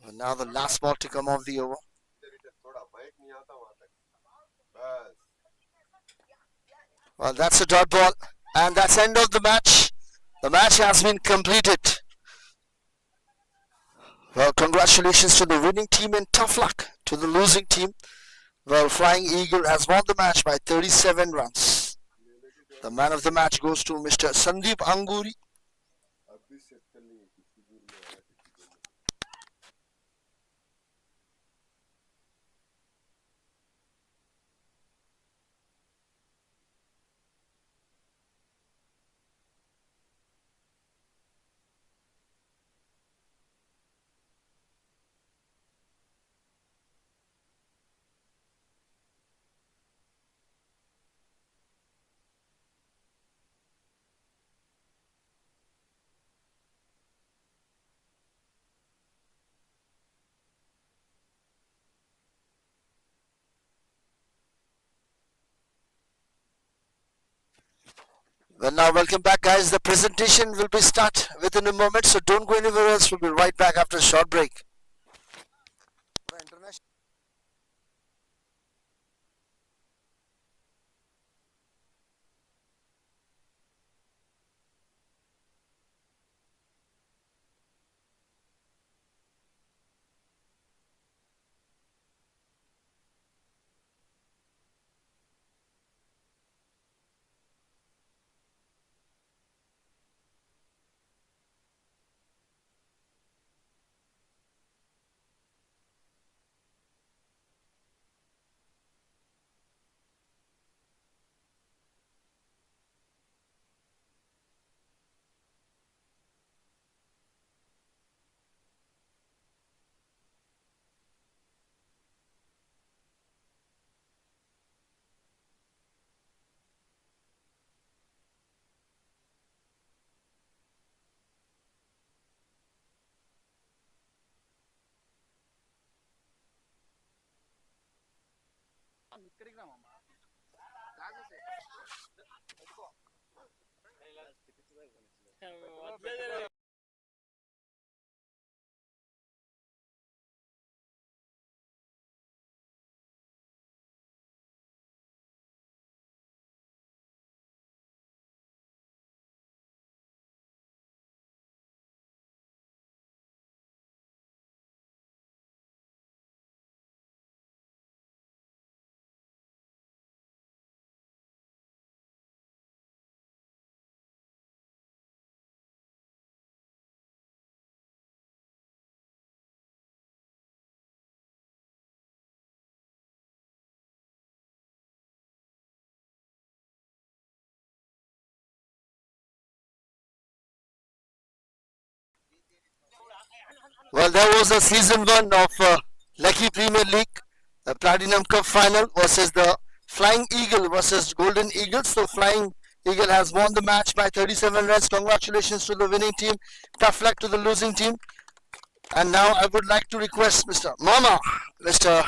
And now the last ball to come off the over. इधर इधर थोड़ा माइक नहीं आता वहां तक बस Well, that's a dot ball, and that's end of the match. The match has been completed. Well, congratulations to the winning team and tough luck to the losing team. Well, Flying Eagle has won the match by 37 runs. The man of the match goes to Mr. Sandeep Anguri. अभी set कर लेंगे किसी दूर में आया किसी दूर में Well, now welcome back, guys. The presentation will be start within a moment, so don't go anywhere else. We'll be right back after a short break. Well, there was a season one of Lucky Premier League, the Platinum Cup final versus the Flying Eagle versus Golden Eagles. So Flying Eagle has won the match by 37 runs. Congratulations to the winning team. Tough luck to the losing team. And now I would like to request Mr. Mama, Mr.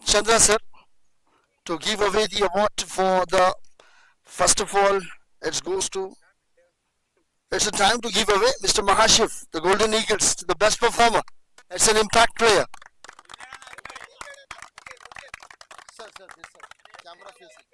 Chandra sir, to give away the award for the, first of all, it goes to, it's a time to give away Mr. Mahashiv, the Golden Eagles, to the best performer. It's an impact player. Sir, camera facing.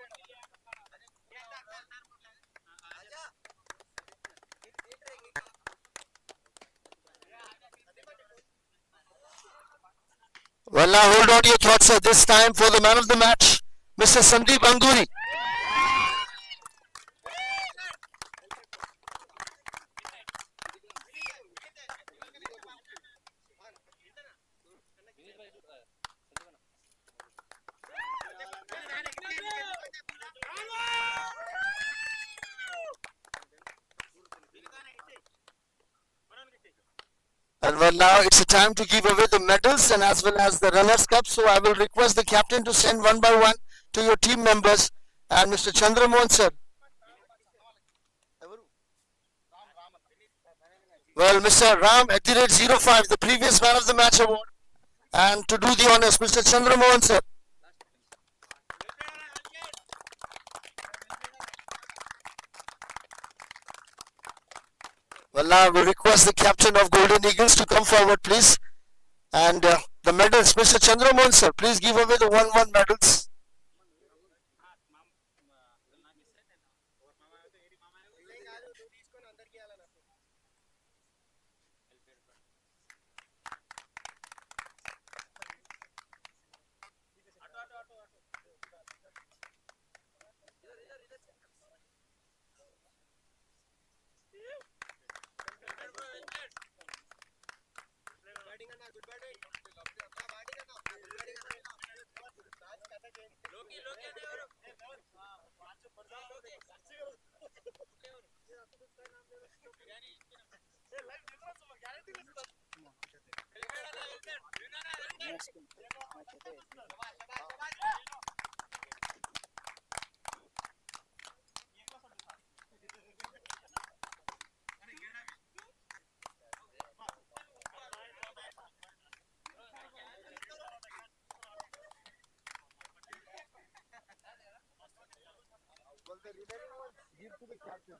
Well, now hold on to your thoughts, sir. This time for the man of the match, Mr. Sandeep Anguri. And well, now it's a time to give away the medals and as well as the runners cup. So I will request the captain to send one by one to your team members. And Mr. Chandramohan sir. Well, Mr. Ram at the rate 05, the previous man of the match award. And to do the honors, Mr. Chandramohan sir. Well, now we request the captain of Golden Eagles to come forward, please. And the medals, Mr. Chandramohan sir, please give away the 1-1 medals. Well, the remaining ones give to the captain.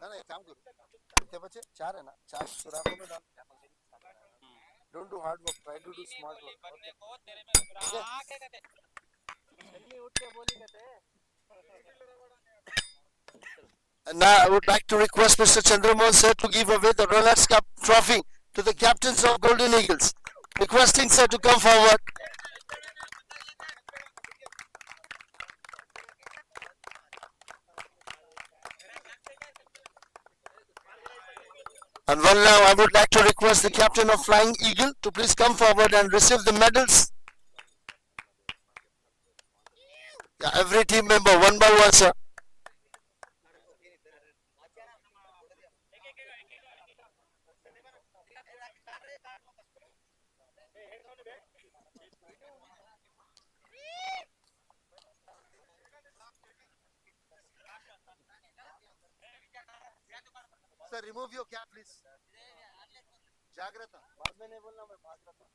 ना ना एक काम करो कितने बचे 4 है ना 4 सुराखों में डाल don't do hard work try to do smart work And now I would like to request Mr. Chandramohan sir to give away the Rolex Cup trophy to the captains of Golden Eagles. Requesting sir to come forward. And well, now I would like to request the captain of Flying Eagle to please come forward and receive the medals. Yeah, every team member, one by one, sir. Sir, remove your cap, please. Jagrata. बाद में नहीं बोलना मैं भाग रहा था.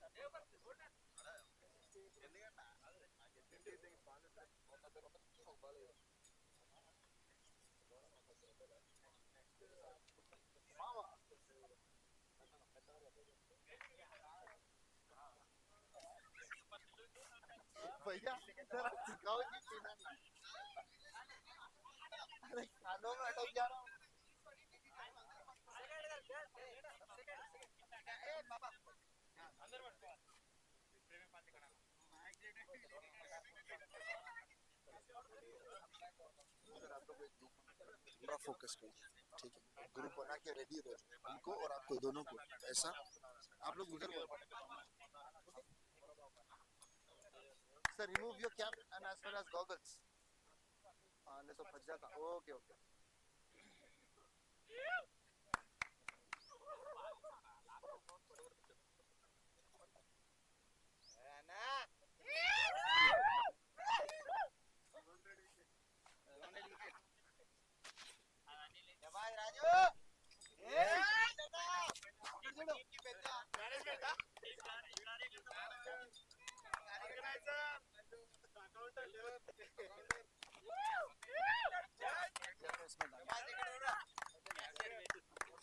भैया जरा सिखाओ जी पीना. अरे कानों में अटक जा रहा हूँ. पूरा फोकस करो, ठीक है. ग्रुप बना के रेडी रहो, उनको और आपको दोनों को. ऐसा आप लोग उधर बोलो. Sir remove your cap and as well as goggles. नहीं तो फंस जाता. Okay okay.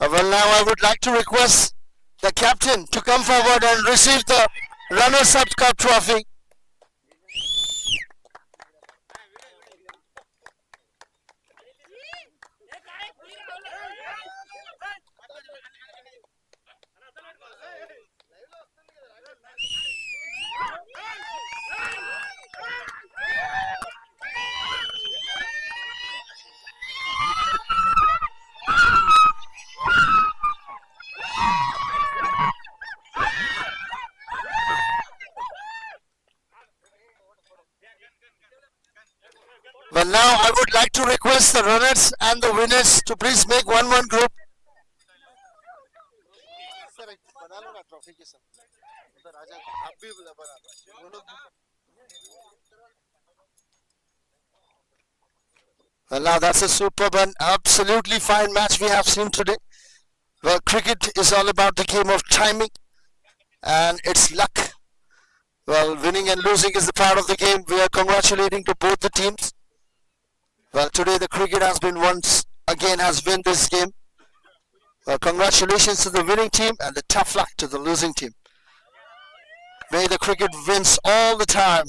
Well, now I would like to request the captain to come forward and receive the Runners-Up Cup trophy. Well, now I would like to request the runners and the winners to please make one group. Well, now that's a superb and absolutely fine match we have seen today. Well, cricket is all about the game of timing and it's luck. Well, winning and losing is the part of the game. We are congratulating to both the teams. Well, today the cricket has been once again has won this game. Well, congratulations to the winning team and the tough luck to the losing team. May the cricket wins all the time.